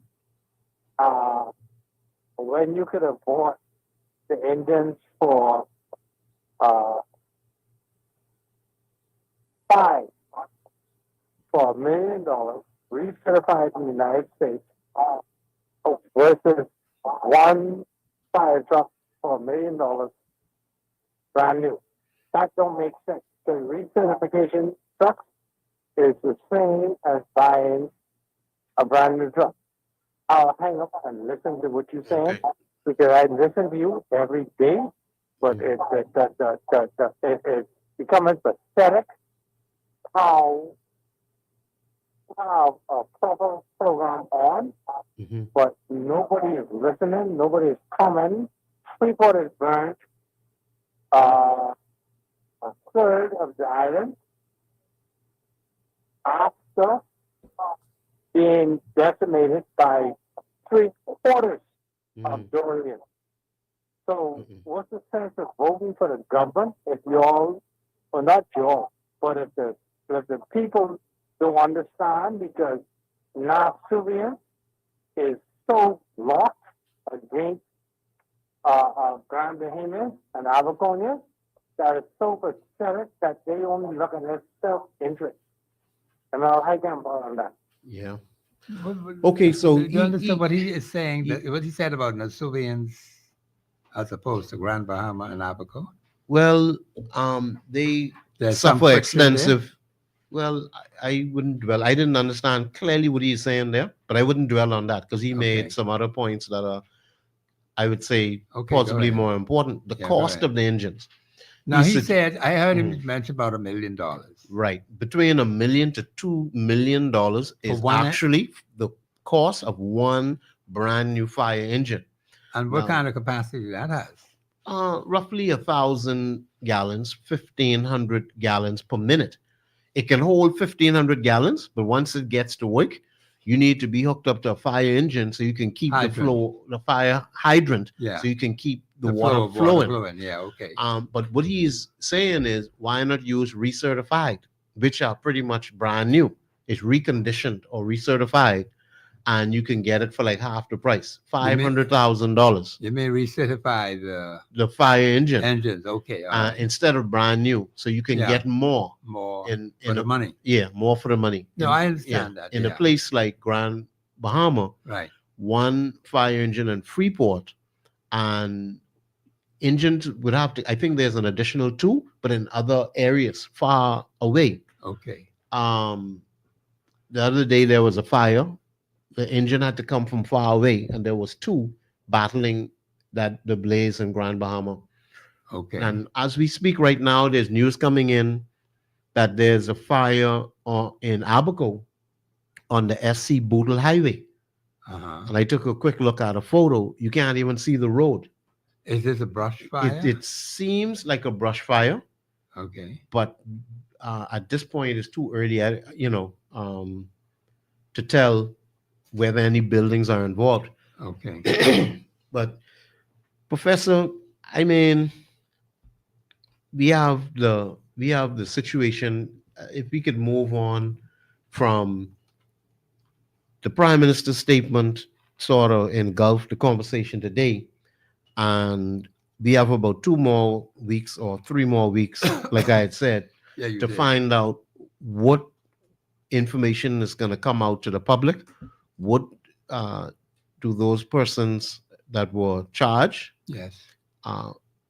[SPEAKER 16] When you could have bought the engines for $5 million, recertified in the United States, versus one fire truck for $1 million, brand new. That don't make sense. The recertification truck is the same as buying a brand new truck. I'll hang up and listen to what you're saying because I listen to you every day, but it's becoming pathetic how a proper program on, but nobody is listening, nobody is commenting. Freeport is burned a third of the island after being decimated by 3/4 of Dorian. So what's the sense of voting for the government if you all, well not you all, but if the people don't understand because Nasuvian is so locked against Grand Bahamians and Abaconians that it's so pathetic that they only look at their self-interest. And I'll hang on that.
[SPEAKER 2] Yeah. Okay, so
[SPEAKER 1] do you understand what he is saying? What he said about Nasuvians as opposed to Grand Bahama and Abaco?
[SPEAKER 2] Well, they
[SPEAKER 1] There's some
[SPEAKER 2] suffer
[SPEAKER 1] friction there?
[SPEAKER 2] extensive. Well, I wouldn't dwell. I didn't understand clearly what he's saying there, but I wouldn't dwell on that because he made some other points that are, I would say, possibly
[SPEAKER 1] ahead.
[SPEAKER 2] more important. The
[SPEAKER 1] Yeah, go
[SPEAKER 2] cost
[SPEAKER 1] ahead.
[SPEAKER 2] of the engines.
[SPEAKER 1] Now he
[SPEAKER 2] said-
[SPEAKER 1] said, I heard him mention about $1 million.
[SPEAKER 2] Right. Between $1 million to $2 million is
[SPEAKER 1] one-
[SPEAKER 2] actually the cost of one brand new fire engine.
[SPEAKER 1] And what
[SPEAKER 2] Now,
[SPEAKER 1] kind of capacity that has?
[SPEAKER 2] roughly 1,000 gallons, 1,500 gallons per minute. It can hold 1,500 gallons, but once it gets to work, you need to be hooked up to a fire engine so you can keep the fire hydrant,
[SPEAKER 1] Yeah.
[SPEAKER 2] so you can keep the,
[SPEAKER 1] flow
[SPEAKER 2] water
[SPEAKER 1] of
[SPEAKER 2] flowing.
[SPEAKER 1] Yeah, okay.
[SPEAKER 2] But what he's saying is, why not use recertified, which are pretty much brand new? It's reconditioned or recertified, and you can get it for like half the price, $500,000.
[SPEAKER 1] You may recertify
[SPEAKER 2] the fire engine
[SPEAKER 1] engines, okay. all right.
[SPEAKER 2] instead of brand new, so you can
[SPEAKER 1] Yeah.
[SPEAKER 2] get more
[SPEAKER 1] in
[SPEAKER 2] in
[SPEAKER 1] the money.
[SPEAKER 2] Yeah, more for the money.
[SPEAKER 1] No, I understand that,
[SPEAKER 2] In a
[SPEAKER 1] yeah.
[SPEAKER 2] place like Grand Bahama,
[SPEAKER 1] Right.
[SPEAKER 2] one fire engine in Freeport, and engines would have to. I think there's an additional 2, but in other areas far away.
[SPEAKER 1] Okay.
[SPEAKER 2] The other day there was a fire. The engine had to come from far away, and there was 2 battling the blaze in Grand Bahama.
[SPEAKER 1] Okay.
[SPEAKER 2] And as we speak right now, there's news coming in that there's a fire in Abaco on the SC Bootle Highway. And I took a quick look at a photo. You can't even see the road.
[SPEAKER 1] Is this a brush fire?
[SPEAKER 2] It seems like a brush fire.
[SPEAKER 1] Okay.
[SPEAKER 2] But at this point, it's too early, to tell whether any buildings are involved.
[SPEAKER 1] Okay.
[SPEAKER 2] But Professor, I mean, we have the situation. If we could move on from the Prime Minister's statement, sort of engulfed the conversation today, and we have about 2 more weeks or 3 more weeks, like I had said,
[SPEAKER 1] Yeah,
[SPEAKER 2] to find out what information is going to come out to the public. What do those persons that were charged?
[SPEAKER 1] Yes.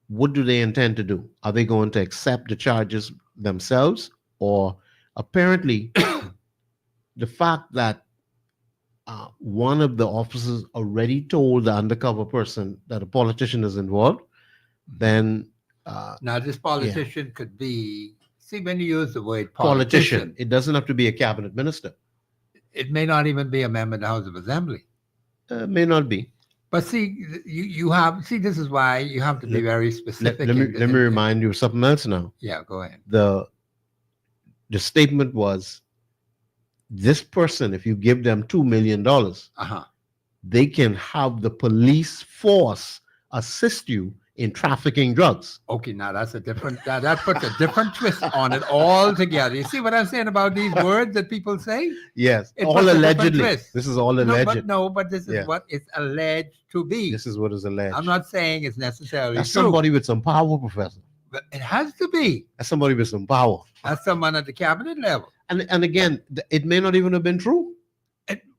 [SPEAKER 2] What do they intend to do? Are they going to accept the charges themselves? Or apparently, the fact that one of the officers already told the undercover person that a politician is involved, then
[SPEAKER 1] now this politician could be See, when you use the word
[SPEAKER 2] politician, it doesn't have to be a cabinet minister.
[SPEAKER 1] It may not even be a member of the House of Assembly.
[SPEAKER 2] May not be.
[SPEAKER 1] But see, you have, see, this is why you have to be very specific.
[SPEAKER 2] Let me remind you of something else now.
[SPEAKER 1] Yeah, go ahead.
[SPEAKER 2] The statement was, this person, if you give them $2 million, they can have the police force assist you in trafficking drugs.
[SPEAKER 1] Okay, now that's a different, that puts a different twist on it altogether. You see what I'm saying about these words that people say?
[SPEAKER 2] Yes,
[SPEAKER 1] It
[SPEAKER 2] all
[SPEAKER 1] puts a different
[SPEAKER 2] allegedly.
[SPEAKER 1] twist.
[SPEAKER 2] This is all alleged.
[SPEAKER 1] But this is what it's alleged to be.
[SPEAKER 2] This is what is alleged.
[SPEAKER 1] I'm not saying it's necessarily
[SPEAKER 2] That's
[SPEAKER 1] true.
[SPEAKER 2] somebody with some power, Professor.
[SPEAKER 1] But it has to be.
[SPEAKER 2] That's somebody with some power.
[SPEAKER 1] That's someone at the cabinet level.
[SPEAKER 2] And again, it may not even have been true.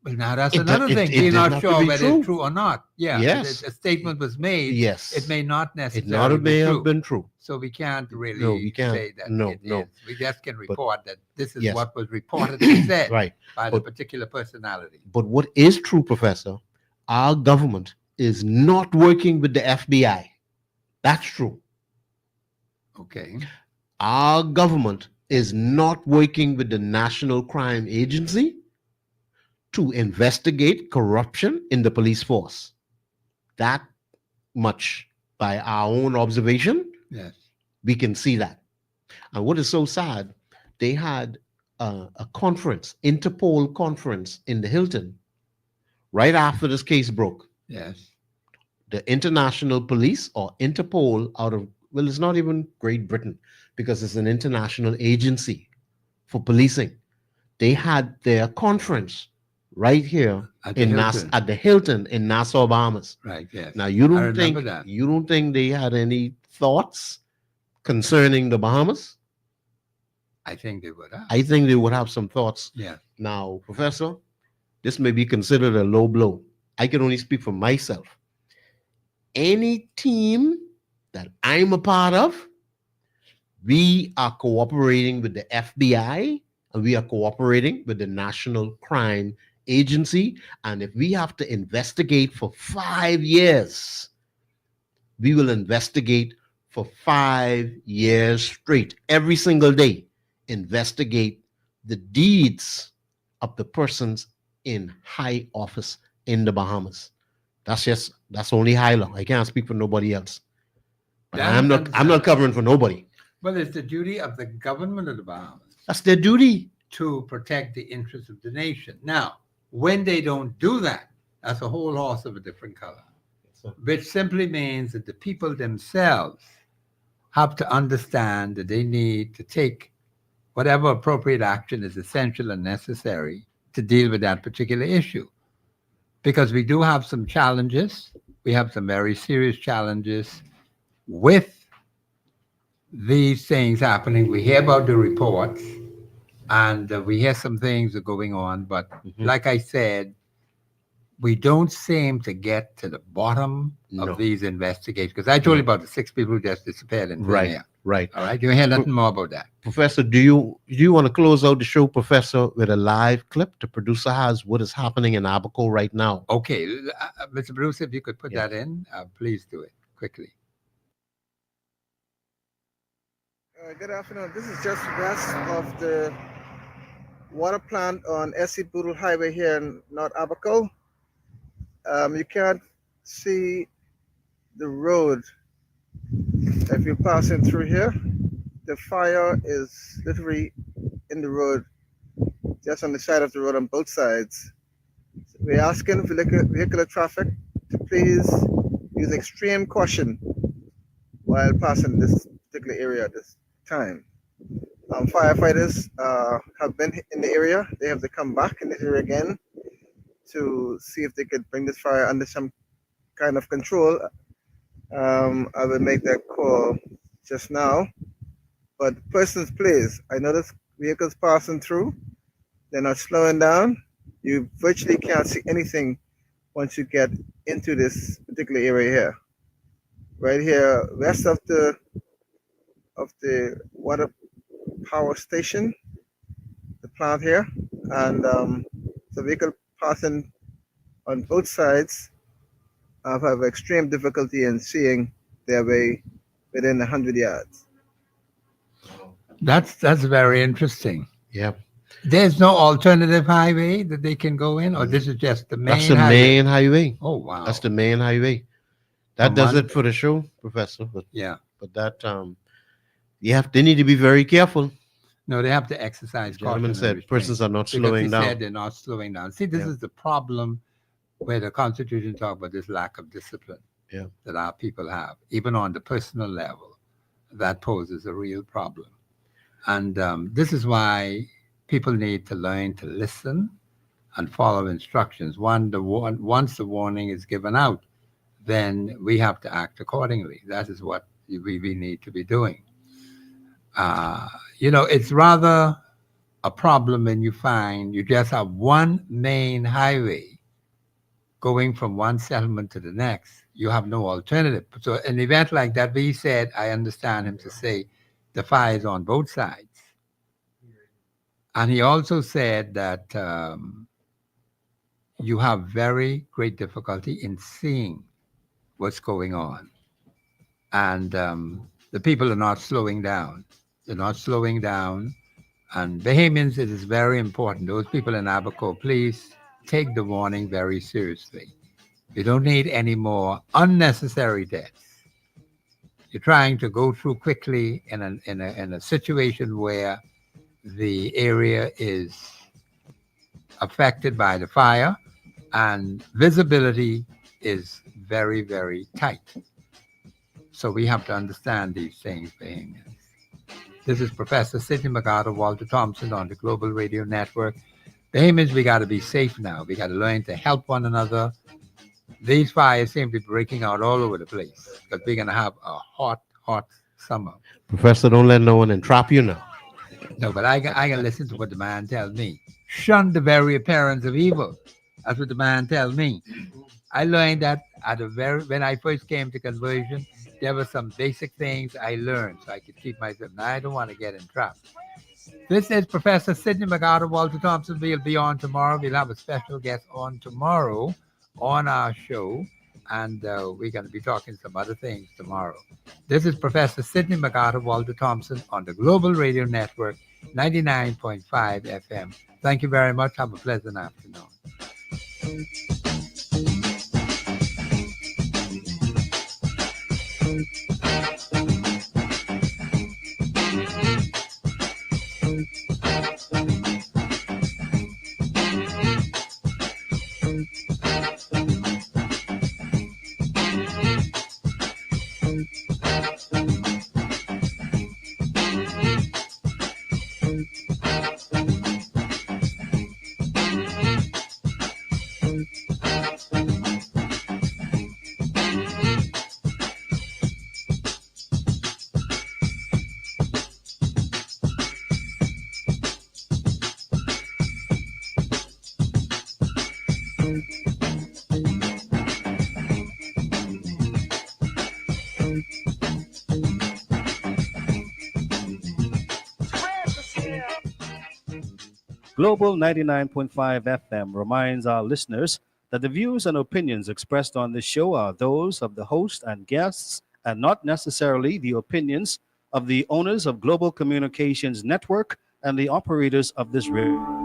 [SPEAKER 1] Well, now that's another thing. We're not sure whether it's true or not. Yeah.
[SPEAKER 2] Yes.
[SPEAKER 1] A statement was made.
[SPEAKER 2] Yes.
[SPEAKER 1] It may not necessarily
[SPEAKER 2] have been true.
[SPEAKER 1] So we can't really say that it is. We just can report that this is what was reportedly said by the particular personality.
[SPEAKER 2] But what is true, Professor, our government is not working with the FBI. That's true.
[SPEAKER 1] Okay.
[SPEAKER 2] Our government is not working with the National Crime Agency to investigate corruption in the police force. That much, by our own observation,
[SPEAKER 1] yes,
[SPEAKER 2] we can see that. And what is so sad, they had a conference, Interpol conference in the Hilton, right after this case broke.
[SPEAKER 1] Yes.
[SPEAKER 2] The international police, or Interpol, it's not even Great Britain, because it's an international agency for policing. They had their conference right here at the Hilton in Nassau, Bahamas.
[SPEAKER 1] Right. Yes.
[SPEAKER 2] Now you don't think they had any thoughts concerning the Bahamas?
[SPEAKER 1] I think they would have.
[SPEAKER 2] I think they would have some thoughts.
[SPEAKER 1] Yeah.
[SPEAKER 2] Now, Professor, this may be considered a low blow. I can only speak for myself. Any team that I'm a part of, we are cooperating with the FBI and we are cooperating with the National Crime Agency. And if we have to investigate for 5 years, we will investigate for 5 years straight, every single day. Investigate the deeds of the persons in high office in the Bahamas. That's only high law. I can't speak for nobody else. But I'm not covering for nobody.
[SPEAKER 1] Well, it's the duty of the government of the Bahamas.
[SPEAKER 2] That's their duty.
[SPEAKER 1] To protect the interests of the nation. Now, when they don't do that, that's a whole horse of a different color. Yes, which simply means that the people themselves have to understand that they need to take whatever appropriate action is essential and necessary to deal with that particular issue. Because we do have some challenges. We have some very serious challenges with these things happening. We hear about the reports and we hear some things are going on. But like I said, we don't seem to get to the bottom of these investigations. Because I told you about the 6 people who just disappeared in thin air.
[SPEAKER 2] Right.
[SPEAKER 1] All right. You hear nothing more about that.
[SPEAKER 2] Professor, do you want to close out the show, Professor, with a live clip? The producer has what is happening in Abaco right now.
[SPEAKER 1] Okay. Mr. Producer, if you could put that in, please do it quickly.
[SPEAKER 19] Good afternoon. This is just west of the water plant on SC Boodle Highway here in North Abaco. You can't see the road if you're passing through here. The fire is literally in the road, just on the side of the road on both sides. So we're asking vehicular traffic to please use extreme caution while passing this particular area at this time. Firefighters have been in the area. They have to come back in the area again to see if they could bring this fire under some kind of control. I will make that call just now. But persons, please, I notice vehicles passing through. They're not slowing down. You virtually can't see anything once you get into this particular area here. Right here, west of the water power station, the plant here, and the vehicle passing on both sides have extreme difficulty in seeing their way within 100 yards.
[SPEAKER 1] That's very interesting.
[SPEAKER 2] Yeah.
[SPEAKER 1] There's no alternative highway that they can go in, or this is just the main
[SPEAKER 2] That's the
[SPEAKER 1] highway?
[SPEAKER 2] main highway.
[SPEAKER 1] Oh, wow.
[SPEAKER 2] That's the main highway. That
[SPEAKER 1] From
[SPEAKER 2] does
[SPEAKER 1] one-
[SPEAKER 2] it for the show, Professor. But
[SPEAKER 1] Yeah.
[SPEAKER 2] But that they need to be very careful.
[SPEAKER 1] No, they have to exercise
[SPEAKER 2] The
[SPEAKER 1] caution.
[SPEAKER 2] gentleman
[SPEAKER 1] and
[SPEAKER 2] said
[SPEAKER 1] restraint,
[SPEAKER 2] persons are not
[SPEAKER 1] because
[SPEAKER 2] slowing
[SPEAKER 1] he
[SPEAKER 2] down.
[SPEAKER 1] said they're not slowing down. See, this
[SPEAKER 2] Yeah.
[SPEAKER 1] is the problem where the Constitution talks about this lack of discipline
[SPEAKER 2] Yeah.
[SPEAKER 1] that our people have, even on the personal level. That poses a real problem. And this is why people need to learn to listen and follow instructions. Once the warning is given out, then we have to act accordingly. That is what we need to be doing. It's rather a problem when you find you just have one main highway going from one settlement to the next. You have no alternative. So an event like that, we said, I understand him to say, the fire is on both sides. And he also said that you have very great difficulty in seeing what's going on. And the people are not slowing down. They're not slowing down. And Bahamians, it is very important. Those people in Abaco, please take the warning very seriously. You don't need any more unnecessary deaths. You're trying to go through quickly in a situation where the area is affected by the fire and visibility is very, very tight. So we have to understand these things, Bahamians. This is Professor Sidney McArthur, Walter Thompson on the Global Radio Network. Bahamians, we got to be safe now. We got to learn to help one another. These fires seem to be breaking out all over the place because we're going to have a hot, hot summer.
[SPEAKER 2] Professor, don't let no one entrap you now.
[SPEAKER 1] No, but I can listen to what the man tells me. Shun the very appearance of evil. That's what the man tells me. I learned that when I first came to conversion, there were some basic things I learned so I could keep myself. Now, I don't want to get entrapped. This is Professor Sidney McArthur, Walter Thompson. We'll be on tomorrow. We'll have a special guest on tomorrow on our show, and we're going to be talking some other things tomorrow. This is Professor Sidney McArthur, Walter Thompson on the Global Radio Network, 99.5 FM. Thank you very much. Have a pleasant afternoon.
[SPEAKER 20] Global 99.5 FM reminds our listeners that the views and opinions expressed on this show are those of the host and guests and not necessarily the opinions of the owners of Global Communications Network and the operators of this radio.